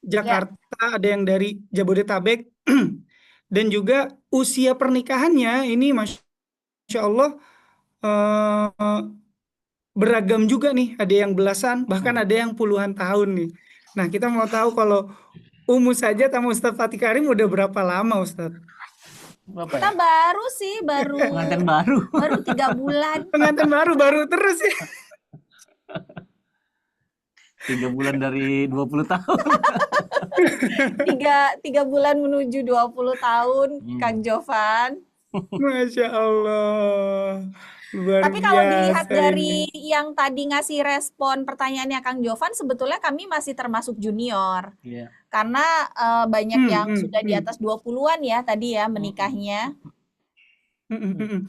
Ya, Jakarta, ada yang dari Jabodetabek, dan juga usia pernikahannya ini Masya Allah eh, beragam juga nih. Ada yang belasan, bahkan ada yang puluhan tahun nih. Nah, kita mau tahu kalau Saja sama Ustadz Fatih Karim udah berapa lama Ustadz? Berapa kita ya? baru sih, Pengantin baru. baru 3 bulan. Pengantin baru terus ya. 3 bulan dari 20 tahun. Tiga bulan menuju 20 tahun, Kang Jovan. Masya Allah. Luar Tapi kalau dilihat biasa dari ini. yang tadi ngasih respon pertanyaannya Kang Jovan, sebetulnya kami masih termasuk junior. Iya. Karena banyak Hmm, yang hmm, sudah di hmm. atas 20-an ya tadi ya Mm-mm. menikahnya. Hmm, hmm, hmm, hmm.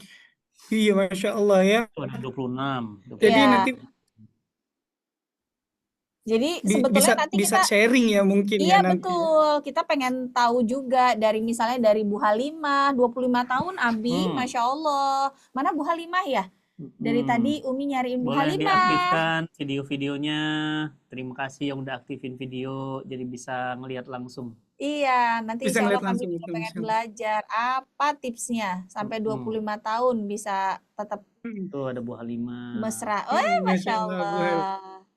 Iya, Masya Allah ya. Ada 26. Jadi Ya, nanti jadi sebetulnya bisa nanti bisa kita, sharing ya mungkin ya iya nanti ya. betul, kita pengen tahu juga dari misalnya dari Bu Halimah, 25 tahun Abi, Hmm. Masya Allah. Mana Bu Halimah ya? Dari tadi Umi nyariin Bu Boleh Halimah. diaktifkan video-videonya. Terima kasih yang udah aktifin video, jadi bisa ngelihat langsung. Iya, nanti Bisa insya Allah ngeliat kami langsung juga itu pengen Masya Allah. belajar apa tipsnya sampai 25 tahun bisa tetap Hmm, Tuh ada Bu Halimah. mesra. Masya Masya Allah Bu Allah.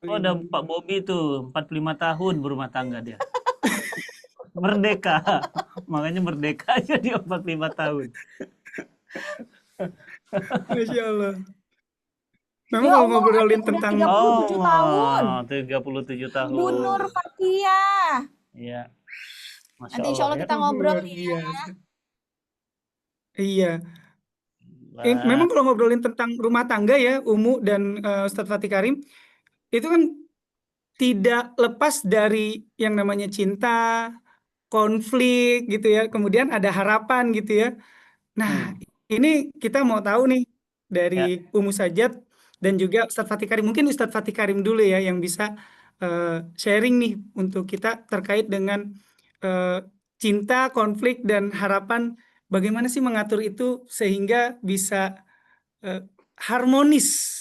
Oh, ada Halimah. Pak Bobi tuh, 45 tahun berumah tangga dia. Merdeka. Makanya merdeka aja dia 45 tahun. Masya Allah. Memang Ya kalau Allah, Abi ngobrolin udah tentang 37 tahun. 37 Ibu Nur tahun. Fatia. Iya, Masya Nanti insya Allah Allah ya. kita ngobrol luar ya. biasa. Iya. Lah, Memang kalau ngobrolin tentang rumah tangga ya, dan Ustadz Fatih Karim, itu kan tidak lepas dari yang namanya cinta, konflik gitu ya, kemudian ada harapan gitu ya. Nah, ini kita mau tahu nih dari ya. Sajat dan juga Ustadz Fatih Karim. Mungkin Ustadz Fatih Karim dulu ya yang bisa eh, sharing nih untuk kita terkait dengan eh, cinta, konflik, dan harapan. Bagaimana sih mengatur itu sehingga bisa eh, harmonis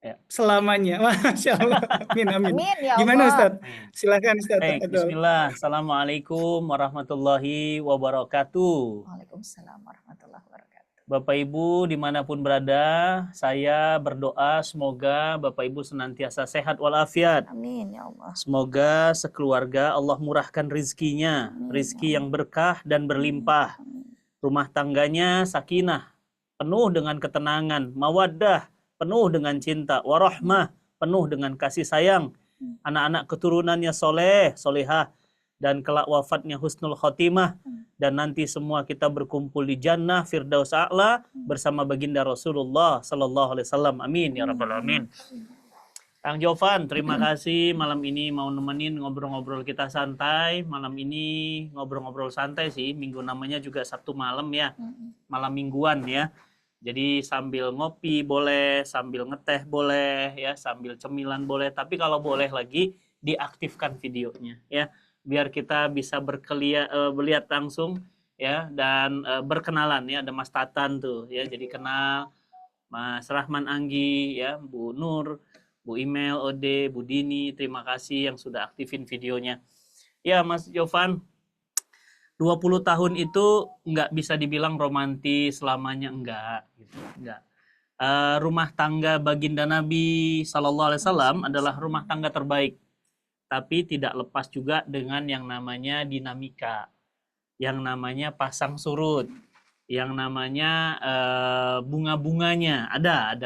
Ya. selamanya. Masya Allah. Amin, amin. Amin ya Gimana Allah. Ustadz? Silakan Ustadz. Baik, bismillah. Assalamualaikum warahmatullahi wabarakatuh. Waalaikumsalam warahmatullahi wabarakatuh. Bapak Ibu dimanapun berada, saya berdoa semoga Bapak Ibu senantiasa sehat walafiat. Amin ya Allah. Semoga sekeluarga Allah murahkan rizkinya, rizki yang berkah dan berlimpah. Rumah tangganya sakinah, penuh dengan ketenangan, mawaddah, penuh dengan cinta, warahmah, penuh dengan kasih sayang. Anak-anak keturunannya soleh, solehah, dan kelak wafatnya husnul khotimah. Dan nanti semua kita berkumpul di jannah firdaus a'la bersama baginda Rasulullah sallallahu alaihi wasallam. Amin ya rabbal alamin. Kang Jovan, terima kasih malam ini mau nemenin ngobrol-ngobrol kita santai. Malam ini ngobrol-ngobrol santai sih, minggu namanya juga Sabtu malam ya. Malam mingguan ya. Jadi sambil ngopi boleh, sambil ngeteh boleh ya, sambil cemilan boleh. Tapi kalau boleh lagi diaktifkan videonya ya, biar kita bisa melihat langsung ya, dan berkenalan ya. Ada Mas Tatan tuh ya, jadi kenal Mas Rahman Anggi ya, Bu Nur, Bu Imel, Ode, Bu Dini, terima kasih yang sudah aktifin videonya. Ya Mas Jovan, 20 tahun itu nggak bisa dibilang romantis selamanya, enggak gitu, enggak. Rumah tangga baginda Nabi Sallallahu Alaihi Wasallam adalah rumah tangga terbaik, tapi tidak lepas juga dengan yang namanya dinamika, yang namanya pasang surut, yang namanya bunga-bunganya ada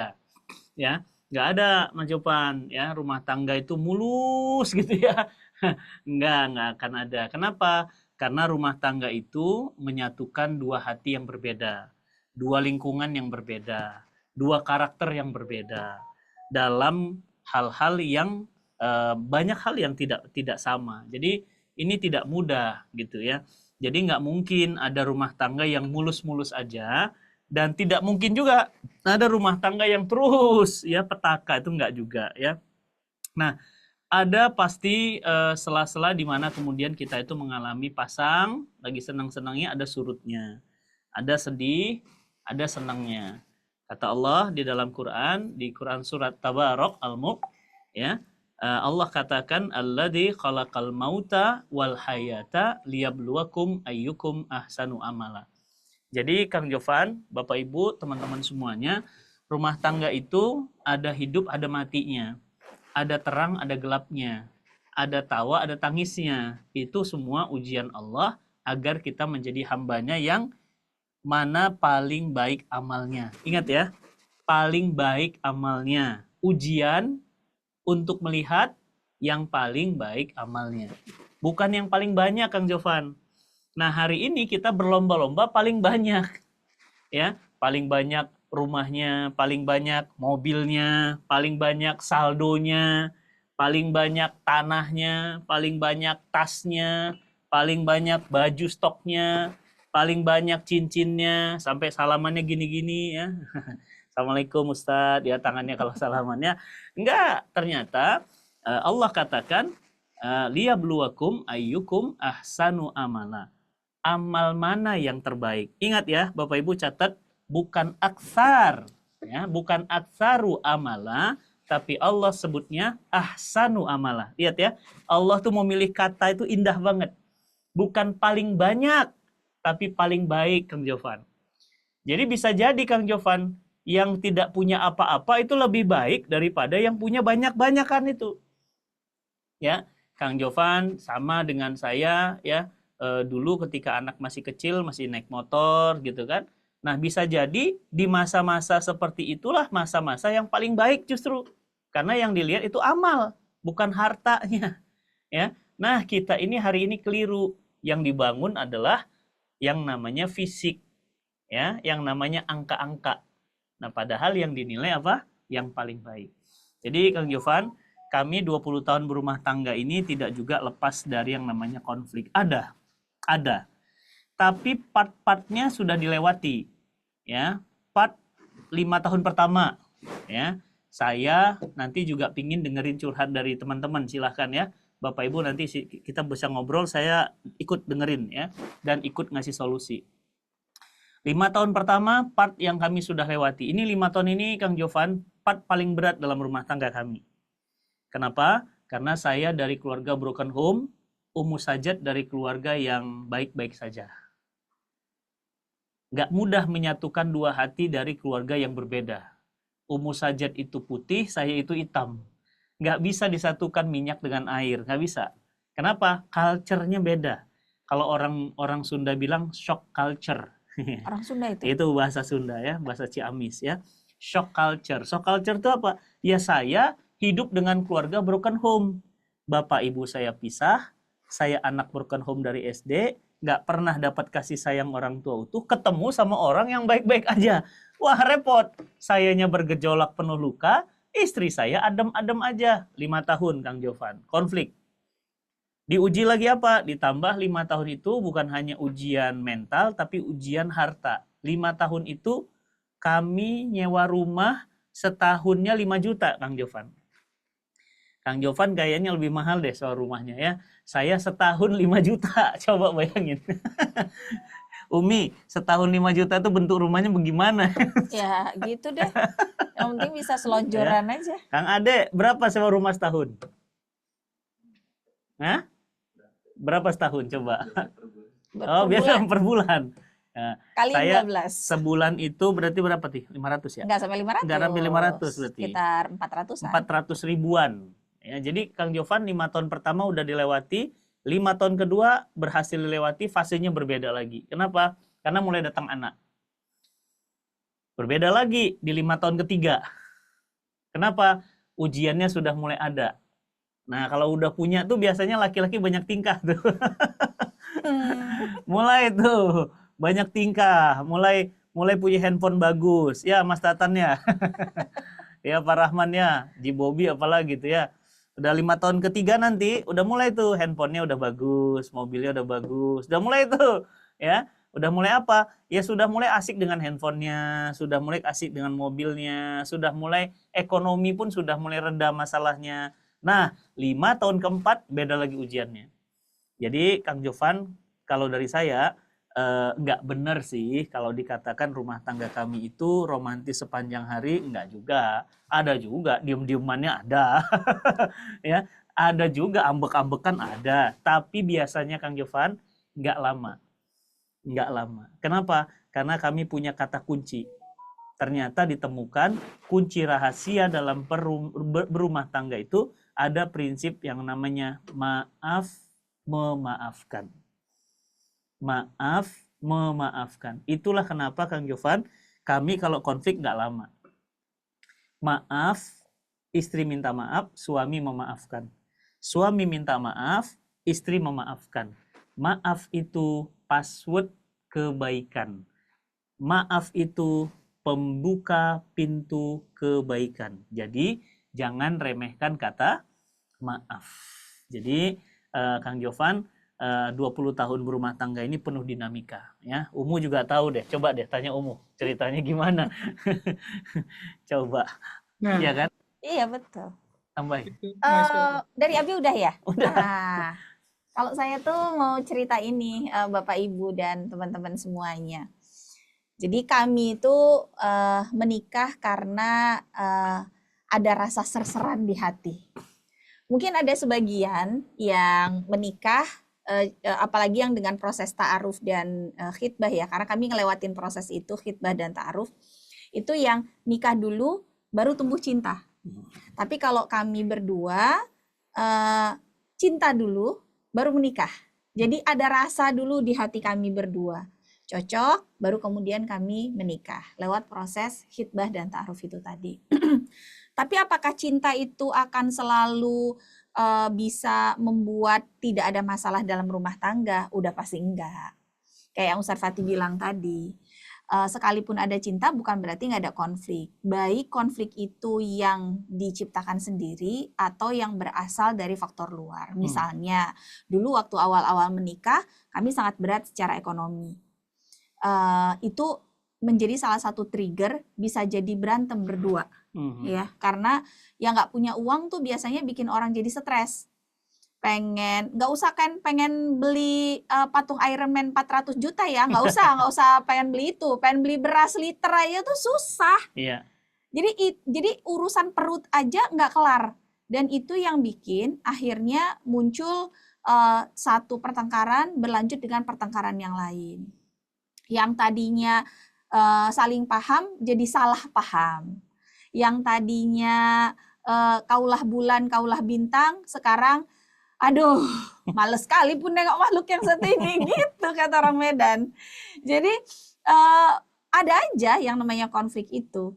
ya. Nggak ada Mas Jovan ya, rumah tangga itu mulus gitu ya. Nggak akan ada. Kenapa? Karena rumah tangga itu menyatukan dua hati yang berbeda, dua lingkungan yang berbeda, dua karakter yang berbeda dalam hal-hal yang banyak hal yang tidak sama. Jadi ini tidak mudah gitu ya. Jadi nggak mungkin ada rumah tangga yang mulus-mulus aja, dan tidak mungkin juga ada rumah tangga yang terus ya petaka, itu nggak juga ya. Nah, ada pasti sela-sela di mana kemudian kita itu mengalami pasang lagi senang-senangnya ada surutnya, ada sedih, ada senangnya. Kata Allah di dalam Quran, di Quran surat Tabarok Al-Mulk ya, Allah katakan alladzi khalaqal mauta wal hayata liyabluwakum ayyukum ahsanu amala. Jadi Kang Jovan, Bapak Ibu, teman-teman semuanya, rumah tangga itu ada hidup, ada matinya. Ada terang, ada gelapnya. Ada tawa, ada tangisnya. Itu semua ujian Allah agar kita menjadi hambanya yang mana paling baik amalnya. Ingat ya, paling baik amalnya. Ujian untuk melihat yang paling baik amalnya. Bukan yang paling banyak, Kang Jovan. Nah, hari ini kita berlomba-lomba paling banyak. Ya, paling banyak rumahnya, paling banyak mobilnya, paling banyak saldonya, paling banyak tanahnya, paling banyak tasnya, paling banyak baju stoknya, paling banyak cincinnya, sampai salamannya gini-gini ya. Assalamualaikum Ustadz, ya tangannya kalau salamannya. Enggak, ternyata Allah katakan liyabluwakum ayyukum ahsanu amala. Amal mana yang terbaik? Ingat ya, Bapak Ibu catat, bukan aksar, ya, bukan aksaru amala, tapi Allah sebutnya ahsanu amala. Lihat ya, Allah tuh memilih kata itu indah banget. Bukan paling banyak, tapi paling baik, Kang Jovan. Jadi bisa jadi Kang Jovan, yang tidak punya apa-apa itu lebih baik daripada yang punya banyak-banyakan itu. Ya, Kang Jovan sama dengan saya ya, dulu ketika anak masih kecil masih naik motor gitu kan. Nah, bisa jadi di masa-masa seperti itulah masa-masa yang paling baik justru. Karena yang dilihat itu amal, bukan hartanya. Ya. Nah, kita ini hari ini keliru. Yang dibangun adalah yang namanya fisik. Ya, yang namanya angka-angka. Nah, padahal yang dinilai apa? Yang paling baik. Jadi, Kang Jovan, kami 20 tahun berumah tangga ini tidak juga lepas dari yang namanya konflik. Ada. Tapi part-partnya sudah dilewati. Ya, part 5 tahun pertama. Ya, saya nanti juga pingin dengerin curhat dari teman-teman. Silahkan ya, Bapak Ibu nanti kita bisa ngobrol. Saya ikut dengerin ya, dan ikut ngasih solusi. 5 tahun pertama, part yang kami sudah lewati. Ini 5 tahun ini, Kang Jovan, part paling berat dalam rumah tangga kami. Kenapa? Karena saya dari keluarga broken home, Ummu Sajat dari keluarga yang baik-baik saja. Nggak mudah menyatukan dua hati dari keluarga yang berbeda. Ummu Sajat itu putih, saya itu hitam. Nggak bisa disatukan minyak dengan air, nggak bisa. Kenapa? Culture-nya beda. Kalau orang Sunda bilang shock culture. Orang Sunda itu. Itu bahasa Sunda ya, bahasa Ciamis ya. Shock culture. Shock culture itu apa? Ya saya hidup dengan keluarga broken home. Bapak ibu saya pisah, saya anak broken home dari SD, nggak pernah dapat kasih sayang orang tua utuh, ketemu sama orang yang baik-baik aja. Wah repot, sayanya bergejolak penuh luka, istri saya adem-adem aja. 5 tahun Kang Jovan, konflik. Diuji lagi apa? Ditambah 5 tahun itu bukan hanya ujian mental, tapi ujian harta. 5 tahun itu kami nyewa rumah setahunnya 5 juta, Kang Jovan. Kang Jovan kayaknya lebih mahal deh soal rumahnya ya. Saya setahun 5 juta, coba bayangin. Umi, setahun 5 juta itu bentuk rumahnya bagaimana? Ya gitu deh. Yang penting bisa selonjoran Ya. aja. Kang Ade, berapa sewa rumah setahun? Hah? Berapa setahun coba? Oh, biasa per bulan. Nah, Kali saya 12. sebulan itu berarti berapa sih? 500 ya? Enggak sampai 500. Enggak sampai 500 berarti. Sekitar 400-an. 400 ribuan. Ya, jadi Kang Jovan 5 tahun pertama udah dilewati, 5 tahun kedua berhasil dilewati, fasenya berbeda lagi. Kenapa? Karena mulai datang anak. Berbeda lagi di 5 tahun ketiga. Kenapa? Ujiannya sudah mulai ada. Nah, kalau udah punya tuh biasanya laki-laki banyak tingkah tuh. Mulai tuh banyak tingkah, mulai punya handphone bagus. Ya, Mas Tatan ya. Ya, Pak Rahman ya, Ji Bobi apalagi gitu ya. Udah 5 tahun ketiga nanti udah mulai tuh handphonenya udah bagus, mobilnya udah bagus. Udah mulai tuh ya. Udah mulai apa? Ya sudah mulai asik dengan handphonenya, sudah mulai asik dengan mobilnya, sudah mulai ekonomi pun sudah mulai reda masalahnya. Nah, 5 tahun keempat beda lagi ujiannya. Jadi Kang Jovan, kalau dari saya nggak benar sih kalau dikatakan rumah tangga kami itu romantis sepanjang hari, nggak juga. Ada juga diem-diemannya ada. Ya, ada juga ambek-ambekan ada. Tapi biasanya Kang Jovan nggak lama. Nggak lama. Kenapa? Karena kami punya kata kunci. Ternyata ditemukan kunci rahasia dalam berumah tangga itu ada prinsip yang namanya maaf memaafkan. Maaf memaafkan. Itulah kenapa Kang Jovan, kami kalau konflik nggak lama. Maaf, istri minta maaf, suami memaafkan. Suami minta maaf, istri memaafkan. Maaf itu password kebaikan. Maaf itu pembuka pintu kebaikan. Jadi jangan remehkan kata maaf. Jadi Kang Jovan, 20 tahun berumah tangga ini penuh dinamika ya. Umu juga tahu deh. Coba deh tanya Umu, ceritanya gimana? Coba. Nah, Iya kan? Iya, betul. Tambahin. itu Masya Allah. Dari Abi udah ya? Udah. Nah, kalau saya tuh mau cerita ini, Bapak Ibu dan teman-teman semuanya. Jadi kami itu menikah karena ada rasa serseran di hati. Mungkin ada sebagian yang menikah, apalagi yang dengan proses ta'aruf dan khitbah ya, karena kami ngelewatin proses itu, khitbah dan ta'aruf, itu yang nikah dulu baru tumbuh cinta. Tapi kalau kami berdua, cinta dulu baru menikah. Jadi ada rasa dulu di hati kami berdua. Cocok, baru kemudian kami menikah lewat proses khitbah dan ta'aruf itu tadi. Tapi apakah cinta itu akan selalu bisa membuat tidak ada masalah dalam rumah tangga? Udah pasti enggak. Kayak yang Ustaz Fatih bilang tadi, sekalipun ada cinta bukan berarti nggak ada konflik. Baik konflik itu yang diciptakan sendiri atau yang berasal dari faktor luar. Misalnya, dulu waktu awal-awal menikah, kami sangat berat secara ekonomi. Itu menjadi salah satu trigger bisa jadi berantem berdua. Ya, karena yang nggak punya uang tuh biasanya bikin orang jadi stres. Nggak usah kan pengen beli patung Iron Man 400 juta ya, nggak usah pengen beli itu, pengen beli beras liter aja tuh susah. Iya. Jadi urusan perut aja nggak kelar, dan itu yang bikin akhirnya muncul satu pertengkaran berlanjut dengan pertengkaran yang lain. Yang tadinya saling paham jadi salah paham. Yang tadinya kaulah bulan, kaulah bintang, sekarang aduh, males sekali pun nengok makhluk yang satu ini gitu kata orang Medan. Jadi ada aja yang namanya konflik itu.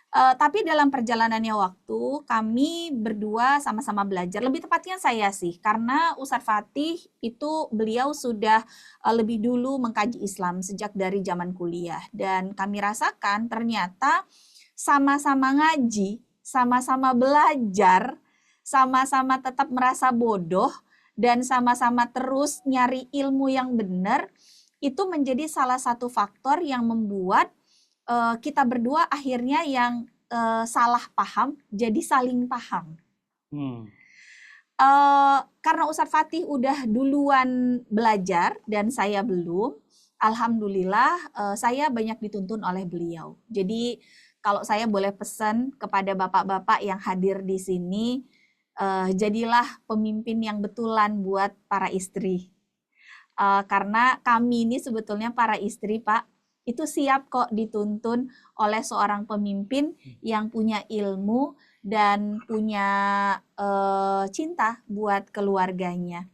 Tapi dalam perjalanannya waktu kami berdua sama-sama belajar. Lebih tepatnya saya sih, karena Ustadz Fatih itu beliau sudah lebih dulu mengkaji Islam sejak dari zaman kuliah. Dan kami rasakan ternyata sama-sama ngaji, sama-sama belajar, sama-sama tetap merasa bodoh, dan sama-sama terus nyari ilmu yang benar, itu menjadi salah satu faktor yang membuat kita berdua akhirnya yang salah paham jadi saling paham. Karena Ustadz Fatih udah duluan belajar dan saya belum, alhamdulillah saya banyak dituntun oleh beliau. Jadi kalau saya boleh pesan kepada bapak-bapak yang hadir di sini, jadilah pemimpin yang betulan buat para istri. Karena kami ini sebetulnya para istri, Pak, itu siap kok dituntun oleh seorang pemimpin yang punya ilmu dan punya cinta buat keluarganya.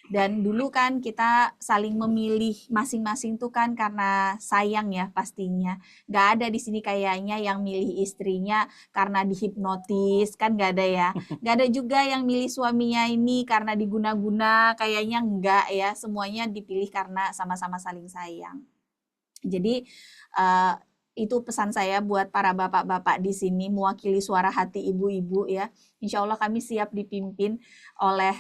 Dan dulu kan kita saling memilih masing-masing tuh kan karena sayang ya pastinya. Gak ada di sini kayaknya yang milih istrinya karena dihipnotis, kan gak ada ya. Gak ada juga yang milih suaminya ini karena diguna-guna, kayaknya enggak ya. Semuanya dipilih karena sama-sama saling sayang. Jadi itu pesan saya buat para bapak-bapak di sini mewakili suara hati ibu-ibu ya. Insya Allah kami siap dipimpin oleh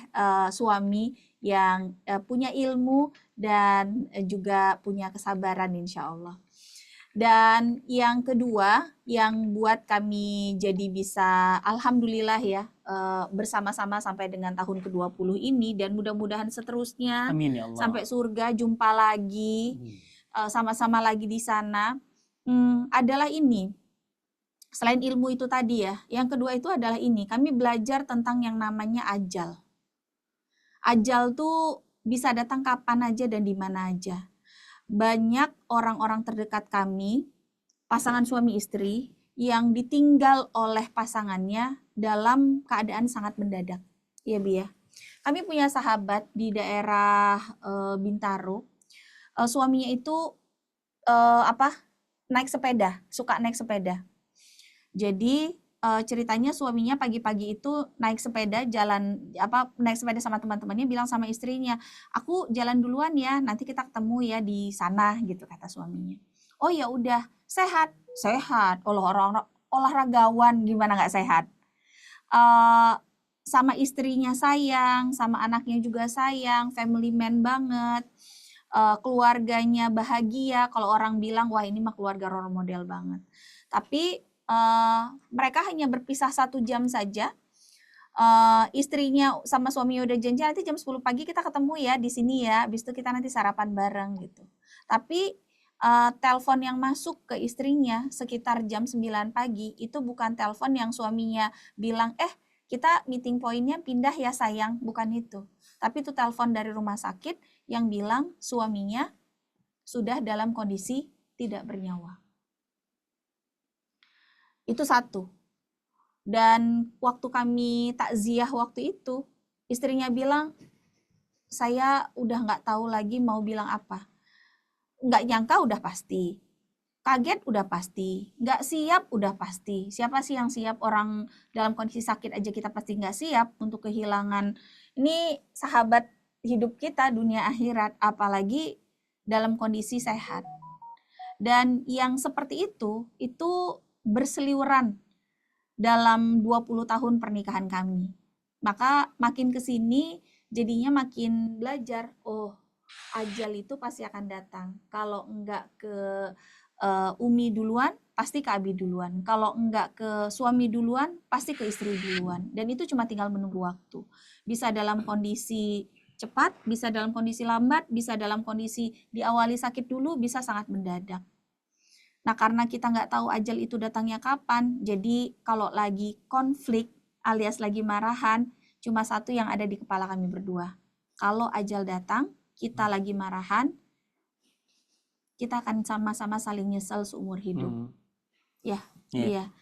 suami yang punya ilmu dan juga punya kesabaran insya Allah. Dan yang kedua, yang buat kami jadi bisa alhamdulillah ya bersama-sama sampai dengan tahun ke-20 ini, dan mudah-mudahan seterusnya Amin ya Allah. sampai surga jumpa lagi, sama-sama lagi di sana, adalah ini. Selain ilmu itu tadi ya, yang kedua itu adalah ini, kami belajar tentang yang namanya ajal. Ajal tuh bisa datang kapan aja dan di mana aja. Banyak orang-orang terdekat kami, pasangan suami istri, yang ditinggal oleh pasangannya dalam keadaan sangat mendadak. Iya, Bi ya. Kami punya sahabat di daerah Bintaro. Suaminya itu naik sepeda, suka naik sepeda. Jadi ceritanya suaminya pagi-pagi itu naik sepeda naik sepeda sama teman-temannya, bilang sama istrinya, aku jalan duluan ya, nanti kita ketemu ya di sana gitu, kata suaminya. Oh ya udah, sehat, olahragawan gimana nggak sehat. Sama istrinya sayang, sama anaknya juga sayang, family man banget, keluarganya bahagia. Kalau orang bilang wah ini mah keluarga role model banget, tapi mereka hanya berpisah 1 jam saja. Istrinya sama suaminya udah janji nanti jam 10 pagi kita ketemu ya di sini ya, habis itu kita nanti sarapan bareng gitu. Tapi telepon yang masuk ke istrinya sekitar jam 9 pagi itu bukan telepon yang suaminya bilang kita meeting pointnya pindah ya sayang, bukan itu. Tapi itu telepon dari rumah sakit yang bilang suaminya sudah dalam kondisi tidak bernyawa. Itu satu. Dan waktu kami takziah waktu itu, istrinya bilang, saya udah nggak tahu lagi mau bilang apa. Nggak nyangka udah pasti. Kaget udah pasti. Nggak siap udah pasti. Siapa sih yang siap? Orang dalam kondisi sakit aja kita pasti nggak siap untuk kehilangan. Ini sahabat hidup kita dunia akhirat, apalagi dalam kondisi sehat. Dan yang seperti itu berseliweran dalam 20 tahun pernikahan kami. Maka makin kesini jadinya makin belajar, ajal itu pasti akan datang. Kalau enggak ke Umi duluan, pasti ke Abi duluan. Kalau enggak ke suami duluan, pasti ke istri duluan. Dan itu cuma tinggal menunggu waktu. Bisa dalam kondisi cepat, bisa dalam kondisi lambat, bisa dalam kondisi diawali sakit dulu, bisa sangat mendadak. Nah, karena kita nggak tahu ajal itu datangnya kapan, jadi kalau lagi konflik alias lagi marahan, cuma satu yang ada di kepala kami berdua. Kalau ajal datang, kita lagi marahan, kita akan sama-sama saling nyesel seumur hidup. Iya.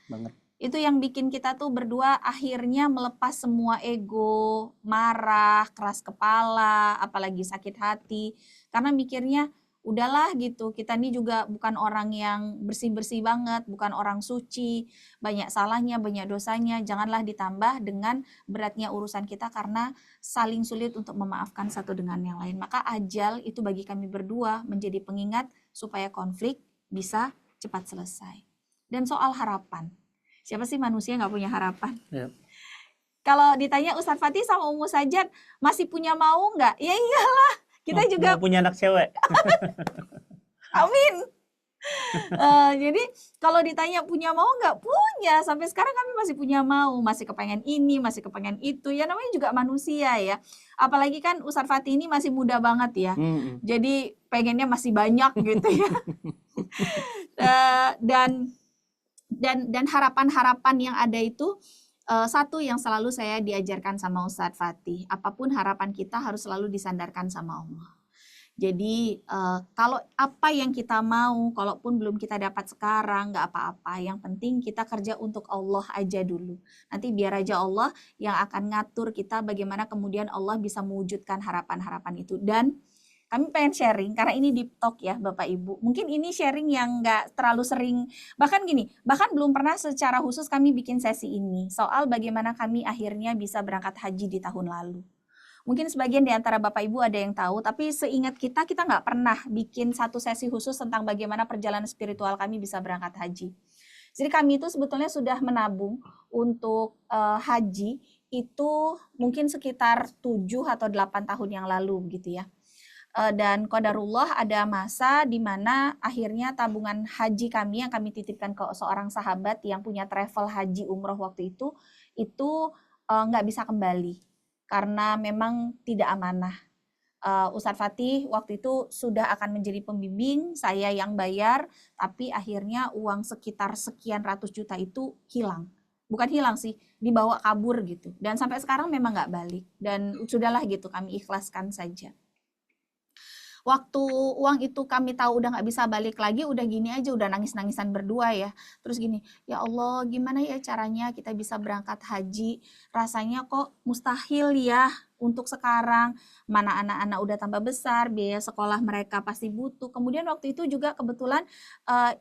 Banget. Itu yang bikin kita tuh berdua akhirnya melepas semua ego, marah, keras kepala, apalagi sakit hati. Karena mikirnya, udahlah gitu, kita ini juga bukan orang yang bersih-bersih banget, bukan orang suci, banyak salahnya, banyak dosanya, janganlah ditambah dengan beratnya urusan kita karena saling sulit untuk memaafkan satu dengan yang lain. Maka ajal itu bagi kami berdua menjadi pengingat supaya konflik bisa cepat selesai. Dan soal harapan, siapa sih manusia nggak punya harapan? Yep. Kalau ditanya Ustadz Fatih sama Ummu Sajat masih punya mau nggak? Ya iyalah. Kita juga mau punya anak cewek. Amin. Jadi kalau ditanya punya mau nggak? Punya. Sampai sekarang kami masih punya mau. Masih kepengen ini, masih kepengen itu. Ya namanya juga manusia ya. Apalagi kan Ustadz Fatih ini masih muda banget ya. Jadi pengennya masih banyak gitu ya. Dan harapan-harapan yang ada itu satu yang selalu saya diajarkan sama Ustadz Fatih, apapun harapan kita harus selalu disandarkan sama Allah. Jadi kalau apa yang kita mau, kalaupun belum kita dapat sekarang, nggak apa-apa. Yang penting kita kerja untuk Allah aja dulu. Nanti biar aja Allah yang akan ngatur kita bagaimana kemudian Allah bisa mewujudkan harapan-harapan itu. Dan kami pengen sharing, karena ini deep talk ya Bapak Ibu. Mungkin ini sharing yang nggak terlalu sering, bahkan belum pernah secara khusus kami bikin sesi ini. Soal bagaimana kami akhirnya bisa berangkat haji di tahun lalu. Mungkin sebagian di antara Bapak Ibu ada yang tahu, tapi seingat kita nggak pernah bikin satu sesi khusus tentang bagaimana perjalanan spiritual kami bisa berangkat haji. Jadi kami itu sebetulnya sudah menabung untuk haji itu mungkin sekitar 7 atau 8 tahun yang lalu begitu ya. Dan qadarullah ada masa di mana akhirnya tabungan haji kami yang kami titipkan ke seorang sahabat yang punya travel haji umroh waktu itu nggak bisa kembali karena memang tidak amanah. Ustadz Fatih waktu itu sudah akan menjadi pembimbing, saya yang bayar, tapi akhirnya uang sekitar sekian ratus juta itu hilang. Bukan hilang sih, dibawa kabur gitu. Dan sampai sekarang memang nggak balik. Dan sudahlah gitu, kami ikhlaskan saja. Waktu uang itu kami tahu udah nggak bisa balik lagi, udah gini aja, udah nangis-nangisan berdua ya. Terus gini, ya Allah gimana ya caranya kita bisa berangkat haji? Rasanya kok mustahil ya untuk sekarang. Mana anak-anak udah tambah besar, biaya sekolah mereka pasti butuh. Kemudian waktu itu juga kebetulan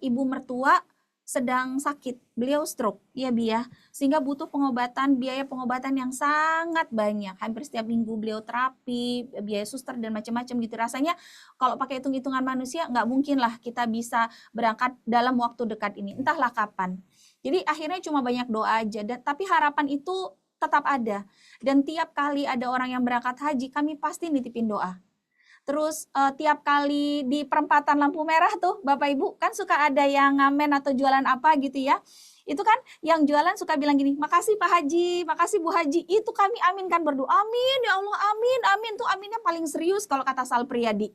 ibu mertua sedang sakit, beliau stroke, ya Bi ya, sehingga butuh pengobatan, biaya pengobatan yang sangat banyak, hampir setiap minggu beliau terapi, biaya suster dan macam-macam gitu. Rasanya kalau pakai hitung-hitungan manusia nggak mungkin lah kita bisa berangkat dalam waktu dekat ini, entahlah kapan. Jadi akhirnya cuma banyak doa aja, tapi harapan itu tetap ada. Dan tiap kali ada orang yang berangkat haji, kami pasti nitipin doa. Terus tiap kali di perempatan lampu merah tuh Bapak Ibu kan suka ada yang ngamen atau jualan apa gitu ya. Itu kan yang jualan suka bilang gini, makasih Pak Haji, makasih Bu Haji. Itu kami aminkan berdoa, amin ya Allah, amin, amin. Tuh aminnya paling serius kalau kata Sal Priadi.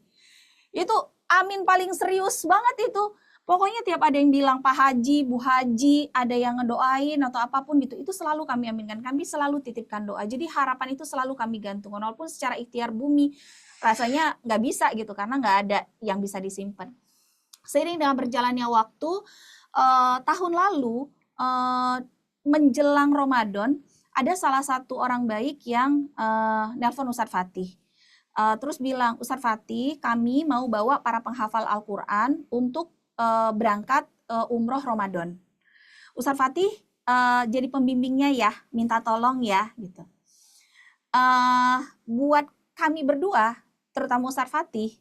Itu amin paling serius banget itu. Pokoknya tiap ada yang bilang Pak Haji, Bu Haji, ada yang ngedoain atau apapun gitu, itu selalu kami aminkan. Kami selalu titipkan doa. Jadi harapan itu selalu kami gantung. Walaupun secara ikhtiar bumi, rasanya nggak bisa gitu karena nggak ada yang bisa disimpan. Seiring dengan berjalannya waktu, tahun lalu menjelang Ramadan ada salah satu orang baik yang nelpon Ustadz Fatih. Terus bilang, Ustadz Fatih, kami mau bawa para penghafal Al-Quran untuk berangkat umroh Ramadan. Ustadz Fatih jadi pembimbingnya ya, minta tolong ya gitu. Buat kami berdua, terutama Ustadz Fatih,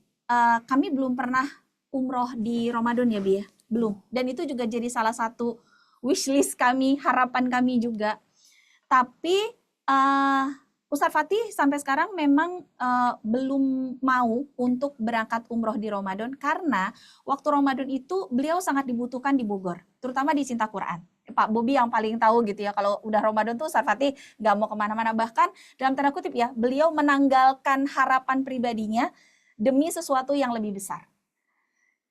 kami belum pernah umroh di Ramadan ya Bi ya, belum. Dan itu juga jadi salah satu wishlist kami, harapan kami juga. Tapi Ustadz Fatih sampai sekarang memang belum mau untuk berangkat umroh di Ramadan karena waktu Ramadan itu beliau sangat dibutuhkan di Bogor, terutama di Cinta Quran. Pak Bobi yang paling tahu gitu ya, kalau udah Ramadan tuh Ustadz Fatih nggak mau kemana-mana, bahkan dalam tanda kutip ya, beliau menanggalkan harapan pribadinya demi sesuatu yang lebih besar.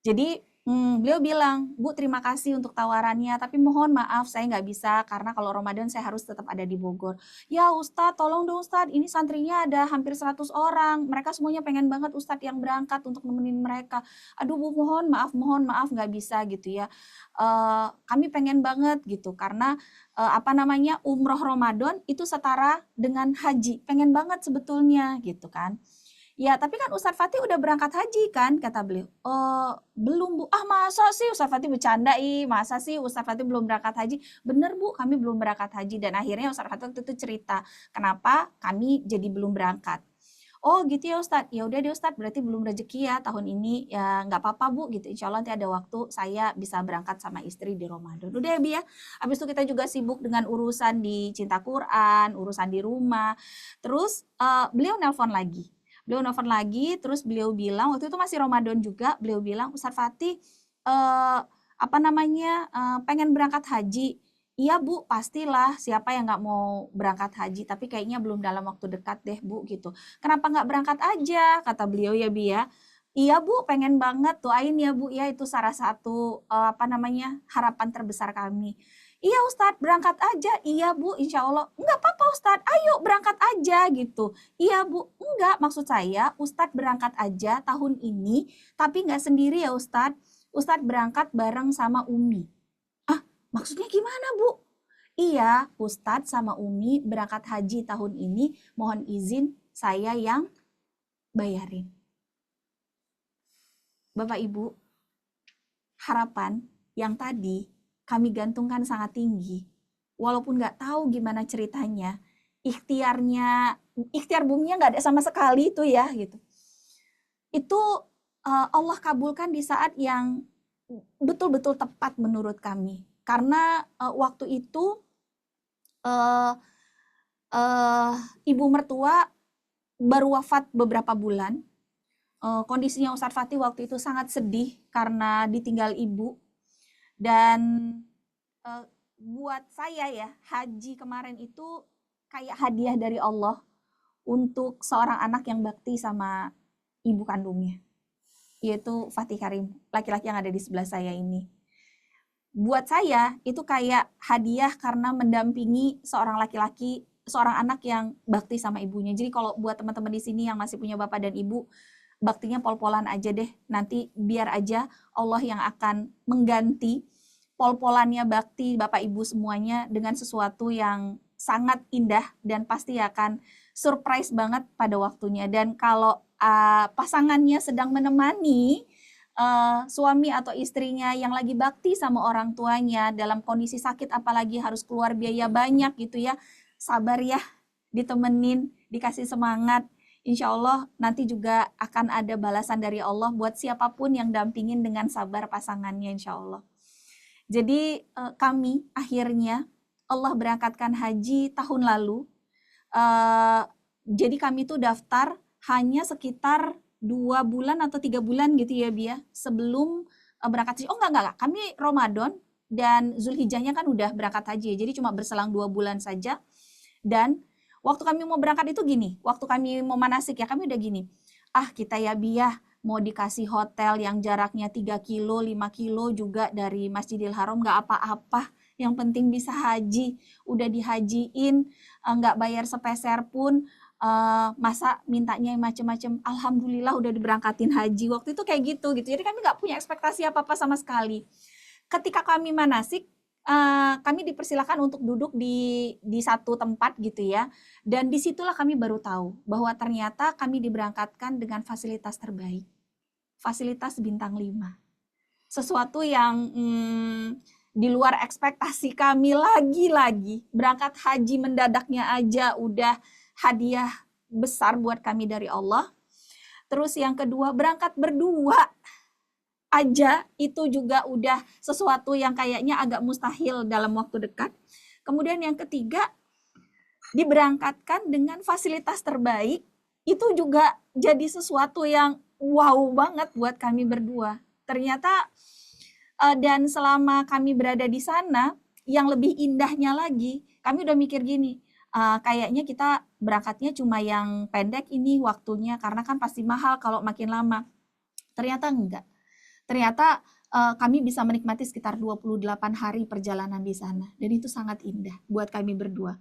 Jadi beliau bilang, Bu terima kasih untuk tawarannya, tapi mohon maaf saya nggak bisa karena kalau Ramadan saya harus tetap ada di Bogor. Ya Ustadz, tolong dong Ustadz, ini santrinya ada hampir 100 orang, mereka semuanya pengen banget Ustadz yang berangkat untuk nemenin mereka. Aduh Bu, mohon maaf nggak bisa gitu ya. Kami pengen banget gitu karena umroh Ramadan itu setara dengan haji, pengen banget sebetulnya gitu kan. Ya, tapi kan Ustadz Fatih udah berangkat haji kan, kata beliau. Oh, belum Bu. Ah, masa sih Ustadz Fatih bercanda, masa sih Ustadz Fatih belum berangkat haji? Bener Bu, kami belum berangkat haji. Dan akhirnya Ustadz Fatih itu cerita, kenapa kami jadi belum berangkat. Oh gitu ya Ustadz, ya udah deh Ustadz, berarti belum rezeki ya tahun ini, ya nggak apa-apa Bu gitu. Insya Allah nanti ada waktu saya bisa berangkat sama istri di Ramadan. Udah ya Bi ya. Habis itu kita juga sibuk dengan urusan di Cinta Quran, urusan di rumah. Terus beliau nelpon lagi. Terus beliau bilang, waktu itu masih Ramadan juga, beliau bilang, Ustadz Fatih, pengen berangkat haji. Iya Bu, pastilah, siapa yang nggak mau berangkat haji, tapi kayaknya belum dalam waktu dekat deh Bu, gitu. Kenapa nggak berangkat aja, kata beliau ya Bi ya. Iya Bu, pengen banget, doain ya Bu, ya itu salah satu harapan terbesar kami. Iya Ustadz, berangkat aja. Iya Bu, insya Allah. Enggak apa-apa Ustadz, ayo berangkat aja gitu. Iya Bu, enggak, maksud saya Ustadz berangkat aja tahun ini, tapi enggak sendiri ya Ustadz. Ustadz berangkat bareng sama Umi. Ah, maksudnya gimana Bu? Iya, Ustadz sama Umi berangkat haji tahun ini, mohon izin saya yang bayarin. Bapak Ibu, harapan yang tadi kami gantungkan sangat tinggi. Walaupun nggak tahu gimana ceritanya, ikhtiar buminya nggak ada sama sekali itu ya gitu. Itu Allah kabulkan di saat yang betul-betul tepat menurut kami. Karena waktu itu ibu mertua baru wafat beberapa bulan. Kondisinya Ustadz Fatih waktu itu sangat sedih karena ditinggal ibu. Dan buat saya ya, haji kemarin itu kayak hadiah dari Allah untuk seorang anak yang bakti sama ibu kandungnya, yaitu Fatih Karim, laki-laki yang ada di sebelah saya ini. Buat saya itu kayak hadiah karena mendampingi seorang laki-laki, seorang anak yang bakti sama ibunya. Jadi kalau buat teman-teman di sini yang masih punya bapak dan ibu, baktinya pol-polan aja deh. Nanti biar aja Allah yang akan mengganti pol-polannya bakti bapak ibu semuanya dengan sesuatu yang sangat indah dan pasti akan surprise banget pada waktunya. Dan kalau pasangannya sedang menemani suami atau istrinya yang lagi bakti sama orang tuanya dalam kondisi sakit, apalagi harus keluar biaya banyak gitu ya, sabar ya, ditemenin, dikasih semangat. Insya Allah nanti juga akan ada balasan dari Allah buat siapapun yang dampingin dengan sabar pasangannya, insya Allah. Jadi kami akhirnya Allah berangkatkan haji tahun lalu. Jadi kami tuh daftar hanya sekitar 2 bulan atau 3 bulan gitu ya Bia, sebelum berangkat haji. Oh enggak, kami Ramadan dan Zulhijjahnya kan udah berangkat haji, jadi cuma berselang 2 bulan saja. Dan waktu kami mau berangkat itu gini, waktu kami mau manasik ya, kami udah gini, kita ya Bia, mau dikasih hotel yang jaraknya 3 kilo, 5 kilo juga dari Masjidil Haram, nggak apa-apa, yang penting bisa haji, udah dihajiin, nggak bayar sepeser pun, masa mintanya yang macem-macem. Alhamdulillah udah diberangkatin haji, waktu itu kayak gitu. Jadi kami nggak punya ekspektasi apa-apa sama sekali. Ketika kami manasik, kami dipersilakan untuk duduk di satu tempat gitu ya, dan disitulah kami baru tahu bahwa ternyata kami diberangkatkan dengan fasilitas terbaik, fasilitas bintang 5, sesuatu yang di luar ekspektasi kami. Lagi-lagi berangkat haji mendadaknya aja udah hadiah besar buat kami dari Allah. Terus yang kedua, berangkat berdua aja itu juga udah sesuatu yang kayaknya agak mustahil dalam waktu dekat. Kemudian yang ketiga, diberangkatkan dengan fasilitas terbaik, itu juga jadi sesuatu yang wow banget buat kami berdua. Ternyata dan selama kami berada di sana, yang lebih indahnya lagi, kami udah mikir gini, kayaknya kita berangkatnya cuma yang pendek ini waktunya, karena kan pasti mahal kalau makin lama. Ternyata enggak. Ternyata kami bisa menikmati sekitar 28 hari perjalanan di sana. Dan itu sangat indah buat kami berdua.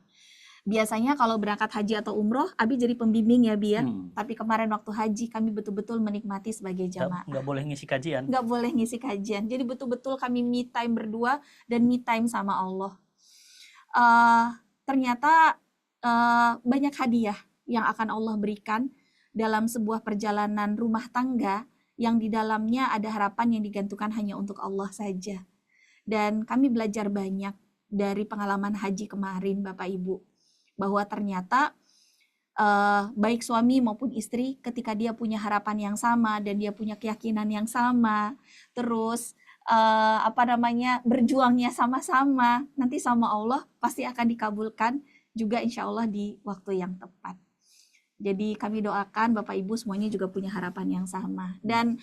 Biasanya kalau berangkat haji atau umroh, Abi jadi pembimbing ya Bi ya. Tapi kemarin waktu haji kami betul-betul menikmati sebagai jamaah. Nggak boleh ngisi kajian. Nggak boleh ngisi kajian. Jadi betul-betul kami me time berdua dan me time sama Allah. Ternyata banyak hadiah yang akan Allah berikan dalam sebuah perjalanan rumah tangga yang di dalamnya ada harapan yang digantungkan hanya untuk Allah saja. Dan kami belajar banyak dari pengalaman haji kemarin Bapak Ibu, bahwa ternyata baik suami maupun istri ketika dia punya harapan yang sama dan dia punya keyakinan yang sama, terus berjuangnya sama-sama, nanti sama Allah pasti akan dikabulkan juga insya Allah di waktu yang tepat. Jadi kami doakan Bapak Ibu semuanya juga punya harapan yang sama. Dan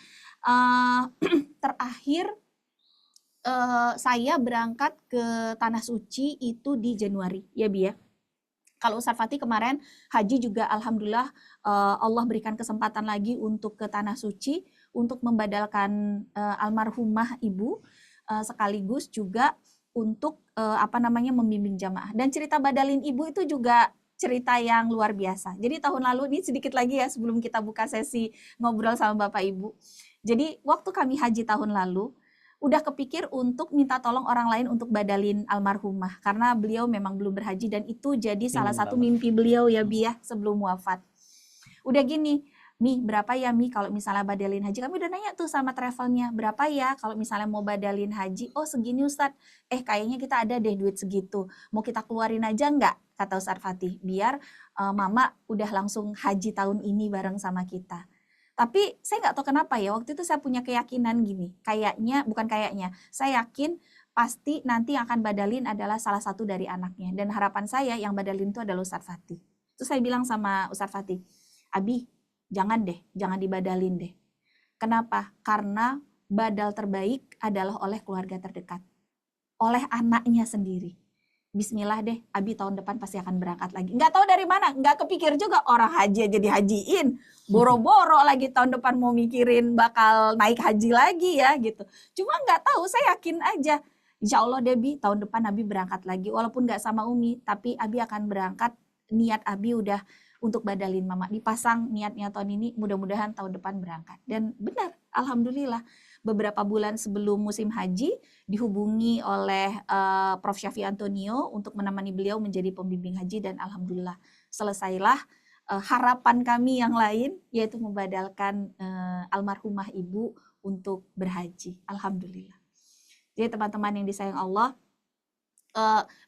terakhir saya berangkat ke Tanah Suci itu di Januari, ya Bi ya. Kalau Ustadz Fatih kemarin haji juga alhamdulillah Allah berikan kesempatan lagi untuk ke Tanah Suci untuk membadalkan almarhumah ibu, sekaligus juga untuk membimbing jamaah. Dan cerita badalin ibu itu juga cerita yang luar biasa. Jadi tahun lalu, ini sedikit lagi ya sebelum kita buka sesi ngobrol sama Bapak Ibu. Jadi waktu kami haji tahun lalu, udah kepikir untuk minta tolong orang lain untuk badalin almarhumah. Karena beliau memang belum berhaji dan itu jadi salah satu mimpi beliau ya Bi ya sebelum wafat. Udah gini, Mi berapa ya Mi kalau misalnya badalin haji? Kami udah nanya tuh sama travelnya, berapa ya kalau misalnya mau badalin haji? Oh segini Ustadz, kayaknya kita ada deh duit segitu. Mau kita keluarin aja nggak? Kata Ustadz Fatih, biar Mama udah langsung haji tahun ini bareng sama kita. Tapi saya nggak tahu kenapa ya, waktu itu saya punya keyakinan gini, saya yakin pasti nanti yang akan badalin adalah salah satu dari anaknya. Dan harapan saya yang badalin itu adalah Ustadz Fatih. Terus saya bilang sama Ustadz Fatih, Abi, jangan deh, jangan dibadalin deh. Kenapa? Karena badal terbaik adalah oleh keluarga terdekat, oleh anaknya sendiri. Bismillah deh, Abi tahun depan pasti akan berangkat lagi. Nggak tahu dari mana, nggak kepikir juga orang haji aja dihajiin. Boro-boro lagi tahun depan mau mikirin bakal naik haji lagi ya gitu. Cuma nggak tahu, saya yakin aja. Insya Allah Debi, tahun depan Abi berangkat lagi. Walaupun nggak sama Umi, tapi Abi akan berangkat. Niat Abi udah untuk badalin Mama. Dipasang niatnya tahun ini, mudah-mudahan tahun depan berangkat. Dan benar, Alhamdulillah. Beberapa bulan sebelum musim haji, dihubungi oleh Prof. Syafi Antonio untuk menemani beliau menjadi pembimbing haji, dan alhamdulillah selesailah harapan kami yang lain, yaitu membadalkan almarhumah ibu untuk berhaji. Alhamdulillah. Jadi teman-teman yang disayang Allah,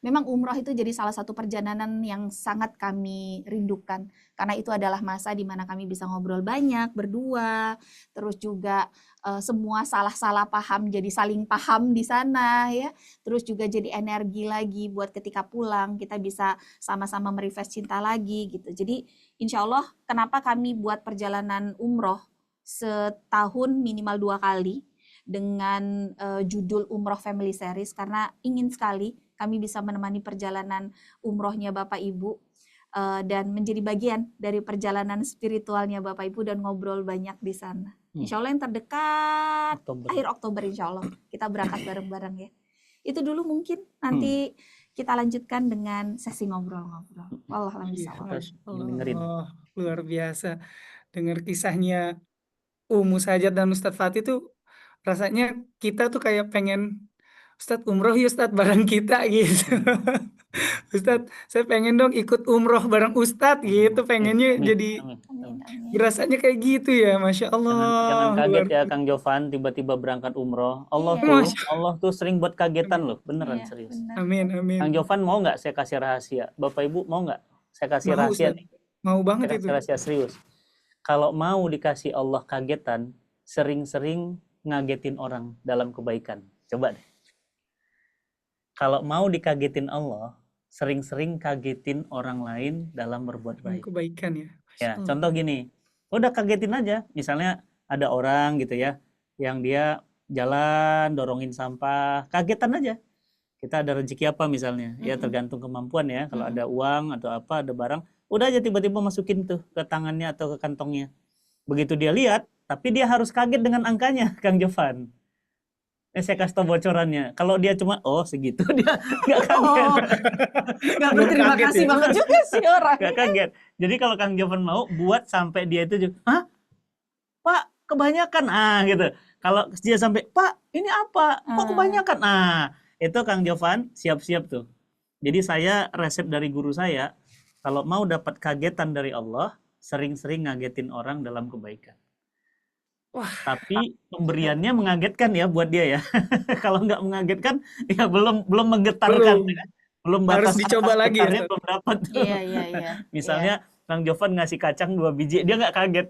memang umroh itu jadi salah satu perjalanan yang sangat kami rindukan, karena itu adalah masa di mana kami bisa ngobrol banyak berdua, terus juga semua salah-salah paham jadi saling paham di sana ya, terus juga jadi energi lagi buat ketika pulang kita bisa sama-sama merefresh cinta lagi gitu. Jadi insya Allah kenapa kami buat perjalanan umroh setahun minimal 2 kali dengan judul Umroh Family Series, karena ingin sekali kami bisa menemani perjalanan umrohnya Bapak Ibu dan menjadi bagian dari perjalanan spiritualnya Bapak Ibu dan ngobrol banyak di sana. Insya Allah yang terdekat akhir Oktober insya Allah kita berangkat bareng-bareng ya. Itu dulu mungkin, nanti kita lanjutkan dengan sesi ngobrol-ngobrol. Wallahualam bishawab. Allah, luar biasa. Dengar kisahnya Umu Sajat dan Ustadz Fatih tuh rasanya kita tuh kayak pengen, Ustadz umroh ya Ustadz bareng kita gitu. Ustadz saya pengen dong ikut umroh bareng Ustadz gitu, pengennya jadi berasanya kayak gitu ya, Masya Allah. Jangan kaget ya Kang Jovan tiba-tiba berangkat umroh. Allah tuh sering buat kagetan loh, beneran serius. Amin, amin. Kang Jovan mau nggak saya kasih rahasia? Bapak Ibu mau nggak saya kasih rahasia nih? Mau banget itu. Rahasia serius. Kalau mau dikasih Allah kagetan, sering-sering ngagetin orang dalam kebaikan. Coba deh. Kalau mau dikagetin Allah, sering-sering kagetin orang lain dalam berbuat baik. Kebaikan ya. Ya, contoh gini, udah kagetin aja. Misalnya ada orang gitu ya, yang dia jalan dorongin sampah, kagetan aja. Kita ada rezeki apa misalnya, ya tergantung kemampuan ya. Kalau ada uang atau apa, ada barang, udah aja tiba-tiba masukin tuh ke tangannya atau ke kantongnya. Begitu dia lihat, tapi dia harus kaget dengan angkanya, Kang Jovan. Saya kasih tau bocorannya. Kalau dia cuma segitu, dia nggak kaget. Nggak berterima kasih banget juga sih orang. Nggak kaget. Jadi kalau Kang Jovan mau buat sampai dia itu juga, hah, Pak kebanyakan, gitu. Kalau dia sampai, Pak ini apa? Kok kebanyakan? Itu Kang Jovan siap-siap tuh. Jadi saya resep dari guru saya, kalau mau dapat kagetan dari Allah, sering-sering ngagetin orang dalam kebaikan. Wah, tapi pemberiannya mengagetkan ya buat dia ya. Kalau nggak mengagetkan, ya belum menggetarkan. Belum batas harus dicoba lagi ya. Belum dapat. Iya. Misalnya Kang Jovan ngasih kacang 2 biji, dia nggak kaget.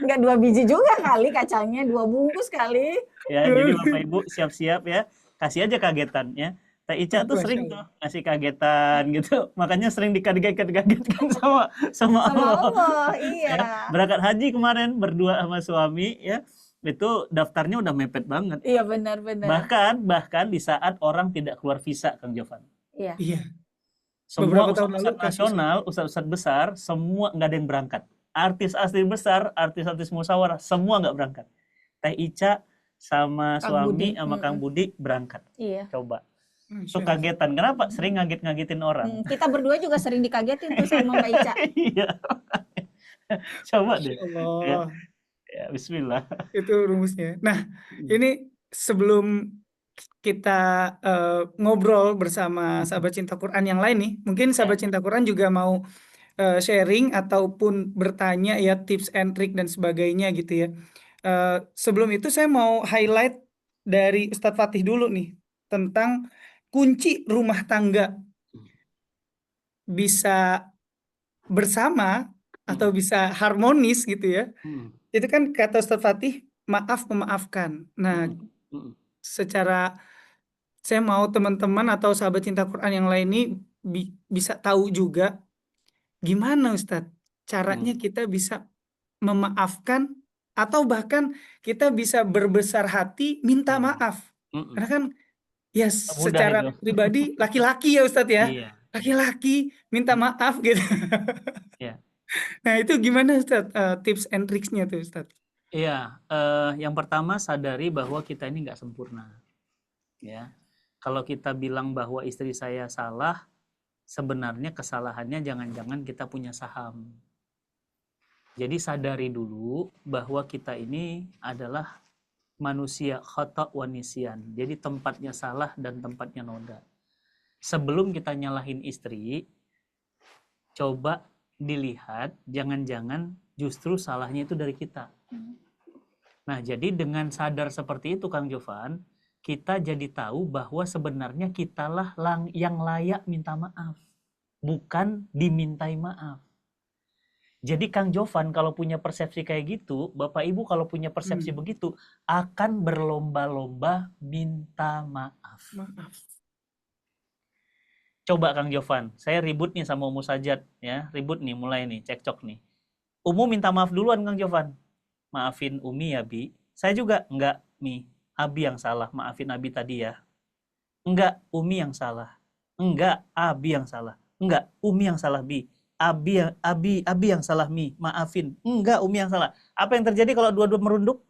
Nggak 2 biji juga kali kacangnya, 2 bungkus kali. Ya, jadi Bapak Ibu siap-siap ya, kasih aja kagetan ya. Teh Ica tuh sering tuh ngasih kagetan gitu, makanya sering dikaget-kagetkan sama Allah. Iya. Ya, berangkat haji kemarin berdua sama suami ya, itu daftarnya udah mepet banget. Iya benar. Bahkan di saat orang tidak keluar visa, Kang Jovan. Iya. Semua ustadz nasional, ustadz besar, semua nggak ada yang berangkat. Artis-artis besar, artis-artis musyawarah, semua nggak berangkat. Teh Ica sama suami sama Kang Budi berangkat. Iya. Coba. Itu kagetan. Kenapa? Sering ngaget-ngagetin orang. Kita berdua juga sering dikagetin tuh sama Mbak Ica. Iya. Coba deh. Allah. Ya, bismillah. Itu rumusnya. Nah, ini sebelum kita ngobrol bersama sahabat cinta Quran yang lain nih, mungkin sahabat cinta Quran juga mau sharing ataupun bertanya ya, tips and trick dan sebagainya gitu ya. Sebelum itu saya mau highlight dari Ustadz Fatih dulu nih tentang kunci rumah tangga bisa bersama atau bisa harmonis gitu ya. Itu kan kata Ustadz Fatih, maaf memaafkan. Nah, secara saya mau teman-teman atau sahabat cinta Quran yang lain ini bisa tahu juga gimana Ustadz caranya kita bisa memaafkan atau bahkan kita bisa berbesar hati minta maaf. Mm-mm. Karena kan ya Mudah secara itu. pribadi laki-laki ya Ustadz ya. Iya. Laki-laki minta maaf gitu. Iya. Nah, itu gimana Ustadz tips and tricksnya tuh Ustadz? Iya, yang pertama sadari bahwa kita ini nggak sempurna. Ya, kalau kita bilang bahwa istri saya salah, sebenarnya kesalahannya jangan-jangan kita punya saham. Jadi sadari dulu bahwa kita ini adalah manusia khata' wa nisyan. Jadi tempatnya salah dan tempatnya noda. Sebelum kita nyalahin istri, coba dilihat jangan-jangan justru salahnya itu dari kita. Nah, jadi dengan sadar seperti itu Kang Jovan, kita jadi tahu bahwa sebenarnya kitalah yang layak minta maaf, bukan dimintai maaf. Jadi Kang Jovan kalau punya persepsi kayak gitu, Bapak Ibu kalau punya persepsi begitu, akan berlomba-lomba minta maaf. Maaf. Coba Kang Jovan, saya ribut nih sama Umu Sajat, ya, ribut nih, mulai nih, cekcok nih. Umu minta maaf duluan Kang Jovan. Maafin Umi ya, Bi. Saya juga, enggak, Mi. Abi yang salah, maafin Abi tadi ya. Enggak, Umi yang salah. Enggak, Abi yang salah. Enggak, Umi yang salah, Bi. Abi yang salah, Mi. Maafin. Enggak, Umi yang salah. Apa yang terjadi kalau dua-dua merunduk?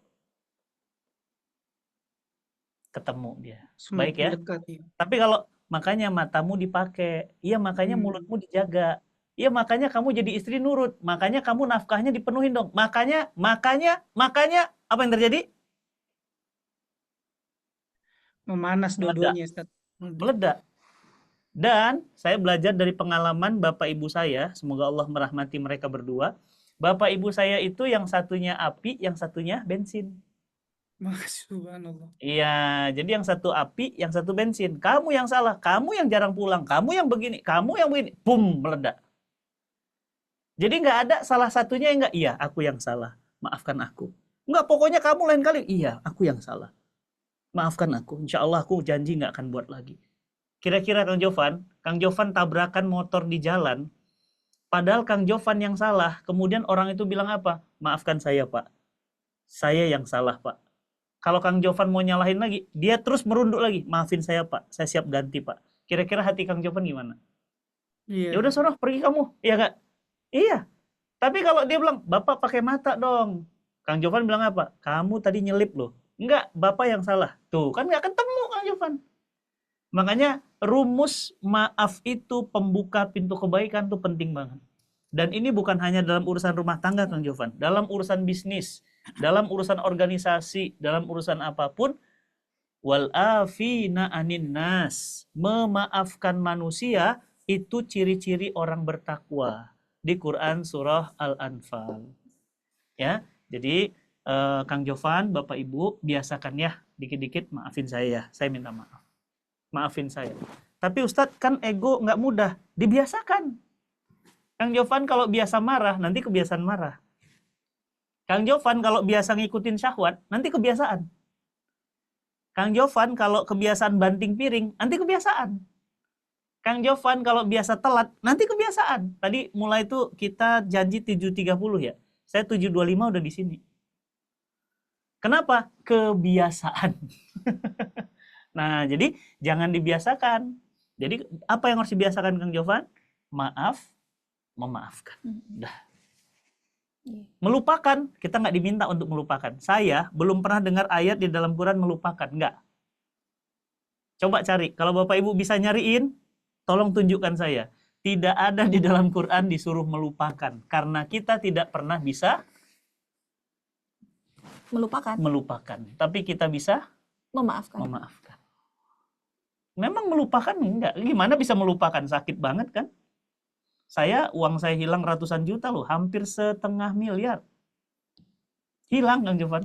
Ketemu dia. Baik ya. Dekat, ya. Tapi kalau makanya matamu dipakai, iya makanya mulutmu dijaga. Iya makanya kamu jadi istri nurut, makanya kamu nafkahnya dipenuhin dong. Makanya apa yang terjadi? Memanas dua-duanya Ustadz. Meledak. Dan saya belajar dari pengalaman Bapak Ibu saya, semoga Allah merahmati mereka berdua. Bapak Ibu saya itu yang satunya api, yang satunya bensin. Subhanallah. Iya, jadi yang satu api, yang satu bensin. Kamu yang salah, kamu yang jarang pulang, kamu yang begini, bum, meledak. Jadi nggak ada salah satunya yang nggak, iya aku yang salah, maafkan aku. Nggak, pokoknya kamu lain kali, iya aku yang salah, maafkan aku. Insya Allah aku janji nggak akan buat lagi. Kira-kira Kang Jovan tabrakan motor di jalan, padahal Kang Jovan yang salah, kemudian orang itu bilang apa? Maafkan saya Pak, saya yang salah Pak. Kalau Kang Jovan mau nyalahin lagi, dia terus merunduk lagi, maafin saya Pak, saya siap ganti Pak. Kira-kira hati Kang Jovan gimana? Iya. Ya udah sono, pergi kamu, iya Kak? Iya. Tapi kalau dia bilang, Bapak pakai mata dong. Kang Jovan bilang apa? Kamu tadi nyelip loh. Enggak, Bapak yang salah. Tuh, kan nggak ketemu Kang Jovan. Makanya rumus maaf itu pembuka pintu kebaikan tuh penting banget. Dan ini bukan hanya dalam urusan rumah tangga Kang Jovan. Dalam urusan bisnis, dalam urusan organisasi, dalam urusan apapun. Wal afina anin nas. Memaafkan manusia itu ciri-ciri orang bertakwa. Di Quran surah Al-Anfal. Ya, jadi Kang Jovan, Bapak Ibu, biasakan ya dikit-dikit maafin saya minta maaf. Maafin saya. Tapi Ustadz kan ego nggak mudah, dibiasakan. Kang Jovan kalau biasa marah, nanti kebiasaan marah. Kang Jovan kalau biasa ngikutin syahwat, nanti kebiasaan. Kang Jovan kalau kebiasaan banting piring, nanti kebiasaan. Kang Jovan kalau biasa telat, nanti kebiasaan. Tadi mulai tuh kita janji 7.30 ya. Saya 7.25 udah di sini. Kenapa? Kebiasaan. Nah, jadi jangan dibiasakan. Jadi apa yang harus dibiasakan Kang Jovan? Maaf, memaafkan. Dah. Melupakan, kita nggak diminta untuk melupakan. Saya belum pernah dengar ayat di dalam Quran melupakan. Nggak. Coba cari. Kalau Bapak Ibu bisa nyariin, tolong tunjukkan saya. Tidak ada di dalam Quran disuruh melupakan. Karena kita tidak pernah bisa melupakan. Tapi kita bisa memaafkan. Memang melupakan enggak. Gimana bisa melupakan? Sakit banget kan? Uang saya hilang ratusan juta loh. Hampir 1,5 miliar. Hilang Kang Jovan.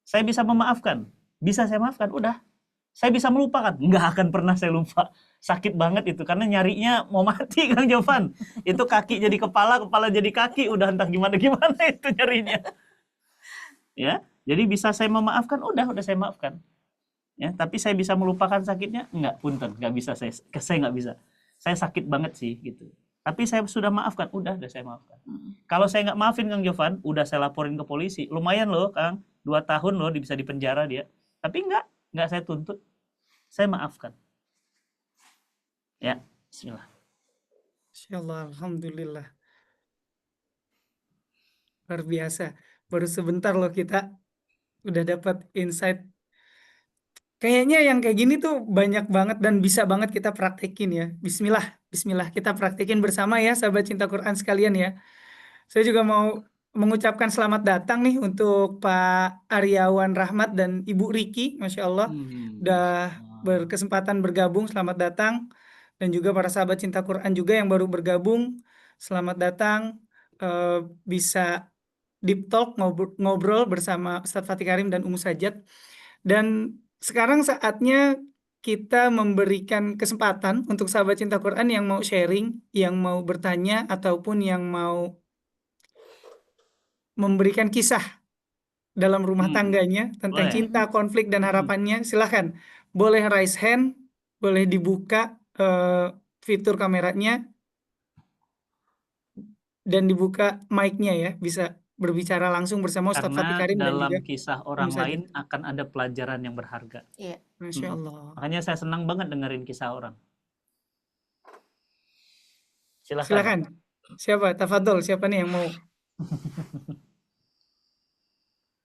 Saya bisa memaafkan. Bisa saya maafkan. Udah. Saya bisa melupakan. Enggak akan pernah saya lupa. Sakit banget itu. Karena nyarinya mau mati Kang Jovan. Itu kaki jadi kepala, kepala jadi kaki. Udah entah gimana-gimana itu nyarinya. Ya, jadi bisa saya memaafkan. Udah saya maafkan. Ya, tapi saya bisa melupakan sakitnya? Enggak, punten. Enggak bisa. Saya nggak bisa. Saya sakit banget sih gitu. Tapi saya sudah maafkan, udah saya maafkan. Mm. Kalau saya nggak maafin Kang Jovan, udah saya laporin ke polisi. Lumayan loh Kang, 2 tahun loh bisa dipenjara dia. Tapi nggak saya tuntut. Saya maafkan. Ya, bismillah. Insyaallah, alhamdulillah. Luar biasa. Baru sebentar loh kita udah dapat insight. Kayaknya yang kayak gini tuh banyak banget dan bisa banget kita praktekin ya. Bismillah, bismillah kita praktekin bersama ya sahabat cinta Quran sekalian ya. Saya juga mau mengucapkan selamat datang nih untuk Pak Aryawan Rahmat dan Ibu Riki, Masya Allah. Udah berkesempatan bergabung, selamat datang. Dan juga para sahabat cinta Quran juga yang baru bergabung, selamat datang. Bisa deep talk, ngobrol bersama Ustadz Fatih Karim dan Umu Sajat. Dan sekarang saatnya kita memberikan kesempatan untuk sahabat cinta Quran yang mau sharing, yang mau bertanya, ataupun yang mau memberikan kisah dalam rumah tangganya tentang Boleh. cinta, konflik, dan harapannya. Silahkan, boleh raise hand, boleh dibuka fitur kameranya, dan dibuka mic-nya ya, bisa berbicara langsung bersama Ustadz Fatih Karena Karim dan juga dalam kisah orang Sajat. lain akan ada pelajaran yang berharga. Iya. Masya Allah. Makanya saya senang banget dengerin kisah orang. Silakan. Silakan. Siapa? Tafadhol, siapa nih yang mau?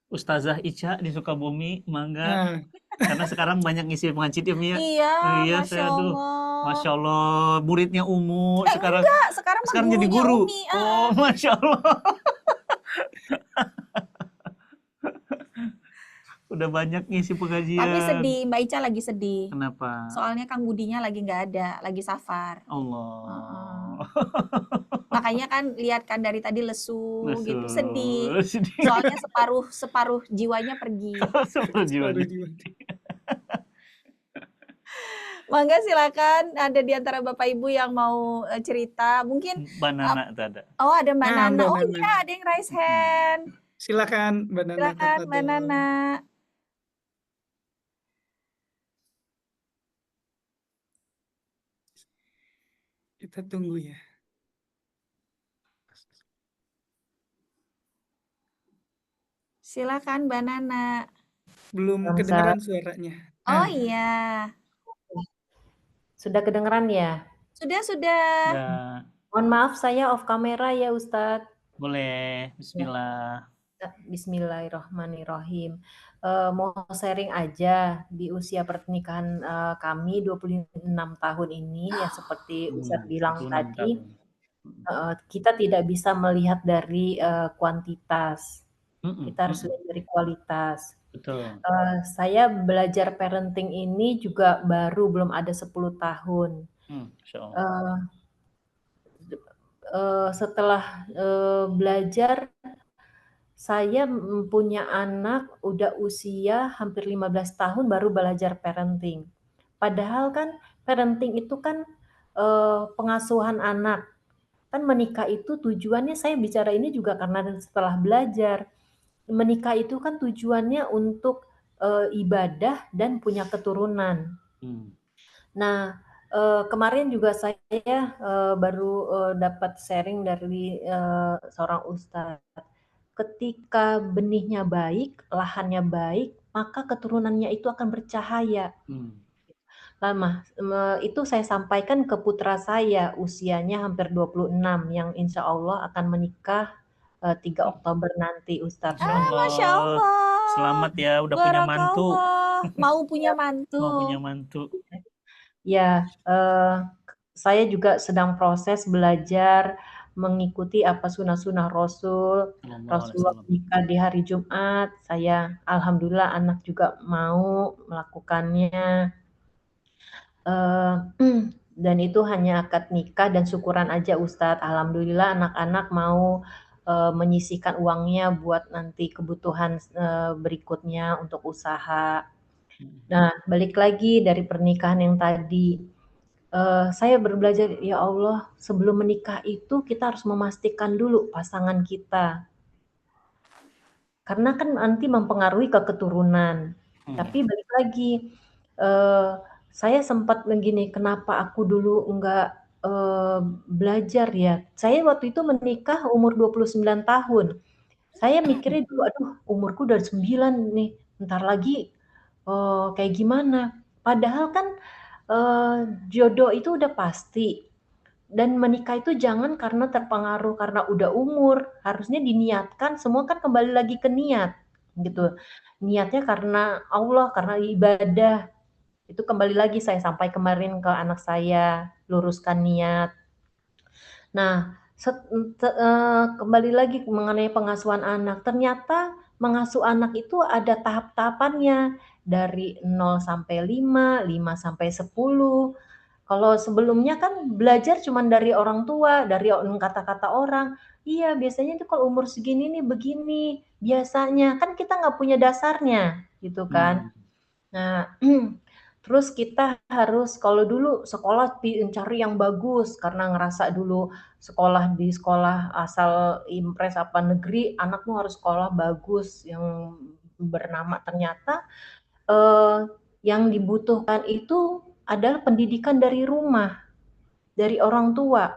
Ustazah Ica di Sukabumi, mangga. Nah, Karena sekarang banyak ngisi pengajian ya. Iya, Iya, Masya saya aduh. Allah. Masya Allah, muridnya Umu sekarang Enggak, sekarang jadi gurunya guru. Umi. Oh, Masya Allah. Udah banyak ngisi pengajian. Tapi sedih, Mbak Ica lagi sedih. Kenapa? Soalnya Kang Budinya lagi nggak ada, lagi safar. Allah. Makanya kan lihat kan dari tadi lesu gitu, sedih. Sedih. Soalnya separuh jiwanya pergi. Separuh jiwanya. Mangga silakan, ada di antara Bapak Ibu yang mau cerita. Mungkin Mbak Nana tuh ada. oh ada Mbak Nah, Nana. Mbak Oh Nana. iya, ada yang raise hand. Silakan Mbak Nana. Silakan Mbak tafadhol. Nana. Kita tunggu ya. Silakan Mbak Nana. Belum Bangsa. kedengeran suaranya. Oh Nah, iya. Sudah kedengeran ya? Sudah. Ya, Mohon maaf saya off kamera ya Ustadz. boleh. Bismillah. Bismillahirrahmanirrahim. Mau sharing aja di usia pernikahan kami 26 tahun ini ya seperti Ustadz bilang 26 tadi, tahun. kita tidak bisa melihat dari kuantitas. Kita harus lihat dari kualitas. Betul. Saya belajar parenting ini juga baru belum ada 10 tahun. Masya Allah. Setelah belajar, saya punya anak udah usia hampir 15 tahun baru belajar parenting. Padahal kan parenting itu kan pengasuhan anak. Kan menikah itu tujuannya, saya bicara ini juga karena setelah belajar. Menikah itu kan tujuannya untuk ibadah dan punya keturunan. Nah, kemarin juga saya baru dapat sharing dari seorang ustadz. Ketika benihnya baik, lahannya baik, maka keturunannya itu akan bercahaya. Lama itu saya sampaikan ke putra saya, usianya hampir 26, yang insya Allah akan menikah 3 Oktober nanti, Ustadz. Masya Allah. Selamat ya, udah punya mantu. Mau punya mantu. Mau punya mantu. Ya, saya juga sedang proses belajar mengikuti apa sunnah-sunnah Rasul. Rasulullah menikah di hari Jumat. Saya alhamdulillah anak juga mau melakukannya. Dan itu hanya akad nikah dan syukuran aja Ustadz. Alhamdulillah anak-anak mau menyisihkan uangnya buat nanti kebutuhan berikutnya untuk usaha. Nah, balik lagi dari pernikahan yang tadi, saya berbelajar, ya Allah, sebelum menikah itu kita harus memastikan dulu pasangan kita. Karena kan nanti mempengaruhi ke keturunan. Tapi balik lagi, saya sempat begini, kenapa aku dulu enggak belajar ya. Saya waktu itu menikah umur 29 tahun. Saya mikirnya dulu, aduh umurku udah 9 nih, bentar lagi kayak gimana. Padahal kan jodoh itu udah pasti. Dan menikah itu jangan karena terpengaruh karena udah umur, harusnya diniatkan, semua kan kembali lagi ke niat gitu. Niatnya karena Allah, karena ibadah. Itu kembali lagi saya sampai kemarin ke anak saya, luruskan niat. Nah, kembali lagi mengenai pengasuhan anak, ternyata mengasuh anak itu ada tahap-tahapannya, dari 0 sampai 5, 5 sampai 10. Kalau sebelumnya kan belajar cuma dari orang tua, dari kata-kata orang, "Iya, biasanya itu kalau umur segini nih begini, biasanya." Kan kita nggak punya dasarnya, gitu kan. Hmm. Nah, terus kita harus kalau dulu sekolah cari yang bagus karena ngerasa dulu sekolah di sekolah asal impres apa negeri, anakmu harus sekolah bagus yang bernama. Ternyata yang dibutuhkan itu adalah pendidikan dari rumah, dari orang tua,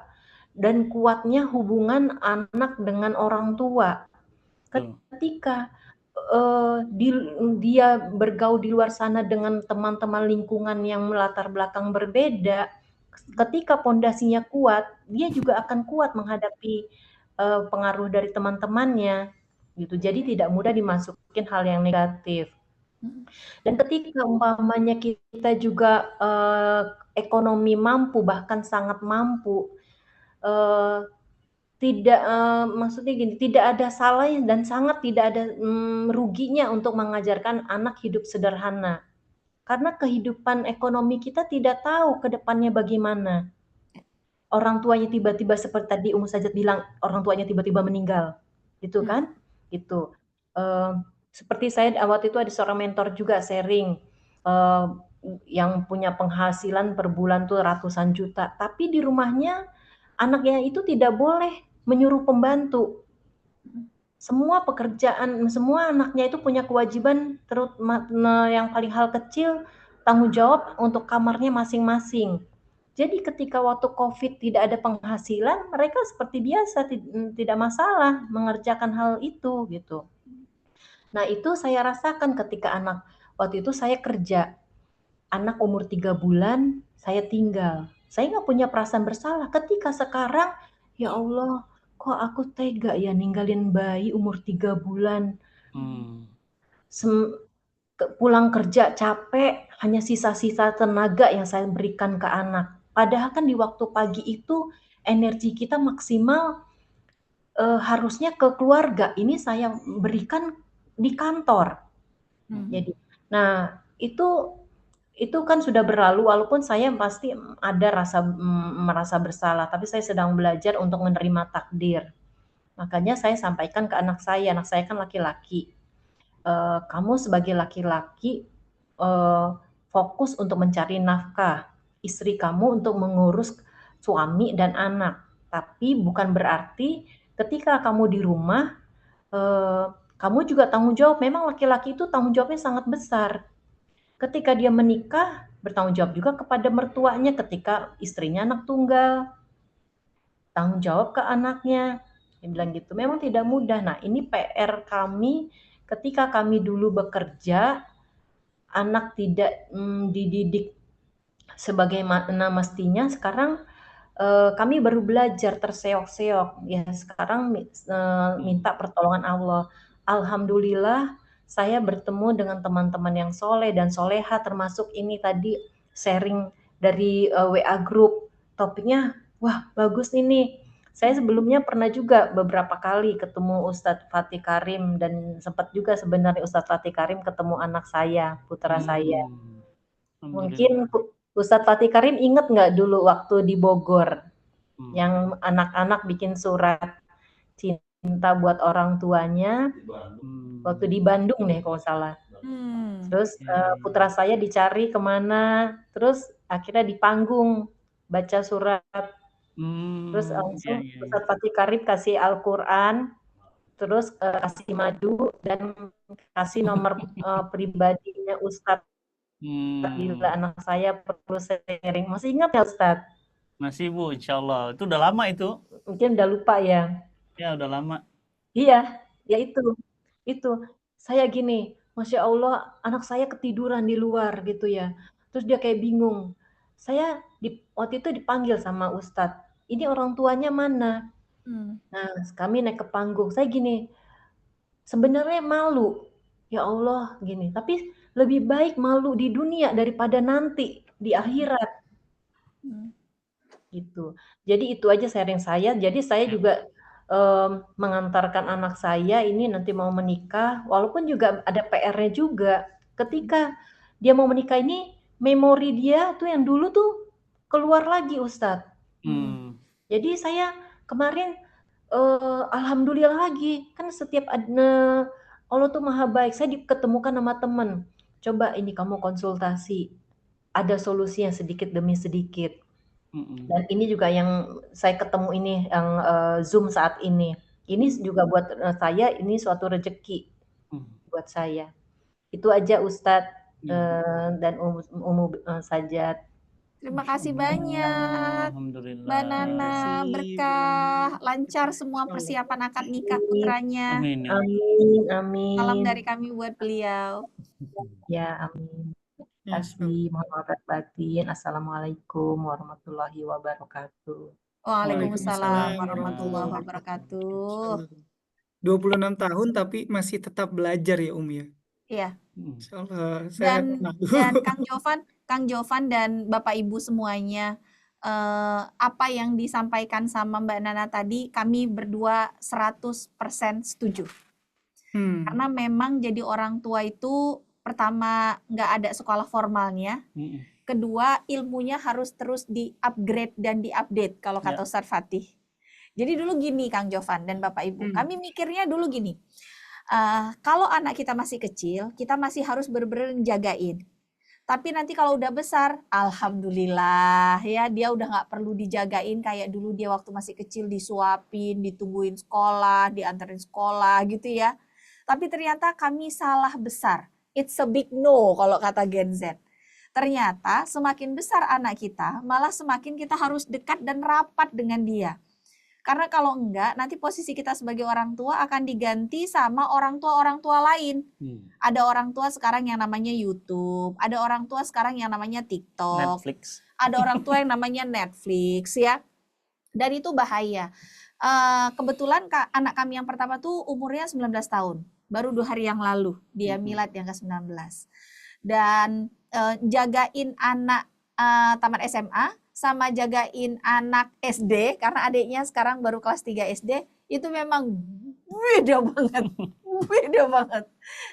dan kuatnya hubungan anak dengan orang tua. Ketika dia bergaul di luar sana dengan teman-teman lingkungan yang melatar belakang berbeda, ketika pondasinya kuat, dia juga akan kuat menghadapi pengaruh dari teman-temannya, gitu. Jadi tidak mudah dimasukin hal yang negatif. Dan ketika umpamanya kita juga ekonomi mampu, bahkan sangat mampu, tidak maksudnya gini, tidak ada salahnya dan sangat tidak ada ruginya untuk mengajarkan anak hidup sederhana. Karena kehidupan ekonomi kita tidak tahu ke depannya bagaimana. Orang tuanya tiba-tiba seperti tadi Sajat bilang, orang tuanya tiba-tiba meninggal, gitu kan? Gitu. Seperti saya waktu itu ada seorang mentor juga sharing, yang punya penghasilan per bulan tuh ratusan juta, tapi di rumahnya anaknya itu tidak boleh menyuruh pembantu. Semua pekerjaan, semua anaknya itu punya kewajiban, yang paling hal kecil, tanggung jawab untuk kamarnya masing-masing. Jadi ketika waktu COVID tidak ada penghasilan, mereka seperti biasa, tidak masalah mengerjakan hal itu, gitu. Nah, itu saya rasakan ketika waktu itu saya kerja, anak umur 3 bulan, saya tinggal. Saya nggak punya perasaan bersalah. Ketika sekarang, ya Allah, kok aku tega ya ninggalin bayi umur 3 bulan. Pulang kerja capek, hanya sisa-sisa tenaga yang saya berikan ke anak. Padahal kan di waktu pagi itu energi kita maksimal harusnya ke keluarga. Ini saya berikan di kantor. Jadi, nah itu kan sudah berlalu, walaupun saya pasti ada merasa bersalah, tapi saya sedang belajar untuk menerima takdir. Makanya saya sampaikan ke anak saya kan laki-laki. Kamu sebagai laki-laki fokus untuk mencari nafkah, istri kamu untuk mengurus suami dan anak. Tapi bukan berarti ketika kamu di rumah, kamu juga tanggung jawab. Memang laki-laki itu tanggung jawabnya sangat besar. Ketika dia menikah, bertanggung jawab juga kepada mertuanya ketika istrinya anak tunggal. Tanggung jawab ke anaknya. Dia bilang gitu. Memang tidak mudah. Nah, ini PR kami ketika kami dulu bekerja, anak tidak dididik sebagaimana mestinya. Sekarang kami baru belajar terseok-seok. Ya, sekarang minta pertolongan Allah. Alhamdulillah saya bertemu dengan teman-teman yang soleh dan soleha, termasuk ini tadi sharing dari WA group. Topiknya, wah bagus ini. Saya sebelumnya pernah juga beberapa kali ketemu Ustadz Fatih Karim, dan sempat juga sebenarnya Ustadz Fatih Karim ketemu anak saya, putra saya. Mungkin Ustadz Fatih Karim ingat nggak dulu waktu di Bogor, yang anak-anak bikin surat cinta buat orang tuanya, waktu di Bandung deh kalau salah. Terus putra saya dicari kemana, terus akhirnya di panggung baca surat. Terus langsung Ustadz Fatih Karim kasih Al-Quran, terus kasih madu dan kasih nomor pribadinya Ustadz bila anak saya perlu sharing. Masih ingat ya Ustadz? Masih Bu, insya Allah. Itu udah lama itu. Mungkin udah lupa ya. Ya udah lama. Iya, ya itu. Saya gini, Masya Allah, anak saya ketiduran di luar gitu ya. Terus dia kayak bingung. Saya waktu itu dipanggil sama Ustadz. Ini orang tuanya mana? Hmm. Nah, kami naik ke panggung. Saya gini, sebenarnya malu. Ya Allah, gini. Tapi lebih baik malu di dunia daripada nanti di akhirat Hmm. gitu. Jadi itu aja sharing saya. Jadi saya juga mengantarkan anak saya ini nanti mau menikah, walaupun juga ada PR-nya juga. Ketika dia mau menikah ini, memori dia tuh yang dulu tuh keluar lagi, Ustadz. Hmm. Jadi saya kemarin alhamdulillah lagi, kan setiap Allah tuh maha baik. Saya diketemukan sama temen. Coba ini kamu konsultasi, ada solusinya sedikit demi sedikit. Mm-mm. Dan ini juga yang saya ketemu ini yang Zoom saat ini. Ini juga buat saya ini suatu rezeki buat saya. Itu aja Ustadz dan Umu Sajat. Terima kasih banyak Alhamdulillah. Mbak Nana, Makasih, berkah, lancar semua Insya Allah. persiapan akad nikah putranya. Amin. Ya. Amin. Salam dari kami buat beliau. Ya, amin. Ya, Terima kasih. Mohon maaf lahir batin. Assalamualaikum warahmatullahi wabarakatuh. Waalaikumsalam warahmatullahi wabarakatuh. 26 tahun tapi masih tetap belajar ya ya. Iya. Insya Allah. Dan Kang Jovan dan Bapak Ibu semuanya, apa yang disampaikan sama Mbak Nana tadi, kami berdua 100% setuju. Karena memang jadi orang tua itu pertama nggak ada sekolah formalnya, kedua ilmunya harus terus di-upgrade dan di-update kalau kata Ustadz Fatih. Jadi dulu gini Kang Jovan dan Bapak Ibu, kami mikirnya dulu gini, kalau anak kita masih kecil, kita masih harus benar-benar jagain. Tapi nanti kalau udah besar, alhamdulillah ya dia udah nggak perlu dijagain kayak dulu dia waktu masih kecil disuapin, ditungguin sekolah, dianterin sekolah gitu ya. Tapi ternyata kami salah besar. It's a big no kalau kata Gen Z. Ternyata semakin besar anak kita, malah semakin kita harus dekat dan rapat dengan dia. Karena kalau enggak, nanti posisi kita sebagai orang tua akan diganti sama orang tua lain. Ada orang tua sekarang yang namanya YouTube, ada orang tua sekarang yang namanya TikTok, Netflix. ada orang tua yang namanya Netflix ya. Dan itu bahaya. Kebetulan anak kami yang pertama tuh umurnya 19 tahun. Baru 2 hari yang lalu dia milad yang ke-19. Dan jagain anak tamat SMA sama jagain anak SD, karena adiknya sekarang baru kelas 3 SD, itu memang beda banget. Beda banget.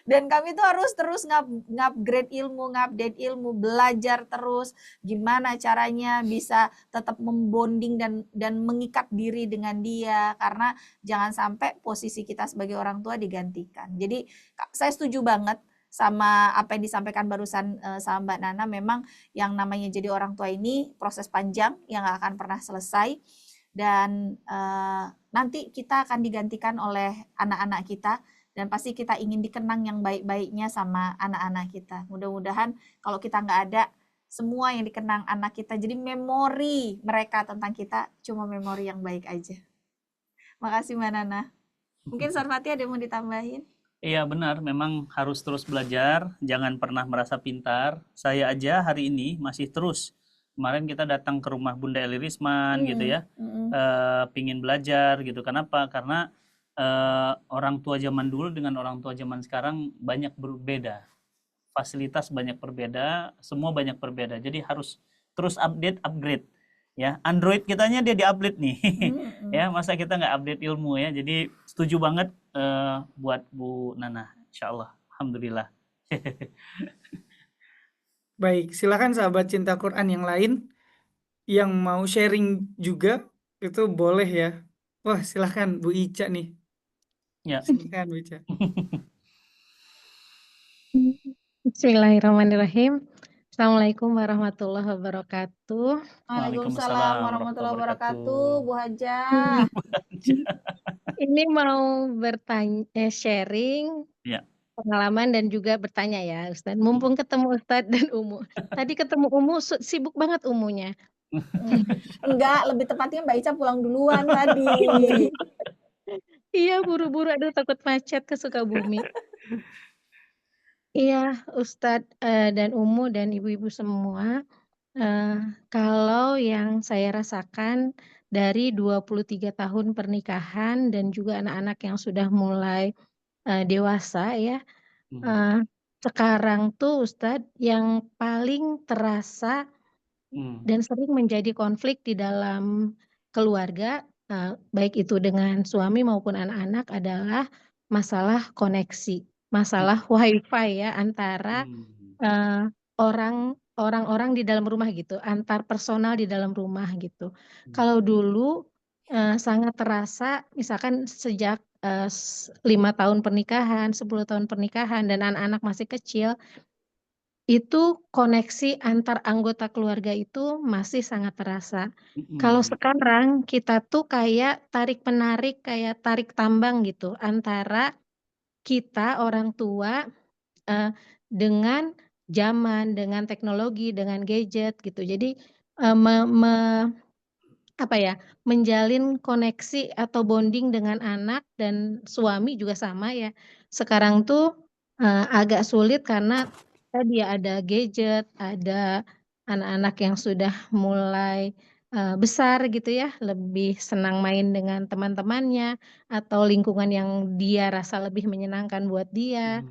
Dan kami tuh harus terus ngupgrade ilmu, ngupdate ilmu, belajar terus gimana caranya bisa tetap membonding dan mengikat diri dengan dia, karena jangan sampai posisi kita sebagai orang tua digantikan. Jadi saya setuju banget sama apa yang disampaikan barusan sama Mbak Nana. Memang yang namanya jadi orang tua ini proses panjang yang gak akan pernah selesai, dan nanti kita akan digantikan oleh anak-anak kita, dan pasti kita ingin dikenang yang baik-baiknya sama anak-anak kita. Mudah-mudahan kalau kita nggak ada, semua yang dikenang anak kita, jadi memori mereka tentang kita cuma memori yang baik aja. Makasih Mbak Nana. Mungkin Ustadz Fatih ada yang mau ditambahin? Iya benar, memang harus terus belajar, jangan pernah merasa pintar. Saya aja hari ini masih terus. Kemarin kita datang ke rumah Bunda Eli Risman gitu ya, pingin belajar gitu. Kenapa? Karena orang tua zaman dulu dengan orang tua zaman sekarang banyak berbeda. Fasilitas banyak berbeda, semua banyak berbeda. Jadi harus terus upgrade. Ya, Android kitanya dia di-update nih. Ya, masa kita nggak update ilmu ya. Jadi setuju banget buat Bu Nana, insyaallah. Alhamdulillah. Baik, silakan sahabat cinta Quran yang lain yang mau sharing juga itu boleh ya. Wah, silakan Bu Ica nih. Ya. Silakan Bu Ica. Bismillahirrahmanirrahim. Assalamualaikum warahmatullahi wabarakatuh. Waalaikumsalam warahmatullahi wabarakatuh, Bu Haja. Ini mau sharing pengalaman dan juga bertanya ya Ustadz. Mumpung ketemu Ustadz dan Umu. Tadi ketemu Umu, sibuk banget Umunya. Enggak, lebih tepatnya Mbak Ica pulang duluan tadi. Iya, buru-buru, aduh takut macet ke Sukabumi. Iya, Ustadz dan Umu dan ibu-ibu semua, kalau yang saya rasakan dari 23 tahun pernikahan dan juga anak-anak yang sudah mulai dewasa ya, sekarang tuh Ustadz yang paling terasa dan sering menjadi konflik di dalam keluarga, baik itu dengan suami maupun anak-anak adalah masalah koneksi, masalah WiFi ya antara orang-orang di dalam rumah gitu, antar personal di dalam rumah gitu. Kalau dulu sangat terasa, misalkan sejak 5 tahun pernikahan, 10 tahun pernikahan, dan anak-anak masih kecil, itu koneksi antar anggota keluarga itu masih sangat terasa. Kalau sekarang kita tuh kayak tarik-menarik, kayak tarik tambang gitu, antara kita orang tua dengan zaman, dengan teknologi, dengan gadget gitu. Jadi menjalin koneksi atau bonding dengan anak dan suami juga sama ya. Sekarang tuh agak sulit karena tadi ya ada gadget, ada anak-anak yang sudah mulai besar gitu ya, lebih senang main dengan teman-temannya atau lingkungan yang dia rasa lebih menyenangkan buat dia.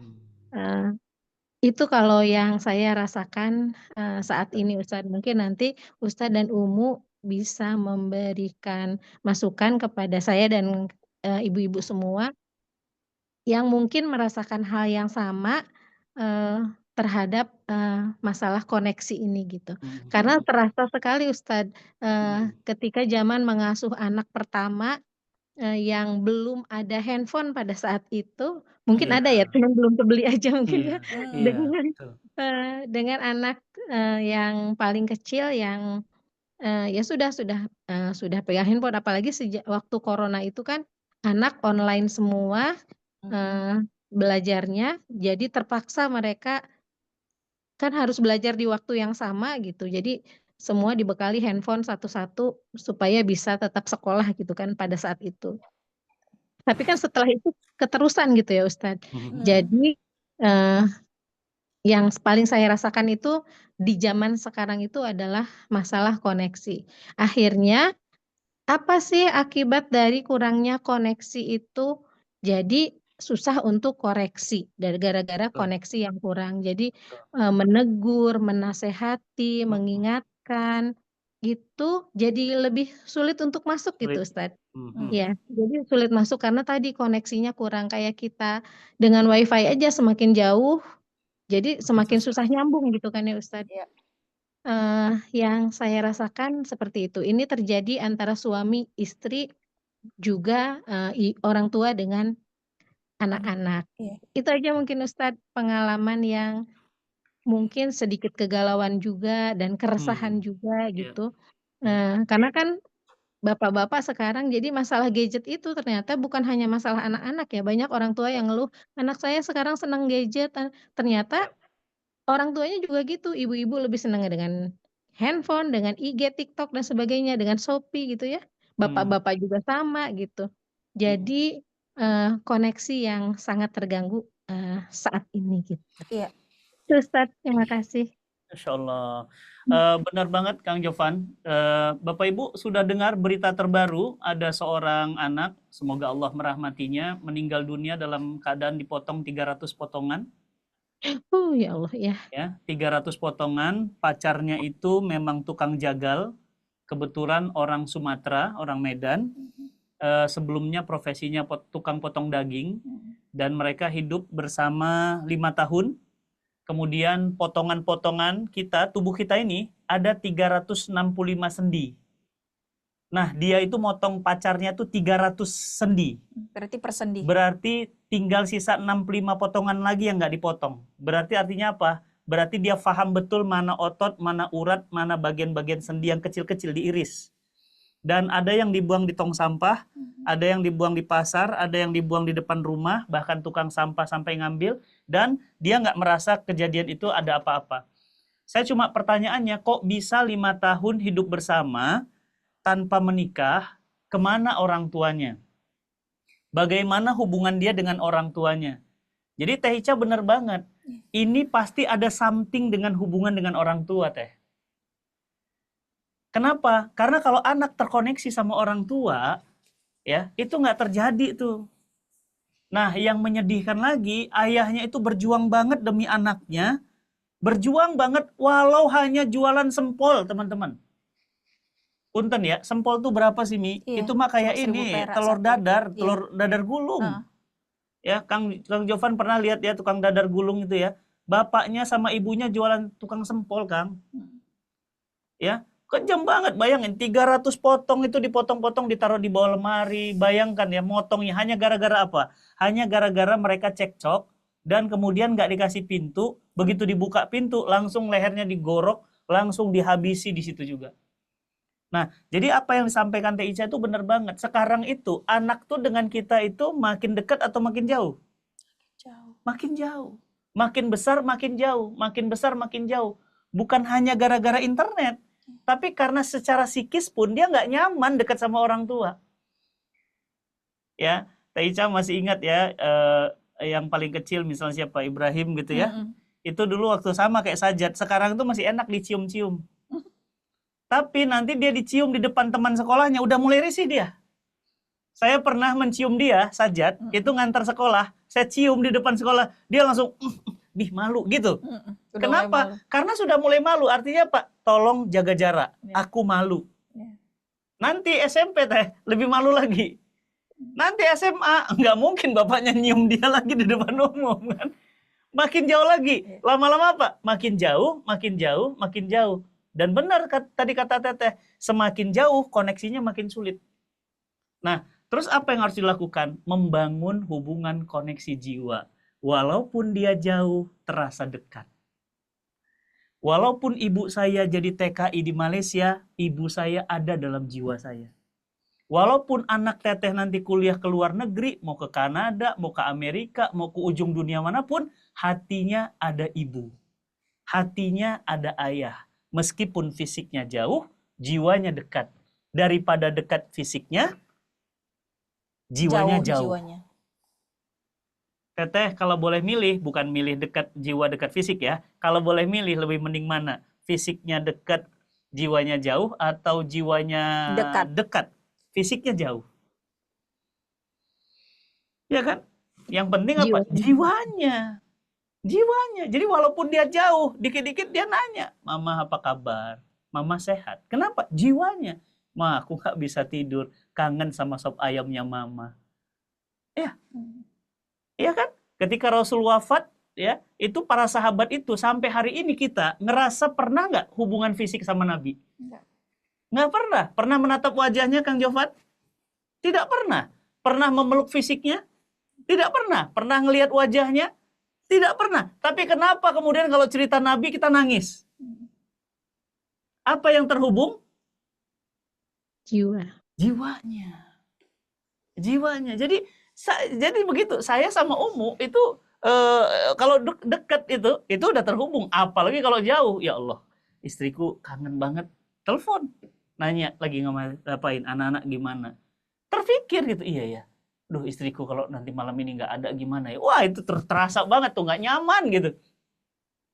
Itu kalau yang saya rasakan saat ini Ustadz. Mungkin nanti Ustadz dan Umu bisa memberikan masukan kepada saya dan ibu-ibu semua yang mungkin merasakan hal yang sama terhadap masalah koneksi ini gitu. Karena terasa sekali Ustadz ketika zaman mengasuh anak pertama yang belum ada handphone pada saat itu, mungkin ada ya, cuman belum kebeli aja mungkin ya. Dengan anak yang paling kecil yang ya sudah pegang handphone, apalagi sejak waktu corona itu kan anak online semua belajarnya, jadi terpaksa mereka kan harus belajar di waktu yang sama gitu. Jadi semua dibekali handphone satu-satu supaya bisa tetap sekolah gitu kan pada saat itu. Tapi kan setelah itu keterusan gitu ya Ustadz. Jadi yang paling saya rasakan itu di zaman sekarang itu adalah masalah koneksi. Akhirnya apa sih akibat dari kurangnya koneksi itu? Jadi susah untuk koreksi dari gara-gara koneksi yang kurang. Jadi menegur, menasehati, mengingatkan itu jadi lebih sulit untuk masuk gitu Ustadz. Ya, jadi sulit masuk karena tadi koneksinya kurang, kayak kita dengan WiFi aja semakin jauh, jadi semakin susah nyambung gitu kan ya Ustadz. Yang saya rasakan seperti itu. Ini terjadi antara suami, istri, juga orang tua dengan anak-anak. Itu aja mungkin Ustadz pengalaman yang mungkin sedikit kegalauan juga dan keresahan juga gitu. Karena kan bapak-bapak sekarang jadi masalah gadget itu ternyata bukan hanya masalah anak-anak ya. Banyak orang tua yang ngeluh, anak saya sekarang senang gadget. Ternyata orang tuanya juga gitu. Ibu-ibu lebih senang dengan handphone, dengan IG, TikTok dan sebagainya, dengan Shopee gitu ya. Bapak-bapak juga sama gitu. Jadi koneksi yang sangat terganggu saat ini gitu. Iya. Ustadz, terima kasih. Masya Allah. Benar banget Kang Jovan. Bapak Ibu sudah dengar berita terbaru, ada seorang anak, semoga Allah merahmatinya, meninggal dunia dalam keadaan dipotong 300 potongan. Oh ya Allah ya. Ya, 300 potongan. Pacarnya itu memang tukang jagal, kebetulan orang Sumatera, orang Medan. Sebelumnya profesinya tukang potong daging, dan mereka hidup bersama 5 tahun. Kemudian potongan-potongan kita, tubuh kita ini ada 365 sendi. Nah, dia itu motong pacarnya tuh 300 sendi. Berarti per sendi. Berarti tinggal sisa 65 potongan lagi yang nggak dipotong. Berarti artinya apa? Berarti dia paham betul mana otot, mana urat, mana bagian-bagian sendi yang kecil-kecil diiris. Dan ada yang dibuang di tong sampah, ada yang dibuang di pasar, ada yang dibuang di depan rumah, bahkan tukang sampah sampai ngambil, dan dia nggak merasa kejadian itu ada apa-apa. Saya cuma pertanyaannya, kok bisa 5 tahun hidup bersama tanpa menikah? Kemana orang tuanya? Bagaimana hubungan dia dengan orang tuanya? Jadi Teh Ica benar banget. Ini pasti ada something dengan hubungan dengan orang tua, Teh. Kenapa? Karena kalau anak terkoneksi sama orang tua, ya itu nggak terjadi tuh. Nah, yang menyedihkan lagi, ayahnya itu berjuang banget demi anaknya, berjuang banget walau hanya jualan sempol, teman-teman. Punten ya, sempol tuh berapa sih, Mi? Iya, Itu mah kayak 1.000 ini, perak telur satu. dadar, Iya. telur dadar gulung. Ya, Kang Jovan pernah lihat ya tukang dadar gulung itu ya. Bapaknya sama ibunya jualan tukang sempol, Kang. Ya, kejam banget, bayangin 300 potong itu dipotong-potong ditaruh di bawah lemari. Bayangkan ya, motongnya hanya gara-gara apa? Hanya gara-gara mereka cekcok dan kemudian nggak dikasih pintu. Begitu dibuka pintu, langsung lehernya digorok, langsung dihabisi di situ juga. Nah, jadi apa yang disampaikan Teh Ica itu benar banget. Sekarang itu anak tuh dengan kita itu makin dekat atau makin jauh? Jauh. Makin jauh. Makin besar makin jauh, makin besar makin jauh. Bukan hanya gara-gara internet, tapi karena secara psikis pun dia nggak nyaman dekat sama orang tua. Ya, Teh Ica masih ingat ya, yang paling kecil misalnya siapa, Ibrahim gitu ya. Itu dulu waktu sama kayak Sajat, sekarang tuh masih enak dicium-cium. Tapi nanti dia dicium di depan teman sekolahnya, udah mulai risih dia. Saya pernah mencium dia, Sajat, itu ngantar sekolah, saya cium di depan sekolah, dia langsung, malu gitu. Kenapa? Karena sudah mulai malu, artinya Pak, tolong jaga jarak, aku malu. Nanti SMP Teh, lebih malu lagi. Nanti SMA, nggak mungkin bapaknya nyium dia lagi di depan umum kan. Makin jauh lagi, lama-lama apa? Makin jauh, makin jauh, makin jauh. Dan benar tadi kata Teteh, semakin jauh koneksinya makin sulit. Nah, terus apa yang harus dilakukan? Membangun hubungan koneksi jiwa. Walaupun dia jauh, terasa dekat. Walaupun ibu saya jadi TKI di Malaysia, ibu saya ada dalam jiwa saya. Walaupun anak Teteh nanti kuliah ke luar negeri, mau ke Kanada, mau ke Amerika, mau ke ujung dunia manapun, hatinya ada ibu. Hatinya ada ayah. Meskipun fisiknya jauh, jiwanya dekat. Daripada dekat fisiknya, jiwanya jauh. Teteh kalau boleh milih, bukan milih dekat jiwa dekat fisik ya. Kalau boleh milih, lebih mending mana? Fisiknya dekat, jiwanya jauh, atau jiwanya dekat fisiknya jauh? Ya kan? Yang penting apa? Jiwanya. Jiwanya. Jadi walaupun dia jauh, dikit-dikit dia nanya, Mama apa kabar? Mama sehat. Kenapa? Jiwanya. Ma, aku nggak bisa tidur, kangen sama sop ayamnya Mama. Ya. Iya kan? Ketika Rasul wafat, ya, itu para sahabat itu sampai hari ini kita ngerasa pernah nggak hubungan fisik sama Nabi? Nggak pernah. Pernah menatap wajahnya, Kang Jofat? Tidak pernah. Pernah memeluk fisiknya? Tidak pernah. Pernah ngelihat wajahnya? Tidak pernah. Tapi kenapa kemudian kalau cerita Nabi kita nangis? Apa yang terhubung? Jiwa. Jiwanya. Jiwanya. Jadi begitu. Saya sama Umu itu kalau dekat itu udah terhubung. Apalagi kalau jauh. Ya Allah, istriku kangen banget. Telepon. Nanya lagi ngapain, anak-anak gimana. Terpikir gitu, iya ya. Duh, istriku kalau nanti malam ini nggak ada gimana ya. Wah, itu terasa banget tuh, nggak nyaman gitu.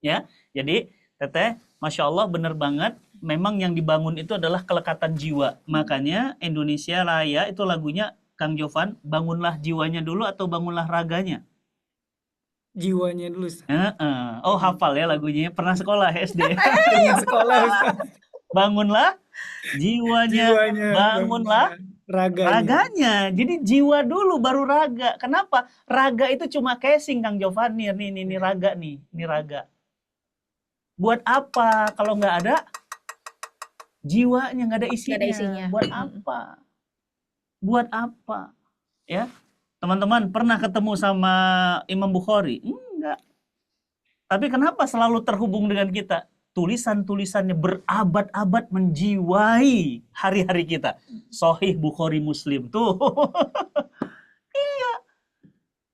Ya, jadi Teteh, Masya Allah bener banget. Memang yang dibangun itu adalah kelekatan jiwa. Makanya Indonesia Raya itu lagunya Kang Jovan, bangunlah jiwanya dulu atau bangunlah raganya? Jiwanya dulu. Oh, hafal ya lagunya. Pernah sekolah SD. Pernah sekolah. Bangunlah jiwanya, bangunlah raganya. Jadi jiwa dulu baru raga. Kenapa? Raga itu cuma casing, Kang Giovanni. Nih raga nih. Ini raga. Buat apa kalau nggak ada jiwanya, nggak ada isinya? Buat apa? Buat apa? Ya, teman-teman pernah ketemu sama Imam Bukhari? Enggak. Tapi kenapa selalu terhubung dengan kita? Tulisan-tulisannya berabad-abad menjiwai hari-hari kita. Sahih Bukhari Muslim tuh. Iya.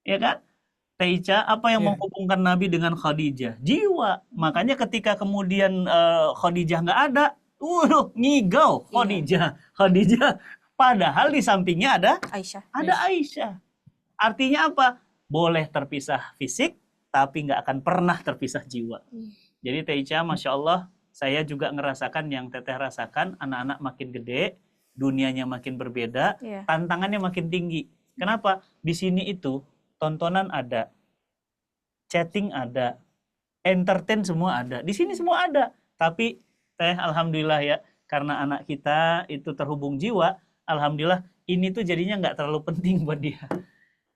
Ya kan? Teh Ica, apa yang Ya. menghubungkan Nabi dengan Khadijah? Jiwa. Makanya ketika kemudian Khadijah nggak ada, ngigau Iya. Khadijah. Khadijah. Padahal di sampingnya ada Aisyah. Aisyah. Artinya apa? Boleh terpisah fisik, tapi nggak akan pernah terpisah jiwa. Jadi Teh Ica, Masya Allah, saya juga ngerasakan yang Teteh rasakan, anak-anak makin gede, dunianya makin berbeda, Iya. tantangannya makin tinggi. Kenapa? Di sini itu tontonan ada, chatting ada, entertain semua ada. Di sini semua ada. Tapi Teh, alhamdulillah ya, karena anak kita itu terhubung jiwa, alhamdulillah ini tuh jadinya nggak terlalu penting buat dia.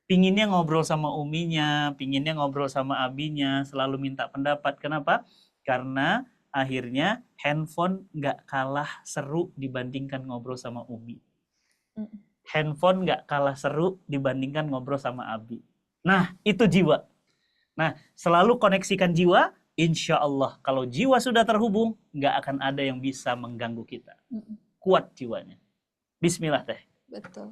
Pinginnya ngobrol sama uminya, pinginnya ngobrol sama abinya, selalu minta pendapat. Kenapa? Karena akhirnya handphone nggak kalah seru dibandingkan ngobrol sama umi. Mm. Handphone nggak kalah seru dibandingkan ngobrol sama abi. Nah, itu jiwa. Nah, selalu koneksikan jiwa, insya Allah. Kalau jiwa sudah terhubung, nggak akan ada yang bisa mengganggu kita. Mm-mm. Kuat jiwanya. Bismillah Teh. Betul.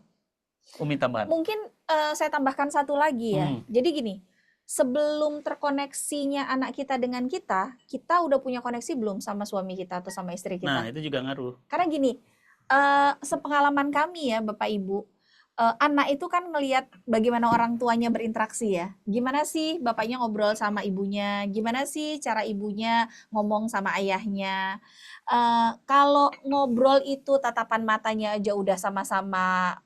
Umi tambahan. Mungkin saya tambahkan satu lagi ya. Jadi gini, sebelum terkoneksinya anak kita dengan kita udah punya koneksi belum sama suami kita atau sama istri kita? Nah, itu juga ngaruh. Karena gini, sepengalaman kami ya Bapak Ibu, anak itu kan ngelihat bagaimana orang tuanya berinteraksi ya. Gimana sih bapaknya ngobrol sama ibunya, gimana sih cara ibunya ngomong sama ayahnya. Kalau ngobrol itu tatapan matanya aja udah sama-sama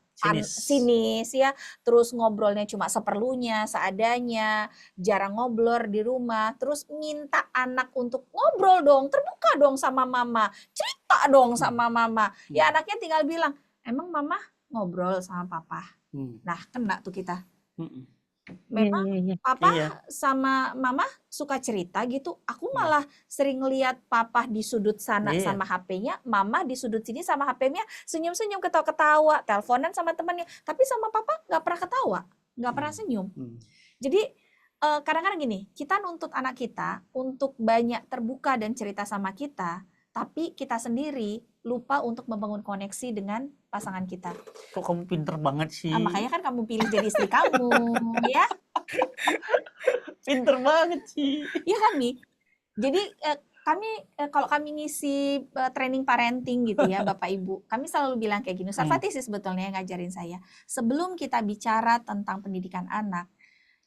sinis ya, terus ngobrolnya cuma seperlunya, seadanya, jarang ngobrol di rumah, terus minta anak untuk ngobrol dong, terbuka dong sama mama, cerita dong sama mama. Ya anaknya tinggal bilang, emang mama ngobrol sama papa? Nah, kena tuh kita. Memang papa sama mama suka cerita gitu, aku malah sering lihat papa di sudut sana sama HP-nya, mama di sudut sini sama HP-nya, senyum-senyum, ketawa-ketawa, teleponan sama temannya, tapi sama papa nggak pernah ketawa, nggak pernah senyum. Jadi kadang-kadang gini, kita nuntut anak kita untuk banyak terbuka dan cerita sama kita, tapi kita sendiri lupa untuk membangun koneksi dengan pasangan kita. Kok kamu pinter banget sih? Makanya kan kamu pilih jadi istri kamu, ya? Pinter banget sih. Iya kan, Mi? Jadi kalau kami ngisi training parenting gitu ya, Bapak Ibu, kami selalu bilang kayak gini. Ustaz Fatih sih sebetulnya yang ngajarin saya. Sebelum kita bicara tentang pendidikan anak,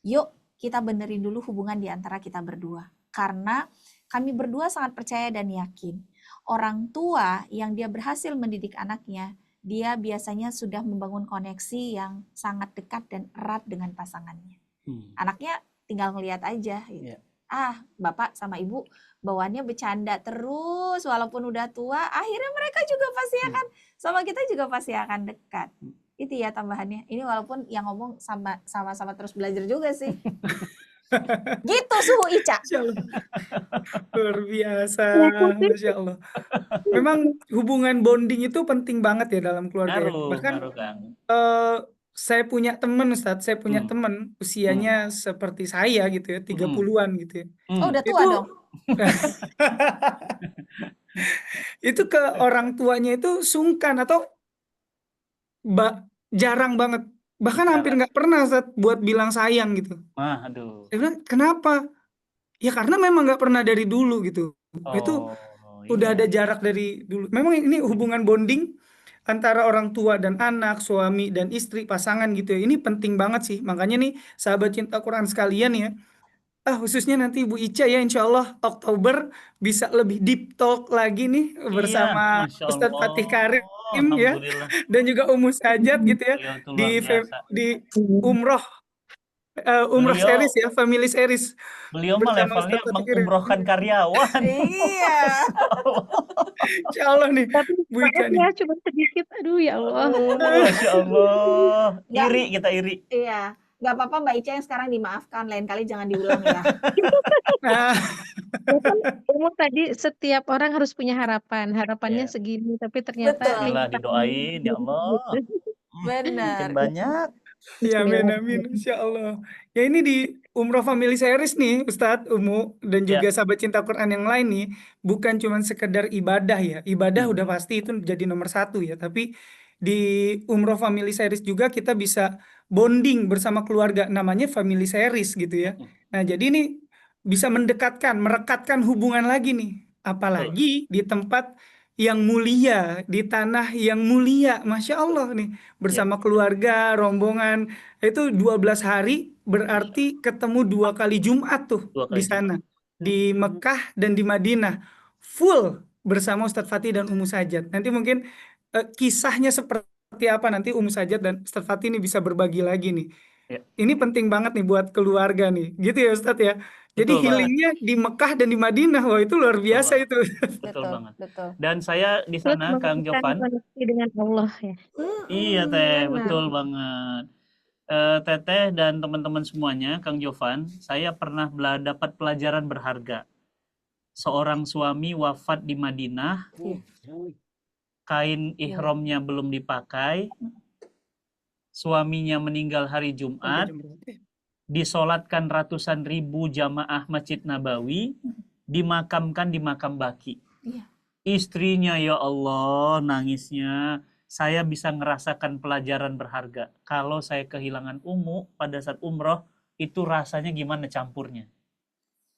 yuk kita benerin dulu hubungan di antara kita berdua. Karena kami berdua sangat percaya dan yakin orang tua yang dia berhasil mendidik anaknya, dia biasanya sudah membangun koneksi yang sangat dekat dan erat dengan pasangannya. Anaknya tinggal ngelihat aja gitu. Bapak sama ibu bawaannya bercanda terus walaupun udah tua, akhirnya mereka juga pasti akan sama kita juga pasti akan dekat. Itu ya tambahannya. Ini walaupun yang ngomong sama-sama terus belajar juga sih. Gitu suhu Ica. Luar biasa, Masya Allah. Memang hubungan bonding itu penting banget ya dalam keluarga. Bahkan saya punya teman, Ustadz, saya punya teman usianya seperti saya gitu ya, 30-an gitu ya. Oh, udah tua dong. Itu ke orang tuanya itu sungkan atau jarang banget. Bahkan hampir nggak pernah Ustadz buat bilang sayang gitu. Aduh. Saya bilang, kenapa? Ya karena memang nggak pernah dari dulu gitu. Itu udah ada jarak dari dulu. Memang ini hubungan bonding antara orang tua dan anak, suami dan istri, pasangan gitu ya. Ini penting banget sih. Makanya nih sahabat cinta Quran sekalian ya. Khususnya nanti Ibu Ica ya, insya Allah Oktober bisa lebih deep talk lagi nih bersama Ustadz Fatih Karim ya, dan juga Ummu Sajat gitu ya, di umroh series ya, family series. Beliau mah levelnya mengumrohkan karyawan. Iya. Insya Allah nih, Bu Ica nih. Cuma sedikit, aduh ya Allah. Masya Allah, iri kita iri. Iya. Gak apa-apa Mbak Ica yang sekarang dimaafkan, lain kali jangan diulang ya. Umum tadi setiap orang harus punya harapan, harapannya segini, tapi ternyata didoain ya Allah. Benar. Banyak. Ya amin, Insya Allah. Ya ini di Umroh Family Series nih Ustadz, Ummu, dan juga sahabat cinta Quran yang lain nih, bukan cuma sekedar ibadah ya. Ibadah udah pasti itu jadi nomor 1 ya, tapi di Umroh Family Series juga kita bisa bonding bersama keluarga, namanya Family Series gitu ya. Nah, jadi ini bisa mendekatkan, merekatkan hubungan lagi nih. Apalagi di tempat yang mulia, di tanah yang mulia, Masya Allah nih. Bersama keluarga, rombongan, itu 12 hari berarti ketemu 2 kali Jumat tuh 2 di kali Jumat. sana. Di Mekah dan di Madinah. Full bersama Ustadz Fatih dan Ummu Sajat. Nanti mungkin kisahnya seperti apa nanti Ummu Sajat dan Ustadz Fatih ini bisa berbagi lagi nih. Ya. Ini penting banget nih buat keluarga nih. Gitu ya Ustadz ya. Jadi Betul banget. healingnya di Mekah dan di Madinah. Wah, itu luar biasa banget. itu. Betul banget. Betul. Dan saya di Terus sana, Kang menguatkan Jovan, koneksi dengan Allah ya. iya Teh, Benar. betul banget. Teteh dan teman-teman semuanya, Kang Jovan, saya pernah dapat pelajaran berharga. Seorang suami wafat di Madinah, kain ihramnya belum dipakai, suaminya meninggal hari Jumat, disolatkan ratusan ribu jamaah Masjid Nabawi, dimakamkan di makam baki. Iya. Istrinya ya Allah nangisnya. Saya bisa ngerasakan pelajaran berharga. Kalau saya kehilangan Ummu pada saat umroh, itu rasanya gimana campurnya.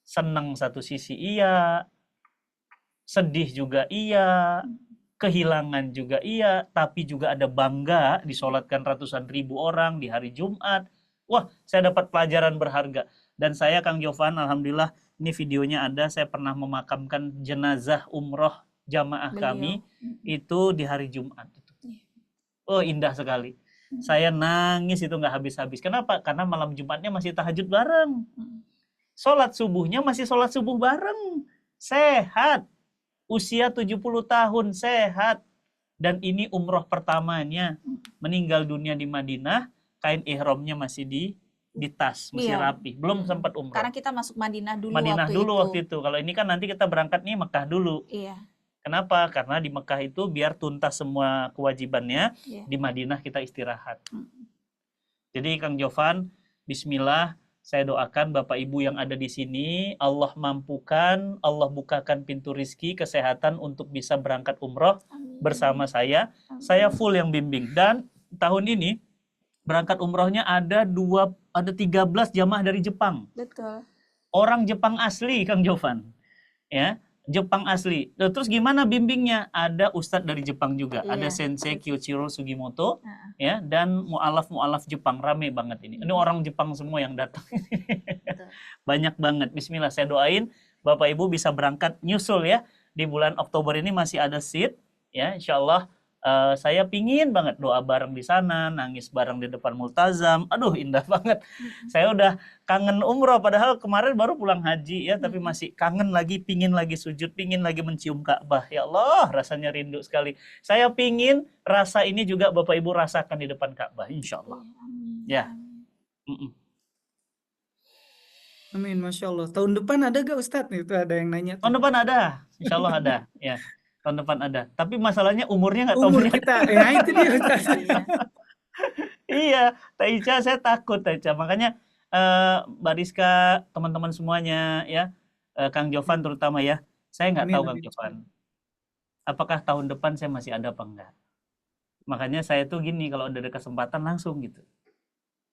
Senang satu sisi iya, sedih juga iya, kehilangan juga iya, tapi juga ada bangga disolatkan ratusan ribu orang di hari Jumat. Wah, saya dapat pelajaran berharga. Dan saya, Kang Jovan, alhamdulillah, ini videonya ada, saya pernah memakamkan jenazah umroh jamaah kami itu di hari Jumat. Oh, indah sekali. Saya nangis itu nggak habis-habis. Kenapa? Karena malam Jumatnya masih tahajud bareng. Sholat subuhnya masih sholat subuh bareng. Sehat. Usia 70 tahun, sehat. Dan ini umroh pertamanya. Meninggal dunia di Madinah, kain ihramnya masih di tas, masih rapi. Belum sempat umroh. Karena kita masuk Madinah dulu waktu itu. Kalau ini kan nanti kita berangkat nih Mekah dulu. Iya. Kenapa? Karena di Mekah itu biar tuntas semua kewajibannya, di Madinah kita istirahat. Jadi Kang Jovan, bismillah, saya doakan Bapak Ibu yang ada di sini, Allah mampukan, Allah bukakan pintu rizki, kesehatan untuk bisa berangkat umroh bersama saya. Saya full yang bimbing. Dan tahun ini berangkat umrohnya ada 13 jamaah dari Jepang. Betul. Orang Jepang asli, Kang Jovan. Ya. Jepang asli. Terus gimana bimbingnya? Ada ustadz dari Jepang juga. Ada Sensei Kyoichiro Sugimoto, ya, dan mualaf Jepang. Rame banget ini. Ini orang Jepang semua yang datang. Banyak banget. Bismillah, saya doain Bapak Ibu bisa berangkat nyusul ya. Di bulan Oktober ini masih ada seat, ya. Insya Allah saya pingin banget doa bareng di sana, nangis bareng di depan multazam. Aduh, indah banget. Saya udah kangen umroh, padahal kemarin baru pulang haji ya, tapi masih kangen lagi, pingin lagi sujud, pingin lagi mencium Ka'bah. Ya Allah, rasanya rindu sekali. Saya pingin rasa ini juga Bapak Ibu rasakan di depan Ka'bah, insya Allah. Ya. Amin, Masya Allah. Tahun depan ada gak Ustadz? Itu ada yang nanya. Tahun depan ada, insya Allah ada. Ya. Tahun depan ada. Tapi masalahnya umurnya nggak tahu. Umur kita, ya itu dia Ustaz. Iya, Teh Ica, saya takut Teh Ica. Makanya Mbak Rizka, teman-teman semuanya ya, Kang Jovan terutama ya, saya nggak tahu Kang Jovan. Apakah tahun depan saya masih ada apa enggak? Makanya saya tuh gini, kalau ada kesempatan langsung gitu.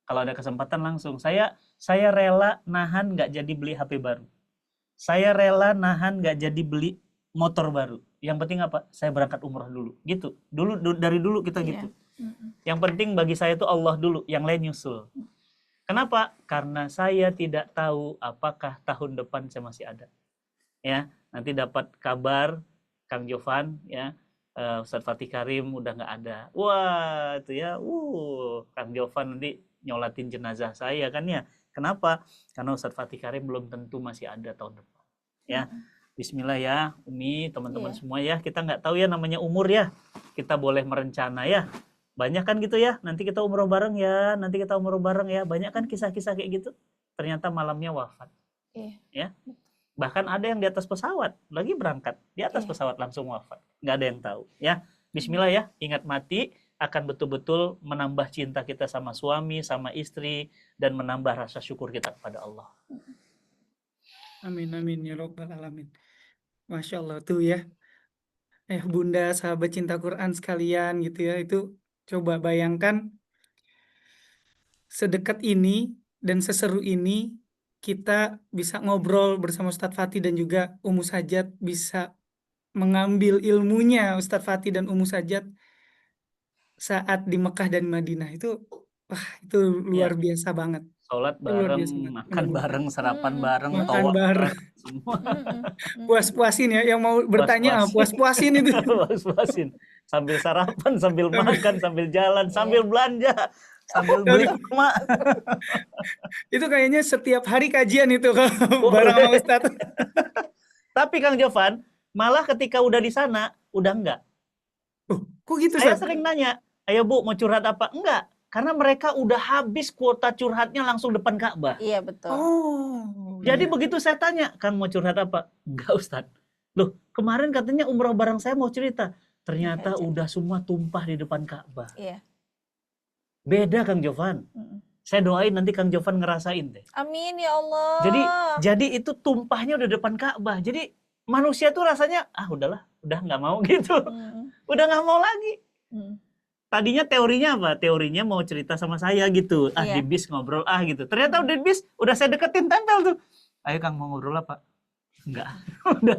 Kalau ada kesempatan langsung. Saya rela nahan nggak jadi beli HP baru. Saya rela nahan nggak jadi beli motor baru. Yang penting apa? Saya berangkat umroh dulu. Gitu. Dari dulu kita gitu. Yang penting bagi saya itu Allah dulu, yang lain nyusul. Kenapa? Karena saya tidak tahu apakah tahun depan saya masih ada. Ya, nanti dapat kabar Kang Jovan ya, Ustadz Fatih Karim udah nggak ada. Wah, itu ya, Kang Jovan nanti nyolatin jenazah saya kan ya. Kenapa? Karena Ustadz Fatih Karim belum tentu masih ada tahun depan. Ya. Bismillah ya, Umi, teman-teman semua ya. Kita nggak tahu ya namanya umur ya. Kita boleh merencana ya. Banyak kan gitu ya. Nanti kita umroh bareng ya. Nanti kita umroh bareng ya. Banyak kan kisah-kisah kayak gitu. Ternyata malamnya wafat. Ya. Bahkan ada yang di atas pesawat lagi berangkat. Di atas pesawat langsung wafat. Nggak ada yang tahu. Ya. Bismillah ya. Ingat mati akan betul-betul menambah cinta kita sama suami, sama istri, dan menambah rasa syukur kita kepada Allah. Amin, amin, ya Rabbal Alamin. Masya Allah tuh ya. Bunda, sahabat cinta Quran sekalian gitu ya. Itu Coba bayangkan sedekat ini dan seseru ini kita bisa ngobrol bersama Ustadz Fatih dan juga Ummu Sajat, bisa mengambil ilmunya Ustadz Fatih dan Ummu Sajat saat di Mekah dan Madinah. Itu itu luar Ya, biasa banget. sholat Itu luar bareng, biasa banget. makan Benar-benar. bareng, sarapan Mm-mm. bareng, Mm-mm. Makan tawa bareng, bareng, semua Mm-mm. puas-puasin ya. Yang mau bertanya puas-puasin. puas-puasin itu. Puas-puasin. Sambil sarapan, sambil Sambil- makan, sambil jalan, Iya. sambil belanja, sambil beli Aduh, kurma. itu kayaknya setiap hari kajian itu kalau bareng sama Boleh. Ustadz. Tapi Kang Jovan, malah ketika udah di sana, udah enggak. Kok gitu, Saya Ustadz? sering nanya, ayo Bu, mau curhat apa? Enggak. Karena mereka udah habis kuota curhatnya langsung depan Ka'bah. Iya betul. Oh, Jadi iya. begitu saya tanya, Kang mau curhat apa? Enggak Ustadz. Loh, kemarin katanya umroh bareng saya mau cerita. Ternyata Enggak jadi. udah semua tumpah di depan Ka'bah. Iya. Beda Kang Jovan. Mm-mm. Saya doain nanti Kang Jovan ngerasain deh. Amin ya Allah. Jadi itu tumpahnya udah depan Ka'bah. Jadi manusia tuh rasanya, udahlah, udah nggak mau gitu. Mm-mm. Udah nggak mau lagi. Mm. Tadinya teorinya apa? Teorinya mau cerita sama saya gitu. Iya. Di bis ngobrol gitu. Ternyata udah di bis, udah saya deketin tempel tuh. Ayo Kang mau ngobrol apa? Enggak.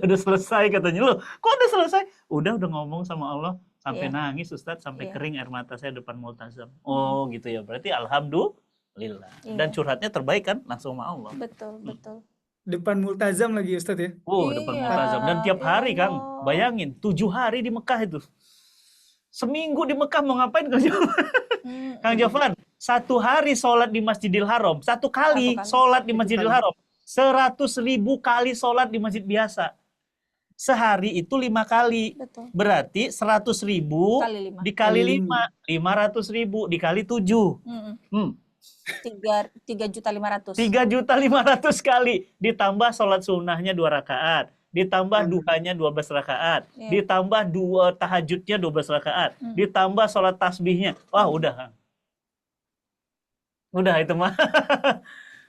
udah selesai katanya. Loh, kok udah selesai? Udah ngomong sama Allah sampai Iya. nangis Ustadz, sampai Iya. kering air mata saya depan multazam. Oh, gitu ya. Berarti alhamdulillah. Iya. Dan curhatnya terbaik kan langsung sama Allah. Betul betul. Depan multazam lagi Ustadz ya. Depan Iya, multazam. Dan tiap ya hari Kang, Allah. bayangin 7 hari di Mekah itu. Seminggu di Mekah mau ngapain Kang Jovan? Mm-mm. Kang Jovan, 1 hari sholat di Masjidil Haram, 1 kali 1 kali. sholat di 1 Masjidil kali. Haram, 100.000 kali sholat di masjid biasa. Sehari itu 5 kali. Betul. Berarti 100.000 Kali 5. dikali Kali 5, 500.000 dikali 7. 3.500.000. 3.500.000 kali. Ditambah sholat sunnahnya 2 rakaat. Ditambah duhanya 12 rakaat. Iya. Ditambah tahajudnya 12 rakaat. Hmm. Ditambah sholat tasbihnya. Wah udah Kang. Udah itu mah.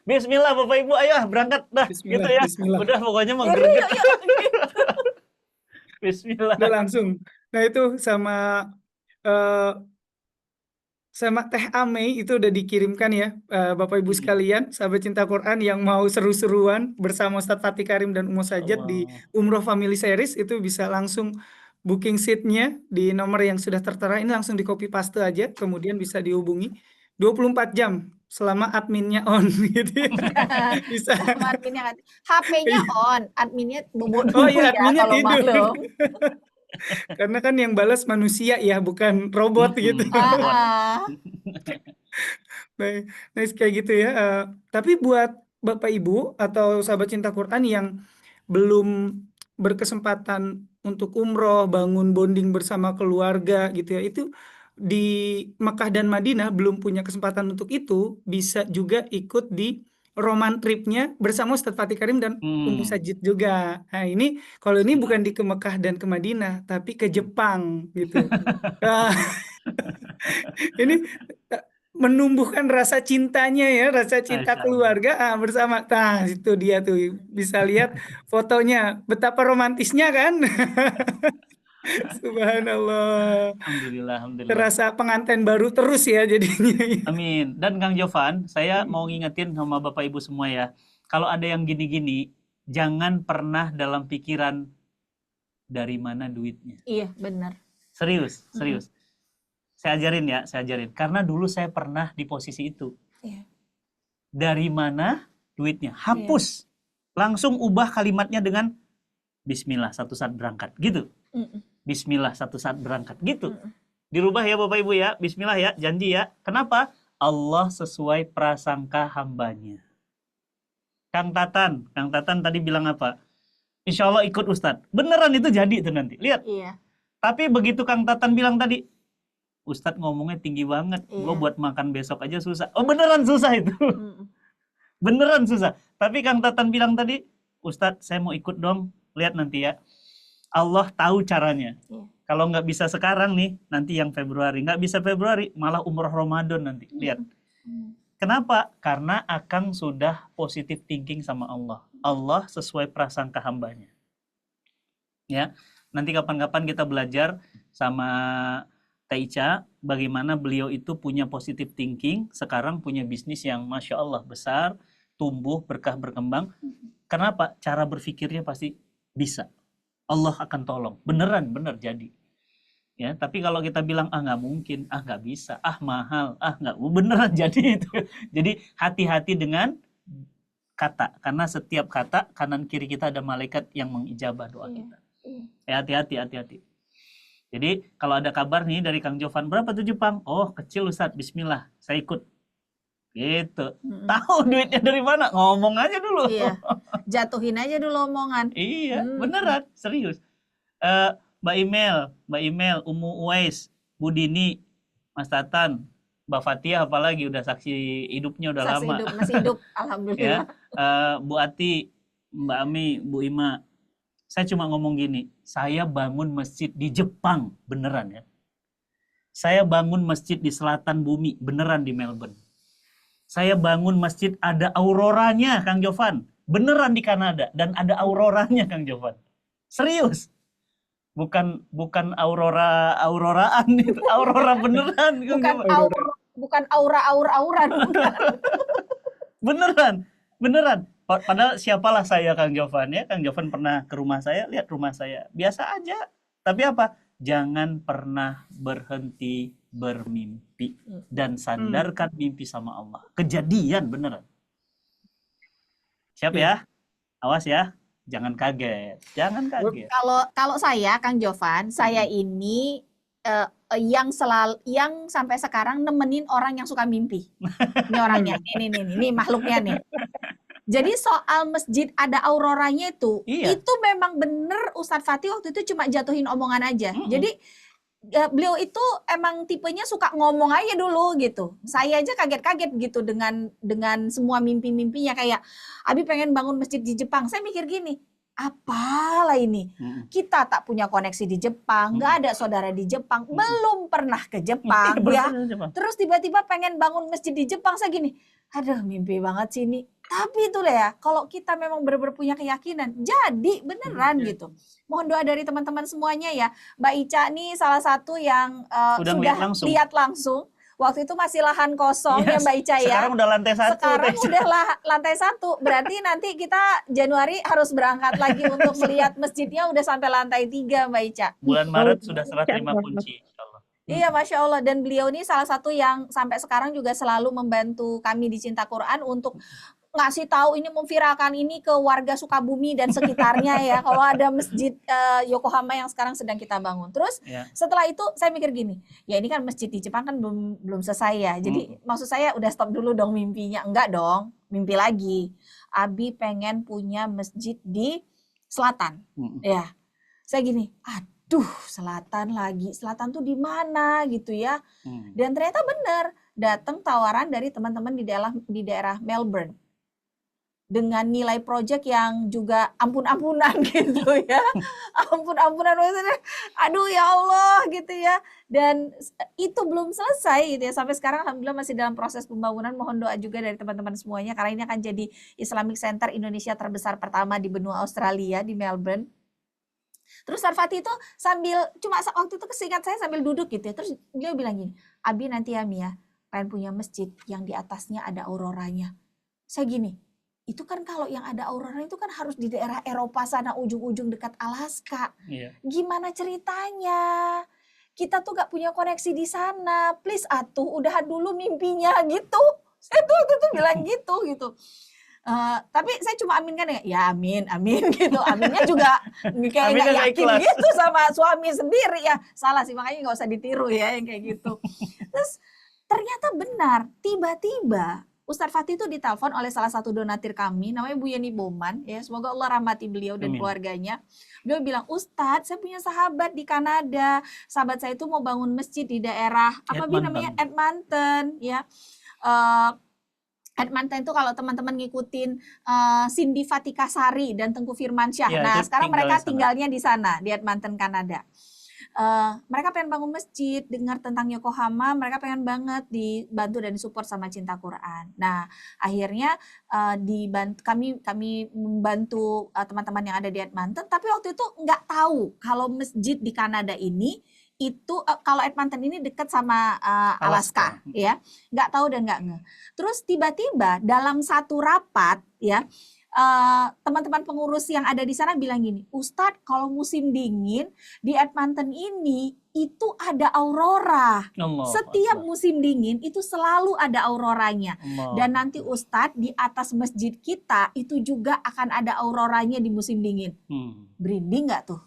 Bismillah Bapak Ibu, ayo berangkat dah. Bismillah, Gitu ya. bismillah. Udah pokoknya Yuk, menggreget. yuk, yuk. Bismillah. Udah langsung. Nah itu sama Teh Amei itu udah dikirimkan ya Bapak Ibu sekalian, sahabat cinta Quran yang mau seru-seruan bersama Ustadz Fatih Karim dan Ummu Sajat di Umroh Family Series, itu bisa langsung booking seatnya di nomor yang sudah tertera ini, langsung di copy paste aja, kemudian bisa dihubungi 24 jam selama adminnya on gitu ya. Bisa. Sama adminnya HP-nya on, adminnya bobo Oh dulu iya, ya adminnya kalau tidur. malam. Karena kan yang balas manusia ya, bukan robot gitu. Nah, kayak gitu ya. Tapi buat Bapak Ibu atau sahabat cinta Quran yang belum berkesempatan untuk umroh, bangun bonding bersama keluarga gitu ya, itu di Mekah dan Madinah belum punya kesempatan untuk itu, bisa juga ikut di roman tripnya bersama Ustadz Fatih Karim dan Ummu Sajid juga. Nah ini, kalau ini bukan ke Mekah dan ke Madinah, tapi ke Jepang gitu. Ini menumbuhkan rasa cintanya ya, rasa cinta keluarga bersama. Nah itu dia tuh, bisa lihat fotonya, betapa romantisnya kan. Subhanallah. Alhamdulillah. Terasa pengantin baru terus ya jadinya. Amin. Dan Kang Jovan, saya mau ngingetin sama Bapak Ibu semua ya, kalau ada yang gini-gini, jangan pernah dalam pikiran dari mana duitnya. Iya, benar. Serius. Saya ajarin. Karena dulu saya pernah di posisi itu. Iya. Dari mana duitnya? Hapus. Langsung ubah kalimatnya dengan Bismillah, satu saat berangkat. Gitu. Bismillah, satu saat berangkat. Gitu. Dirubah ya Bapak Ibu ya. Bismillah ya, janji ya. Kenapa? Allah sesuai prasangka hambanya. Kang Tatan tadi bilang apa? Insya Allah ikut Ustadz. Beneran itu jadi itu nanti. Lihat. Iya. Tapi begitu Kang Tatan bilang tadi, Ustadz ngomongnya tinggi banget. Iya. Gue buat makan besok aja susah. Oh beneran susah itu. Beneran susah. Tapi Kang Tatan bilang tadi, Ustadz saya mau ikut dong. Lihat nanti ya. Allah tahu caranya. Iya. Kalau nggak bisa sekarang nih, nanti yang Februari. Nggak bisa Februari, malah umroh Ramadan nanti. Lihat. Kenapa? Karena Akang sudah positive thinking sama Allah. Allah sesuai prasangka hambanya. Ya, nanti kapan-kapan kita belajar sama Teh Ica, bagaimana beliau itu punya positive thinking, sekarang punya bisnis yang Masya Allah besar, tumbuh, berkah, berkembang. Kenapa? Cara berpikirnya pasti bisa. Allah akan tolong. Beneran, bener jadi. Ya, tapi kalau kita bilang nggak mungkin, nggak bisa, mahal, nggak, beneran jadi itu. Jadi hati-hati dengan kata, karena setiap kata kanan kiri kita ada malaikat yang mengijabah doa kita. Hati-hati. Jadi kalau ada kabar nih dari Kang Jovan, berapa tuh Jepang? Oh kecil Ustadz, bismillah, saya ikut. Gitu. Tahu duitnya dari mana? Ngomong aja dulu. Iya. Jatuhin aja dulu omongan. Iya, beneran, serius. Mbak Imel, Umu Uwais, Bu Dini, Mas Tatan, Mbak Fatia apalagi udah saksi hidupnya udah Saksi lama. hidup, masih hidup, alhamdulillah. Ya, Bu Ati, Mbak Ami, Bu Ima. Saya cuma ngomong gini, saya bangun masjid di Jepang, beneran ya. Saya bangun masjid di selatan bumi, beneran di Melbourne. Saya bangun masjid ada auroranya, Kang Jovan, beneran di Kanada, dan ada auroranya, Kang Jovan. Serius. Bukan auroraan itu, aurora beneran. Bukan aura-aura Beneran. Padahal siapalah saya, Kang Jovan ya. Kang Jovan pernah ke rumah saya, lihat rumah saya. Biasa aja. Tapi apa? Jangan pernah berhenti bermimpi. Dan sandarkan mimpi sama Allah. Kejadian beneran. Siap ya? Awas ya. Jangan kaget. Kalau saya, Kang Jovan, saya ini yang sampai sekarang nemenin orang yang suka mimpi. Ini orangnya, ini makhluknya nih. Jadi soal masjid ada auroranya itu memang bener Ustadz Fatih waktu itu cuma jatuhin omongan aja. Jadi beliau itu emang tipenya suka ngomong aja dulu gitu. Saya aja kaget-kaget gitu dengan semua mimpi-mimpinya, kayak Abi pengen bangun masjid di Jepang. Saya mikir gini, apalah ini, kita tak punya koneksi di Jepang, nggak ada saudara di Jepang, belum pernah ke Jepang ya. Terus tiba-tiba pengen bangun masjid di Jepang, saya gini, aduh mimpi banget sih ini. Tapi itu lah ya, kalau kita memang benar-benar punya keyakinan, jadi beneran gitu. Mohon doa dari teman-teman semuanya ya. Mbak Ica nih salah satu yang sudah lihat langsung. Waktu itu masih lahan kosong ya Mbak Ica ya. Sekarang udah lantai 1. Sekarang udah lantai 1. Berarti nanti kita Januari harus berangkat lagi untuk melihat masjidnya udah sampai lantai 3 Mbak Ica. Bulan Maret sudah serah terima kunci. Iya, Masya Allah. Dan beliau ini salah satu yang sampai sekarang juga selalu membantu kami di Cinta Quran untuk ngasih tahu ini, memviralkan ini ke warga Sukabumi dan sekitarnya ya. Kalau ada masjid Yokohama yang sekarang sedang kita bangun. Terus setelah itu saya mikir gini, ya ini kan masjid di Jepang kan belum selesai ya. Jadi maksud saya udah stop dulu dong mimpinya. Enggak dong, mimpi lagi. Abi pengen punya masjid di selatan. Ya, saya gini, aduh selatan lagi, selatan tuh di mana gitu ya. Dan ternyata benar, datang tawaran dari teman-teman di daerah Melbourne dengan nilai proyek yang juga ampun-ampunan gitu ya. Ampun-ampunan maksudnya, aduh ya Allah gitu ya. Dan itu belum selesai gitu ya. Sampai sekarang alhamdulillah masih dalam proses pembangunan. Mohon doa juga dari teman-teman semuanya karena ini akan jadi Islamic Center Indonesia terbesar pertama di benua Australia, di Melbourne. Terus Sarfati itu sambil, cuma waktu itu kesingkat saya sambil duduk gitu ya. Terus dia bilang gini, Abi nanti ya Mia, pengen punya masjid yang di atasnya ada auroranya. Saya gini, itu kan kalau yang ada aurora itu kan harus di daerah Eropa sana, ujung-ujung dekat Alaska. Gimana ceritanya? Kita tuh gak punya koneksi di sana. Please atuh, udahan dulu mimpinya gitu. Saya tuh waktu itu bilang gitu. Tapi saya cuma aminkan ya amin gitu. Aminnya juga kayak nggak yakin gitu sama suami sendiri ya. Salah sih, makanya nggak usah ditiru ya yang kayak gitu. Terus ternyata benar, tiba-tiba Ustadz Fatih itu ditelepon oleh salah satu donatur kami, namanya Bu Yeni Boman, ya semoga Allah rahmati beliau dan keluarganya. Beliau bilang, Ustadz, saya punya sahabat di Kanada, sahabat saya itu mau bangun masjid di daerah namanya Edmonton, ya. Edmonton itu kalau teman-teman ngikutin Cindy Fatikasari dan Tengku Firmansyah, nah sekarang mereka tinggalnya di sana, di Edmonton, Kanada. Mereka pengen bangun masjid, dengar tentang Yokohama, mereka pengen banget dibantu dan disupport sama Cinta Quran. Nah, akhirnya kami membantu teman-teman yang ada di Edmonton, tapi waktu itu nggak tahu kalau masjid di Kanada ini itu kalau Edmonton ini dekat sama Alaska, ya, nggak tahu dan nggak ngeh. Terus tiba-tiba dalam satu rapat, ya, teman-teman pengurus yang ada di sana bilang gini, Ustadz, kalau musim dingin di Edmonton ini itu ada aurora. Allah Setiap Akbar. musim dingin itu selalu ada auroranya. Allah Dan nanti Akbar. Ustadz di atas masjid kita itu juga akan ada auroranya di musim dingin. Merinding nggak tuh?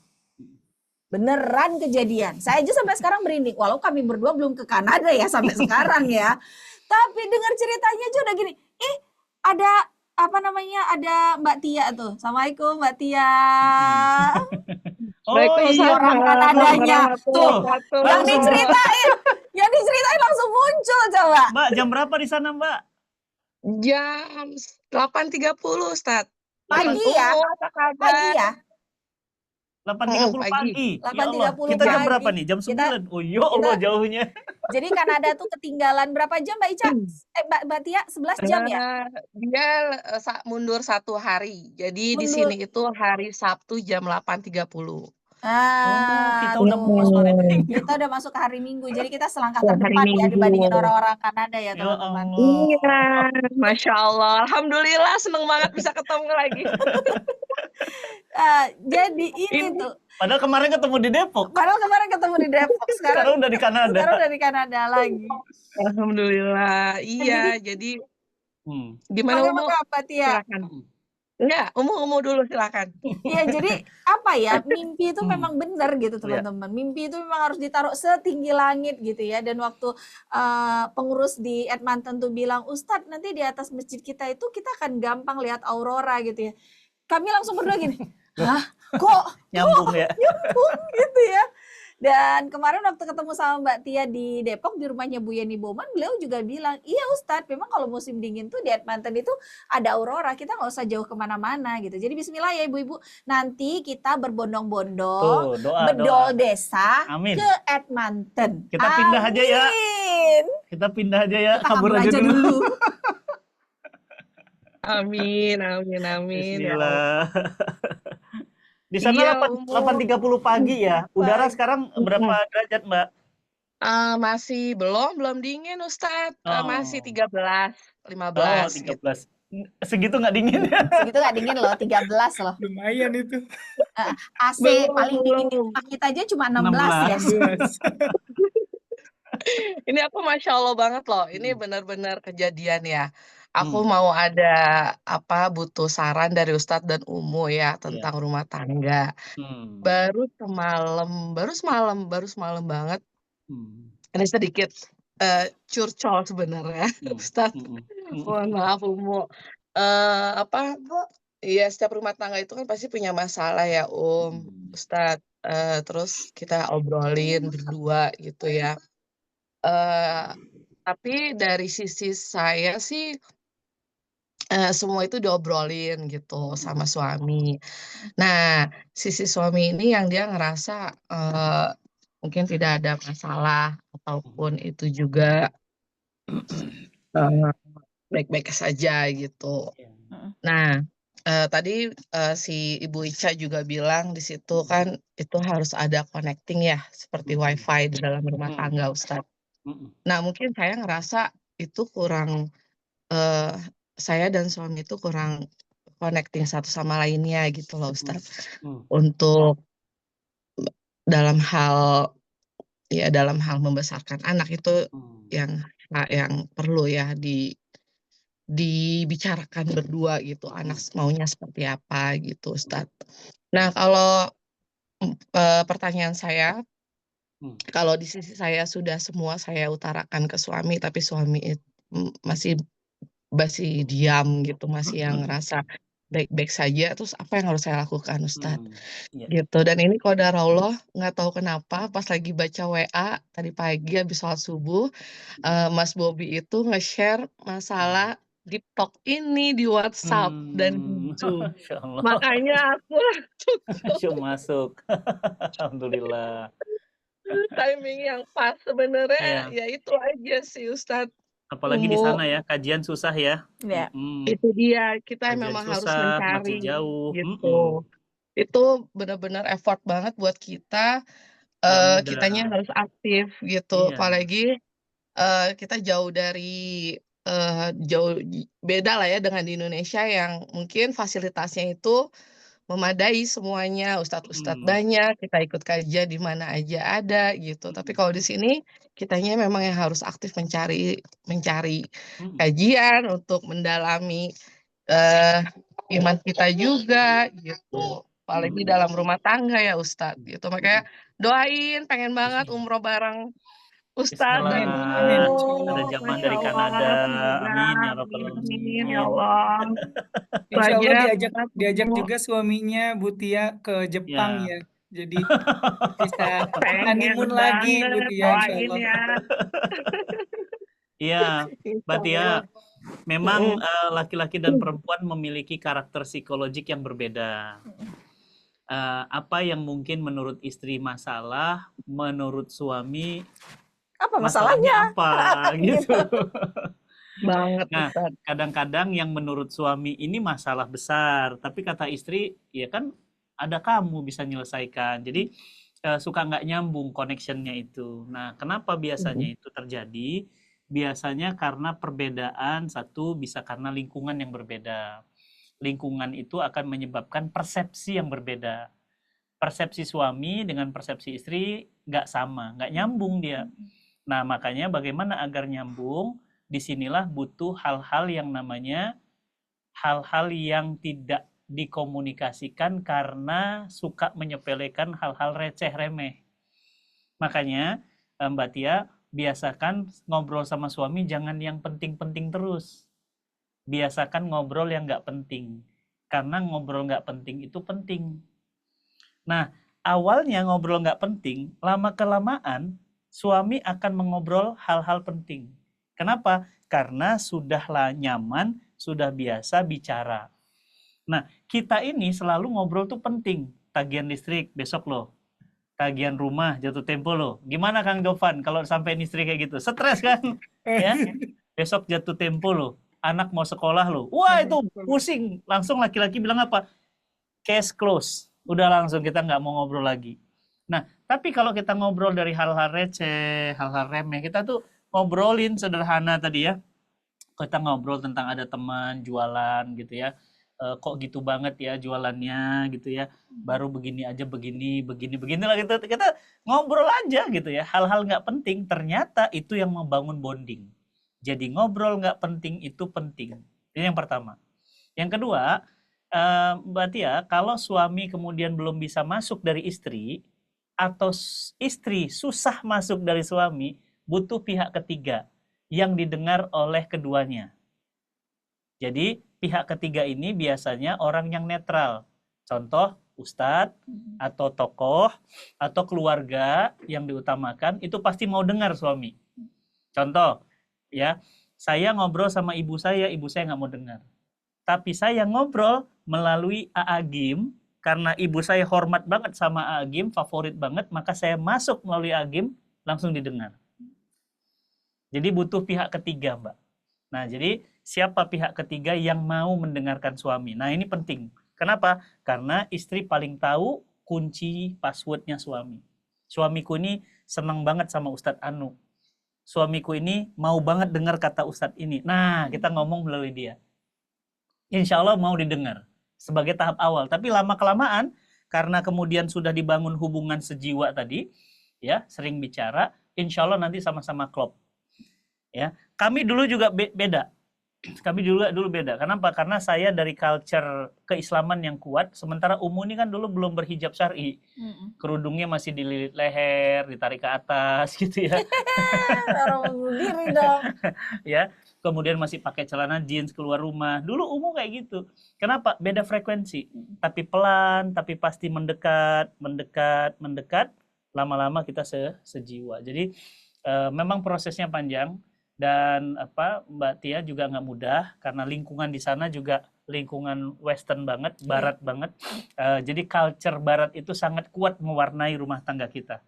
Beneran kejadian. Saya aja sampai sekarang merinding. Walau kami berdua belum ke Kanada ya sampai sekarang ya. Tapi dengar ceritanya aja udah gini. Ada apa namanya? Ada Mbak Tia tuh. Assalamualaikum Mbak Tia. Oh iya, Orang Kanadanya. Tuh, yang langsung. diceritain langsung muncul coba. Mbak, jam berapa di sana, Mbak? Jam 8.30, Ustadz. Pagi ya? Apa kabar? Pagi ya? 8.30 pagi. pagi. Ya Allah, 8.30 kita jam pagi. berapa nih? Jam 9. Kita- Oh ya Allah, jauhnya. Jadi Kanada tuh ketinggalan berapa jam Mbak Ica? Mbak Tia 11 jam ya? Dia mundur 1 hari. Jadi di Mundur. sini itu hari Sabtu jam 8.30. Kita udah mau Tuh. sore. Kita udah masuk ke hari Minggu. Jadi kita selangkah Hari terdepan ya Minggu. dibandingin orang-orang Kanada ya Ya teman-teman. Allah. Iya, Masya Allah. Alhamdulillah seneng banget bisa ketemu lagi. Jadi ini Ini- tuh. Padahal kemarin ketemu di Depok. Padahal kemarin ketemu di Depok. Sekarang udah di Kanada. Sekarang udah di Kanada lagi. Alhamdulillah. Iya, jadi gimana Umu? Bagaimana Mbak Tia? Silakan. Enggak, Umu dulu silakan. Iya, jadi apa ya, mimpi itu memang benar gitu teman-teman. Mimpi itu memang harus ditaruh setinggi langit gitu ya. Dan waktu pengurus di Edmonton tuh bilang, Ustadz nanti di atas masjid kita itu kita akan gampang lihat aurora gitu ya. Kami langsung berdua gini, hah kok Nyambung ya. nyambung gitu ya. Dan kemarin waktu ketemu sama Mbak Tia di Depok di rumahnya Bu Yeni Bowman, beliau juga bilang, iya Ustadz, memang kalau musim dingin tuh di Edmonton itu ada aurora, kita nggak usah jauh kemana-mana gitu. Jadi bismillah ya ibu-ibu, nanti kita berbondong-bondong, Tuh, doa. bedol desa Amin. ke Edmonton. Kita pindah aja ya. Amin. Kita pindah aja ya. Kita kabur aja dulu. Amin. Ya Bismillah. Di sana Iya, 8.30 pagi ya. Udara sekarang berapa derajat, Mbak? Masih belum dingin Ustadz. Oh. Masih 13, 15 Oh, gitu. 13. Segitu nggak dingin ya? Segitu nggak dingin loh, 13 loh. Lumayan itu. AC Belum, paling dingin di belum. rumah kita aja cuma 16 ya. 12. Ini aku Masya Allah banget loh. Ini benar-benar kejadian ya. Aku Hmm. mau butuh saran dari Ustadz dan Umu ya tentang rumah tangga. Baru semalam banget. Ini sedikit curcol sebenarnya, Ustadz. Mohon maaf Umu. Iya, setiap rumah tangga itu kan pasti punya masalah ya Ustadz. Terus kita obrolin berdua gitu ya. Tapi dari sisi saya sih semua itu diobrolin gitu sama suami. Nah, sisi suami ini yang dia ngerasa mungkin tidak ada masalah ataupun itu juga baik-baik saja gitu. Nah, tadi si Ibu Ica juga bilang di situ kan itu harus ada connecting ya, seperti wifi di dalam rumah tangga, Ustadz. Nah, mungkin saya ngerasa itu kurang, saya dan suami itu kurang connecting satu sama lainnya gitu loh, Ustadz. Untuk dalam hal membesarkan anak itu yang perlu ya dibicarakan berdua gitu, anak maunya seperti apa gitu, Ustadz. Nah, kalau pertanyaan saya, kalau di sisi saya sudah semua saya utarakan ke suami, tapi suami masih diam gitu, masih yang ngerasa baik-baik saja, terus apa yang harus saya lakukan, Ustadz? Gitu. Dan ini qadarullah, nggak tahu kenapa pas lagi baca WA tadi pagi habis sholat subuh, Mas Bobby itu nge-share masalah deep talk ini di WhatsApp dan gitu. Makanya aku langsung masuk. Alhamdulillah. Timing yang pas sebenarnya ya itu aja sih Ustadz. Apalagi di sana ya, kajian susah ya. Ya. Itu dia, kita Kajian memang susah, harus mencari masih jauh. gitu. Itu benar-benar effort banget buat kita muda. kitanya harus aktif gitu. Iya. Apalagi kita jauh dari jauh beda lah ya dengan di Indonesia yang mungkin fasilitasnya itu memadai semuanya, ustadz-ustadz Mm-mm. banyak, kita ikut kajian di mana aja ada gitu. Tapi kalau di sini kitanya memang yang harus aktif mencari Mm-mm. kajian untuk mendalami iman kita juga gitu. Apalagi dalam rumah tangga ya Ustadz gitu. Makanya doain, pengen banget umroh bareng Ustadz dan Bismillah. Amin. Ibu. Ada jamaah Masya dari Kanada. Allah, semoga. Amin ya rabbal Amin, amin, alamin. ya Allah. Itu Insya Allah aja, diajak Bu. juga suaminya Bu Tia ke Jepang Ya. ya. Jadi bisa Pengen honeymoon lagi Bu banget, Tia insya doain Allah. ya. Iya, Insya Mbak Tia, Allah. memang Mm-mm. laki-laki dan perempuan memiliki karakter psikologik yang berbeda. Apa yang mungkin menurut istri masalah, menurut suami Apa masalahnya masalahnya? apa gitu. Banget Nah, Ustadz. kadang-kadang yang menurut suami ini masalah besar, tapi kata istri, ya kan ada kamu bisa nyelesaikan. Jadi suka nggak nyambung connectionnya itu. Nah, kenapa biasanya itu terjadi? Biasanya karena perbedaan, satu bisa karena lingkungan yang berbeda. Lingkungan itu akan menyebabkan persepsi yang berbeda. Persepsi suami dengan persepsi istri nggak sama, nggak nyambung dia. Nah, makanya bagaimana agar nyambung? Disinilah butuh hal-hal yang namanya hal-hal yang tidak dikomunikasikan karena suka menyepelekan hal-hal receh remeh. Makanya Mbak Tia, biasakan ngobrol sama suami jangan yang penting-penting terus. Biasakan ngobrol yang nggak penting. Karena ngobrol nggak penting itu penting. Nah, awalnya ngobrol nggak penting, lama-kelamaan suami akan mengobrol hal-hal penting. Kenapa? Karena sudahlah nyaman, sudah biasa bicara. Nah, kita ini selalu ngobrol tuh penting. Tagihan listrik besok loh. Tagihan rumah jatuh tempo loh. Gimana Kang Jovan kalau sampai listrik kayak gitu? Stres kan? Ya. Besok jatuh tempo loh. Anak mau sekolah loh. Wah, itu pusing. Langsung laki-laki bilang apa? Case close. Udah langsung kita nggak mau ngobrol lagi. Nah, tapi kalau kita ngobrol dari hal-hal receh, hal-hal remeh, kita tuh ngobrolin sederhana tadi ya. Kita ngobrol tentang ada teman jualan gitu ya. Kok gitu banget ya jualannya gitu ya. Baru begini aja begini lah gitu. Kita ngobrol aja gitu ya. Hal-hal nggak penting ternyata itu yang membangun bonding. Jadi ngobrol nggak penting itu penting. Ini yang pertama. Yang kedua, Mbak Tia, kalau suami kemudian belum bisa masuk dari istri atau istri susah masuk dari suami, butuh pihak ketiga yang didengar oleh keduanya. Jadi pihak ketiga ini biasanya orang yang netral. Contoh ustadz atau tokoh atau keluarga yang diutamakan itu pasti mau dengar suami. Contoh ya, saya ngobrol sama ibu saya nggak mau dengar. Tapi saya ngobrol melalui Aagim karena ibu saya hormat banget sama Aagim, favorit banget, maka saya masuk melalui Aagim langsung didengar. Jadi butuh pihak ketiga, Mbak. Nah, jadi siapa pihak ketiga yang mau mendengarkan suami? Nah, ini penting. Kenapa? Karena istri paling tahu kunci passwordnya suami. Suamiku ini senang banget sama Ustadz Anu. Suamiku ini mau banget dengar kata Ustadz ini. Nah, kita ngomong melalui dia. Insya Allah mau didengar sebagai tahap awal. Tapi lama-kelamaan, karena kemudian sudah dibangun hubungan sejiwa tadi, ya sering bicara, insya Allah nanti sama-sama klop. Ya, kami dulu juga beda. Kami dulu beda. Kenapa? Karena saya dari culture keislaman yang kuat, sementara Umu ini kan dulu belum berhijab syar'i. Kerudungnya masih dililit leher, ditarik ke atas gitu ya. Taruh diri dong. Ya, kemudian masih pakai celana jeans keluar rumah. Dulu Umu kayak gitu. Kenapa? Beda frekuensi. Tapi pelan, tapi pasti mendekat, lama-lama kita sejiwa. Jadi memang prosesnya panjang. Dan Mbak Tia juga nggak mudah karena lingkungan di sana juga lingkungan western banget, barat banget. Jadi culture barat itu sangat kuat mewarnai rumah tangga kita.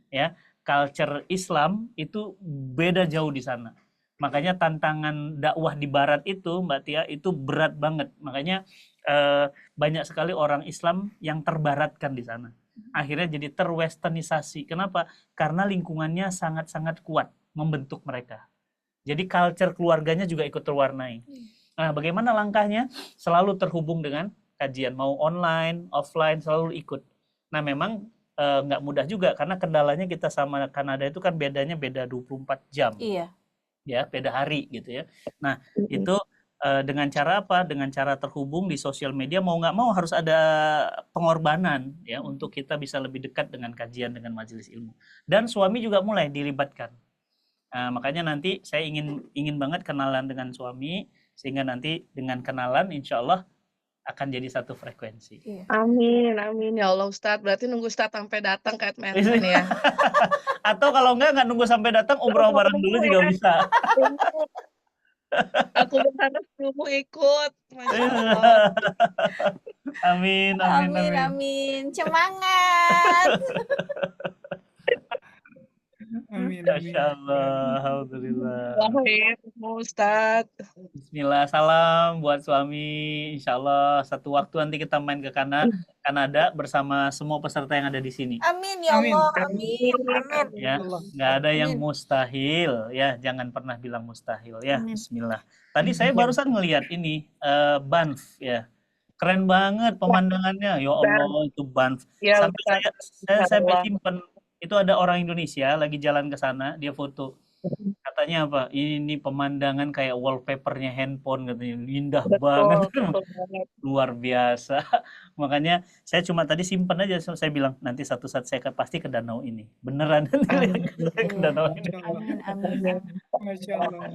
Ya, culture Islam itu beda jauh di sana. Makanya tantangan dakwah di barat itu Mbak Tia itu berat banget. Makanya banyak sekali orang Islam yang terbaratkan di sana. akhirnya jadi terwesternisasi. Kenapa? Karena lingkungannya sangat-sangat kuat membentuk mereka. Jadi culture keluarganya juga ikut terwarnai. Nah, bagaimana langkahnya? Selalu terhubung dengan kajian, mau online, offline, selalu ikut. Nah, memang nggak mudah juga, karena kendalanya kita sama Kanada itu kan bedanya beda 24 jam. Iya. Ya, beda hari gitu ya. Nah, itu dengan cara apa? Dengan cara terhubung di sosial media, mau nggak mau harus ada pengorbanan ya untuk kita bisa lebih dekat dengan kajian, dengan majelis ilmu. Dan suami juga mulai dilibatkan. Makanya nanti saya ingin banget kenalan dengan suami, sehingga nanti dengan kenalan insya Allah akan jadi satu frekuensi. Iya. Amin, amin ya Allah Ustadz. Berarti nunggu Ustadz sampai datang ke Edmonton ya. Atau kalau nggak nunggu sampai datang, umroh bareng dulu juga bisa. Aku berharap kamu ikut. Masya Allah. Amin, amin, Amin, amin. amin. Semangat. Amin, amin. Masya Allah, alhamdulillah. Wahai Ustadz. Bismillah, salam buat suami. Insya Allah satu waktu nanti kita main ke Kanada bersama semua peserta yang ada di sini. Amin ya Amin. Allah. Amin. Amin. Ya, nggak ada yang mustahil ya, jangan pernah bilang mustahil ya. Amin. Bismillah. Tadi saya barusan ngelihat ini Banff ya, keren banget pemandangannya. Ya Allah, itu Banff. Ya, Sampai saya simpen, itu ada orang Indonesia lagi jalan ke sana, dia foto. Katanya apa? Ini pemandangan kayak wallpapernya handphone, katanya indah banget. betul banget. Luar biasa. Makanya saya cuma tadi simpen aja, saya bilang nanti satu saat saya pasti ke danau ini. Beneran ke danau ini. Amin. Amin. Masya Allah.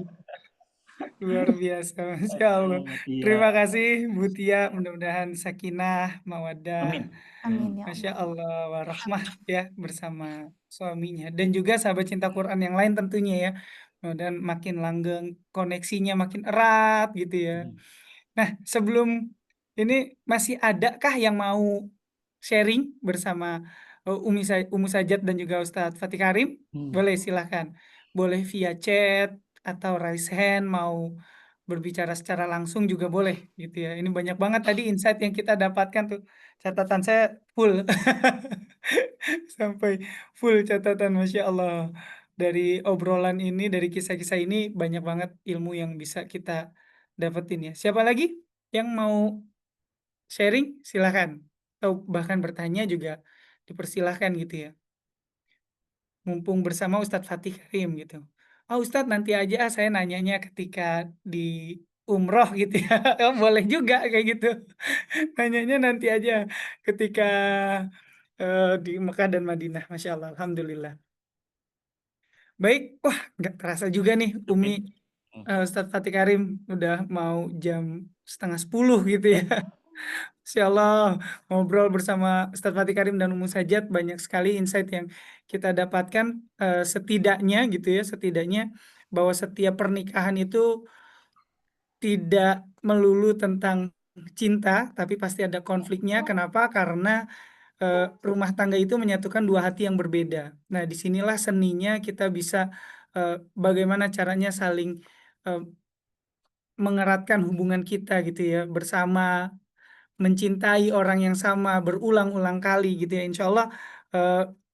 Luar biasa, Masya Allah. Iya. Terima kasih Bu Tia, mudah-mudahan sakinah, mawaddah, Amin. Amin ya Masya Allah. Allah, warahmah ya bersama suaminya. Dan juga sahabat cinta Quran yang lain tentunya ya. Dan makin langgeng, koneksinya makin erat gitu ya. Nah, sebelum ini masih adakah yang mau sharing bersama Umi Sajat dan juga Ustadz Fatih Karim? Boleh, silahkan. Boleh via chat atau raise hand, mau berbicara secara langsung juga boleh gitu ya. Ini banyak banget tadi insight yang kita dapatkan tuh. Catatan saya full. Sampai full catatan, Masya Allah. Dari obrolan ini, dari kisah-kisah ini banyak banget ilmu yang bisa kita dapetin ya. Siapa lagi yang mau sharing? Silahkan. Atau bahkan bertanya juga dipersilahkan gitu ya. Mumpung bersama Ustadz Fatih Karim gitu. Ustadz nanti aja saya nanyanya ketika di umroh gitu ya. Boleh juga kayak gitu. Nanyanya nanti aja ketika di Mekah dan Madinah. Masya Allah, Alhamdulillah. Baik, wah nggak terasa juga nih Umi Ustadz Fatih Karim udah mau jam 9:30 gitu ya. Insya Allah ngobrol bersama Ustadz Fatih Karim dan Umu Sajat banyak sekali insight yang kita dapatkan, setidaknya gitu ya, setidaknya bahwa setiap pernikahan itu tidak melulu tentang cinta, tapi pasti ada konfliknya. Kenapa? Karena rumah tangga itu menyatukan dua hati yang berbeda. Nah, disinilah seninya kita bisa bagaimana caranya saling mengeratkan hubungan kita gitu ya, bersama mencintai orang yang sama berulang-ulang kali gitu ya. Insya Allah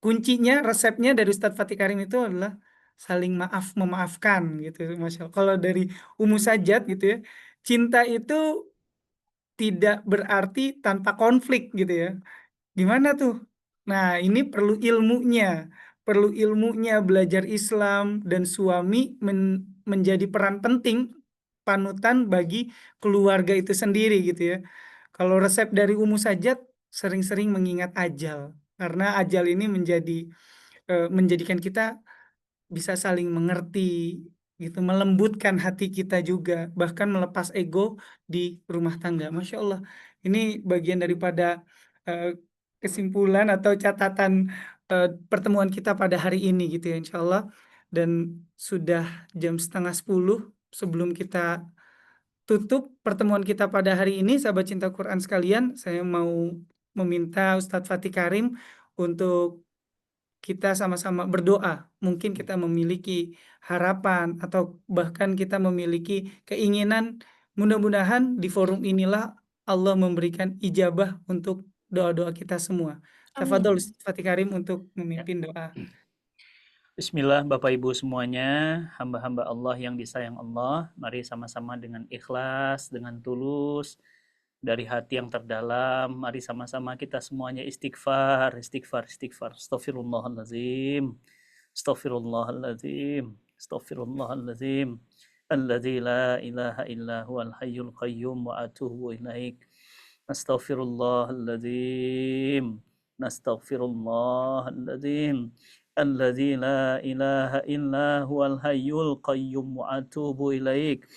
kuncinya, resepnya dari Ustadz Fatih Karim itu adalah saling memaafkan gitu. Masya Allah. Kalau dari Umu Sajat gitu ya, cinta itu tidak berarti tanpa konflik gitu ya. Gimana tuh? Nah, ini perlu ilmunya belajar Islam, dan suami menjadi peran penting panutan bagi keluarga itu sendiri gitu ya. Kalau resep dari Umu Sajat, sering-sering mengingat ajal, karena ajal ini menjadikan kita bisa saling mengerti gitu, melembutkan hati kita juga, bahkan melepas ego di rumah tangga. Masya Allah, ini bagian daripada kesimpulan atau catatan pertemuan kita pada hari ini gitu ya, insya Allah. Dan sudah jam 9:30. Sebelum kita tutup pertemuan kita pada hari ini, sahabat cinta Quran sekalian, saya mau meminta Ustadz Fatih Karim untuk kita sama-sama berdoa. Mungkin kita memiliki harapan atau bahkan kita memiliki keinginan, mudah-mudahan di forum inilah Allah memberikan ijabah untuk doa-doa kita semua. Tafadhol Ustaz Fatih Karim untuk memimpin doa. Bismillah Bapak Ibu semuanya, hamba-hamba Allah yang disayang Allah, mari sama-sama dengan ikhlas, dengan tulus, dari hati yang terdalam, mari sama-sama kita semuanya istighfar, istighfar, istighfar. Astaghfirullahaladzim, astaghfirullahaladzim, astaghfirullahaladzim. Alladzi la ilaha illa huwal hayyul qayyum wa atubu ilaik. Astaghfirullahaladzim, astaghfirullahaladzim. Alladzi la ilaha illa huwal hayyul qayyum wa atubu ilaik.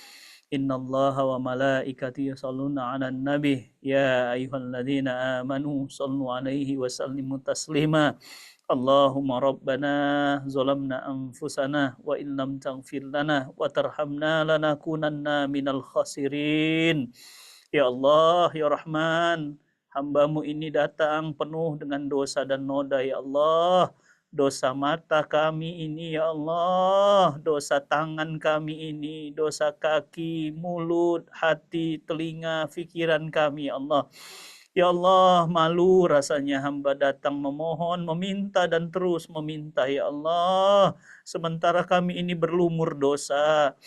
Innallaha wa malaikatihi yusholluna 'alan nabi ya ayyuhalladzina amanu shallu 'alaihi wa sallimu taslima. Allahumma rabbana zalamna anfusana wa in lam taghfir lana wa tarhamna lanakunanna minal khasirin. Ya Allah, ya Rahman, hamba-Mu ini datang penuh dengan dosa dan noda, ya Allah. Dosa mata kami ini, ya Allah. Dosa tangan kami ini, dosa kaki, mulut, hati, telinga, pikiran kami, ya Allah. Ya Allah, malu rasanya hamba datang memohon, meminta dan terus meminta, ya Allah. Sementara kami ini berlumur dosa.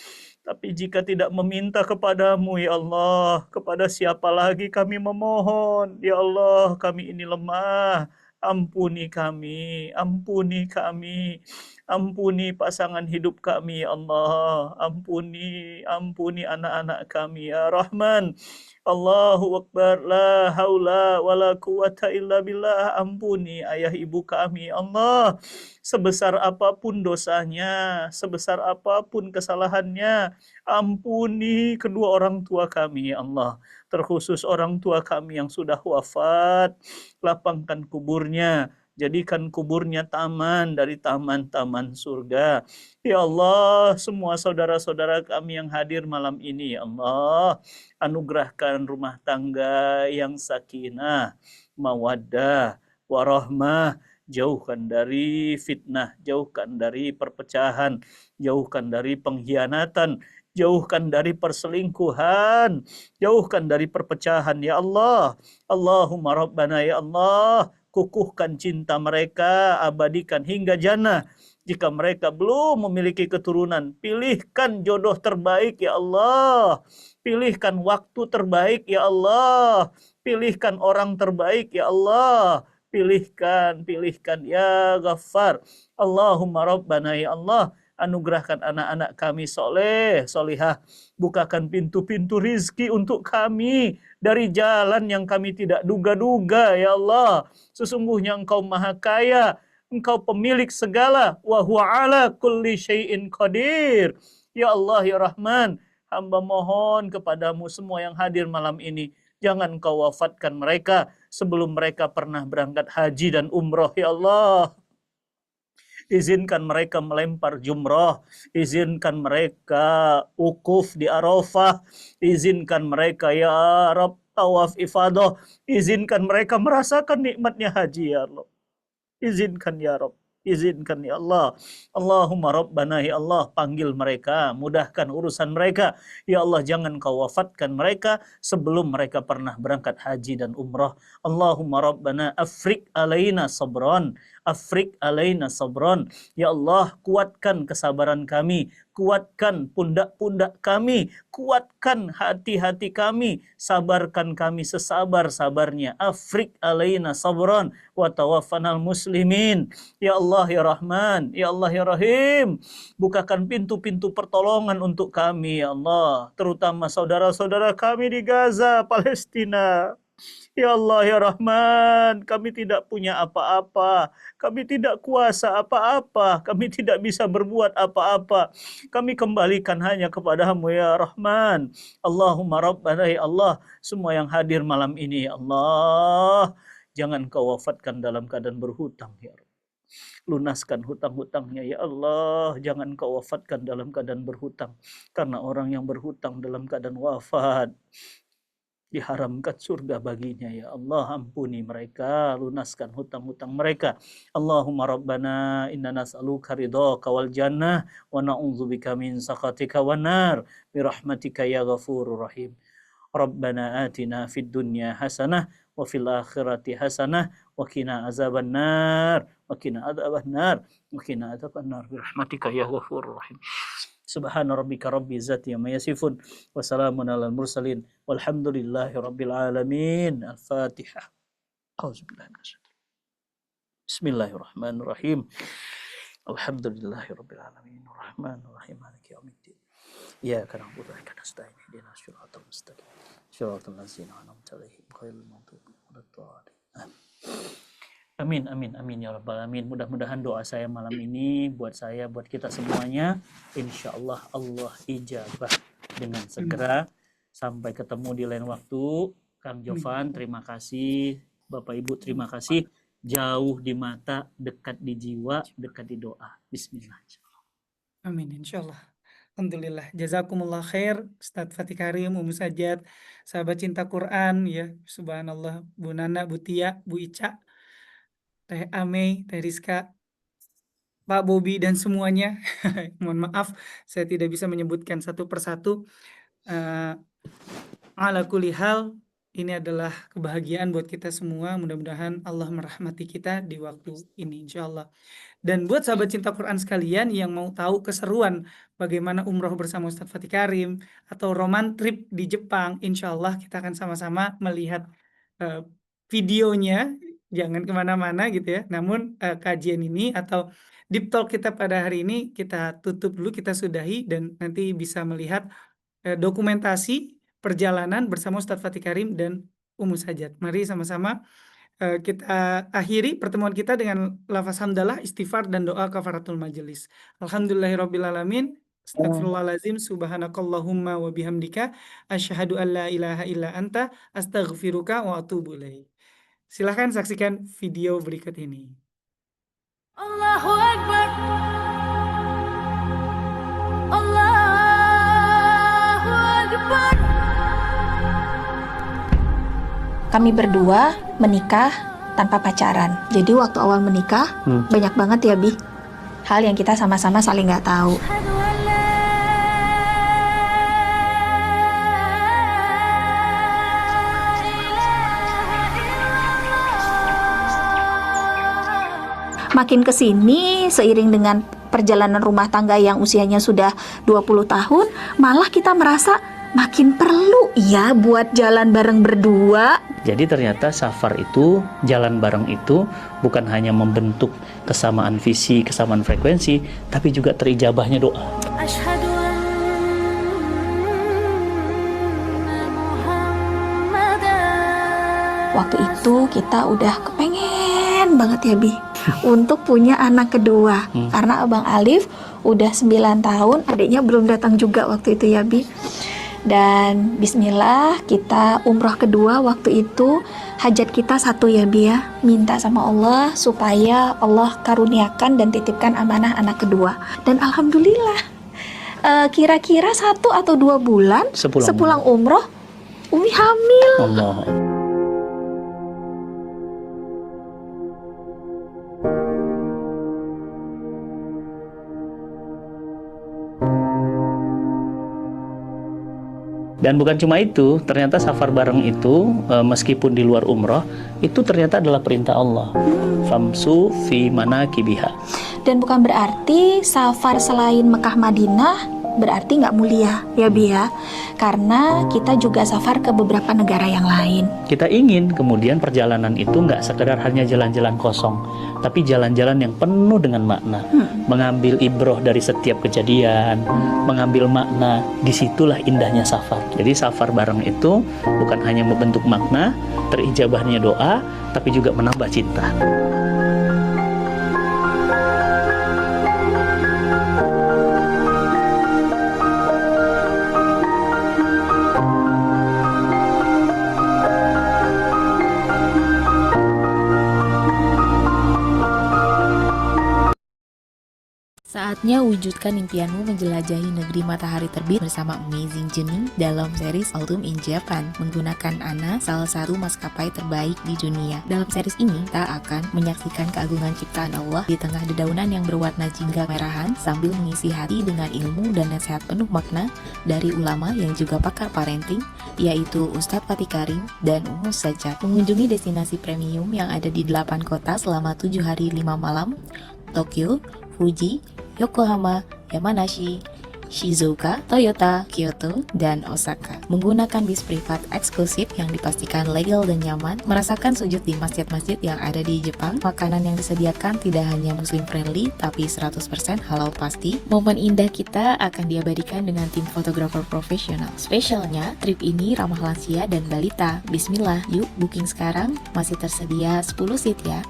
Tapi jika tidak meminta kepadamu, ya Allah, kepada siapa lagi kami memohon? Ya Allah, kami ini lemah. Ampuni kami, ampuni kami. Ampuni pasangan hidup kami, ya Allah. Ampuni anak-anak kami, ya Rahman. Allahu Akbar, la haula wa la quwata illa billah. Ampuni ayah ibu kami, Allah. Sebesar apapun dosanya, sebesar apapun kesalahannya, ampuni kedua orang tua kami, ya Allah. Terkhusus orang tua kami yang sudah wafat, lapangkan kuburnya, jadikan kuburnya taman dari taman-taman surga. Ya Allah, semua saudara-saudara kami yang hadir malam ini, ya Allah, anugerahkan rumah tangga yang sakinah, mawaddah, warahmah, jauhkan dari fitnah, jauhkan dari perpecahan, jauhkan dari pengkhianatan, jauhkan dari perselingkuhan, jauhkan dari perpecahan, ya Allah. Allahumma Rabbana, ya Allah, kukuhkan cinta mereka, abadikan hingga jannah. Jika mereka belum memiliki keturunan, pilihkan jodoh terbaik, ya Allah. Pilihkan waktu terbaik, ya Allah. Pilihkan orang terbaik, ya Allah. Pilihkan ya Ghaffar. Allahumma Rabbana, ya Allah, anugerahkan anak-anak kami soleh, solihah. Bukakan pintu-pintu rizki untuk kami dari jalan yang kami tidak duga-duga, ya Allah. Sesungguhnya Engkau maha kaya, Engkau pemilik segala, wa huwa ala kulli syai'in qadir. Ya Allah, ya Rahman, hamba mohon kepadamu semua yang hadir malam ini, jangan Engkau wafatkan mereka sebelum mereka pernah berangkat haji dan umroh, ya Allah. Izinkan mereka melempar jumrah, izinkan mereka wukuf di Arafah, izinkan mereka, ya Rabb, tawaf ifadah, izinkan mereka merasakan nikmatnya haji, ya Allah. Izinkan, ya Rabb. Izinkan, ya Allah. Allahumma Rabbana, ya Allah, panggil mereka, mudahkan urusan mereka. Ya Allah, jangan Kau wafatkan mereka sebelum mereka pernah berangkat haji dan umrah. Allahumma Rabbana afrik alaina sabran, afrik alaina sabran. Ya Allah, kuatkan kesabaran kami, kuatkan pundak-pundak kami, kuatkan hati-hati kami, sabarkan kami sesabar-sabarnya. Afrik alaina sabran wa tawaffanal muslimin. Ya Allah, ya Rahman, ya Allah, ya Rahim, bukakan pintu-pintu pertolongan untuk kami, ya Allah, terutama saudara-saudara kami di Gaza, Palestina. Ya Allah, ya Rahman, kami tidak punya apa-apa, kami tidak kuasa apa-apa, kami tidak bisa berbuat apa-apa, kami kembalikan hanya kepadamu, ya Rahman. Allahumma Rabbana, ya Allah, semua yang hadir malam ini, ya Allah, jangan Kau wafatkan dalam keadaan berhutang, ya Rabb. Lunaskan hutang-hutangnya, ya Allah. Jangan Kau wafatkan dalam keadaan berhutang, karena orang yang berhutang dalam keadaan wafat diharamkan surga baginya, ya Allah. Ampuni mereka, lunaskan hutang-hutang mereka. Allahumma Rabbana inna nas'aluka ridhaka wal jannah wa na'udzubika min sakhatika wan nar bi rahmatika ya ghafurur rahim. Rabbana atina fid dunya hasanah wa fil akhirati hasanah wa qina azabannar wa qina adzabannar wa qina adzabannar bi rahmatika ya ghafurur rahim. Subhana rabbika rabbil izzati amma yasifun wa salamun alal mursalin walhamdulillahi rabbil alamin. Al-Fatihah. Auzubillahi minasyaitonir rajim. Bismillahirrahmanirrahim. Alhamdulillahi rabbil alamin. Arrahmanir rahim. Maliki yaumiddin. Iyyaka na'budu wa iyyaka nasta'in. Ihdinas siratal mustaqim. Shiratal ladzina an'amta 'alaihim ghairil maghdubi 'alaihim. Amin, amin, amin ya rabbal alamin. Mudah-mudahan doa saya malam ini buat saya, buat kita semuanya, insya Allah Allah ijabah dengan segera. Sampai ketemu di lain waktu. Kang Jovan, terima kasih. Bapak Ibu, terima kasih. Jauh di mata, dekat di jiwa, dekat di doa. Bismillah. Amin, insya Allah. Alhamdulillah. Jazakumullah khair, Ustadz Fatih Karim, Sajat, sahabat cinta Quran, ya, subhanallah, Bu Nana, Bu Tia, Bu Ica, Teh Ame, Teh Rizka, Pak Bobi, dan semuanya. Mohon maaf, saya tidak bisa menyebutkan satu persatu. Ala kulli hal, ini adalah kebahagiaan buat kita semua. Mudah-mudahan Allah merahmati kita di waktu ini, insya Allah. Dan buat sahabat cinta Quran sekalian yang mau tahu keseruan bagaimana umroh bersama Ustadz Fatih Karim atau roman trip di Jepang, insya Allah kita akan sama-sama melihat videonya. Jangan kemana-mana gitu ya. Namun kajian ini atau deep talk kita pada hari ini kita tutup dulu, kita sudahi, dan nanti bisa melihat dokumentasi perjalanan bersama Ustadz Fatih Karim dan Sajat. Mari sama-sama kita akhiri pertemuan kita dengan lafaz hamdalah, istighfar, dan doa kafaratul majelis. Alhamdulillahirrabbilalamin. Astagfirullahaladzim. Subhanakallahumma wa bihamdika. Asyhadu an la ilaha illa anta. Astaghfiruka wa atubu ilaik. Silahkan saksikan video berikut ini. Allahu Akbar. Allahu Akbar. Kami berdua menikah tanpa pacaran. Jadi waktu awal menikah banyak banget ya Bi, hal yang kita sama-sama saling nggak tahu. Makin kesini seiring dengan perjalanan rumah tangga yang usianya sudah 20 tahun, malah kita merasa makin perlu ya buat jalan bareng berdua. Jadi ternyata safar itu, jalan bareng itu bukan hanya membentuk kesamaan visi, kesamaan frekuensi, tapi juga terijabahnya doa. Asyhadu anna Muhammadan. Waktu itu kita udah kepengen banget ya Bi untuk punya anak kedua. Karena Abang Alif udah 9 tahun, adiknya belum datang juga waktu itu ya Bi. Dan bismillah kita umroh kedua waktu itu, hajat kita satu ya Bi ya, minta sama Allah supaya Allah karuniakan dan titipkan amanah anak kedua. Dan alhamdulillah kira-kira 1 atau 2 bulan sepulang umroh Umi hamil. Allah. Dan bukan cuma itu, ternyata safar bareng itu meskipun di luar umroh, itu ternyata adalah perintah Allah. Famsu fi manakibiha. Dan bukan berarti safar selain Mekah Madinah berarti nggak mulia ya Bi ya. Karena kita juga safar ke beberapa negara yang lain. Kita ingin kemudian perjalanan itu nggak sekedar hanya jalan-jalan kosong, tapi jalan-jalan yang penuh dengan makna. Mengambil ibroh dari setiap kejadian, mengambil makna, disitulah indahnya safar. Jadi safar bareng itu bukan hanya membentuk makna, terijabahnya doa, tapi juga menambah cinta. Saatnya wujudkan impianmu menjelajahi negeri matahari terbit bersama Amazing Journey dalam series Autumn in Japan menggunakan ANA, salah satu maskapai terbaik di dunia. Dalam series ini, kita akan menyaksikan keagungan ciptaan Allah di tengah dedaunan yang berwarna jingga merahan sambil mengisi hati dengan ilmu dan nasihat penuh makna dari ulama yang juga pakar parenting, yaitu Ustadz Fatih Karim dan Umus Sajjad. Mengunjungi destinasi premium yang ada di 8 kota selama 7 hari 5 malam, Tokyo, Fuji, Yokohama, Yamanashi, Shizuoka, Toyota, Kyoto, dan Osaka. Menggunakan bis privat eksklusif yang dipastikan legal dan nyaman, merasakan sujud di masjid-masjid yang ada di Jepang. Makanan yang disediakan tidak hanya muslim friendly, tapi 100% halal pasti. Momen indah kita akan diabadikan dengan tim fotografer profesional. Spesialnya, trip ini ramah lansia dan balita. Bismillah, yuk booking sekarang, masih tersedia 10 seat ya.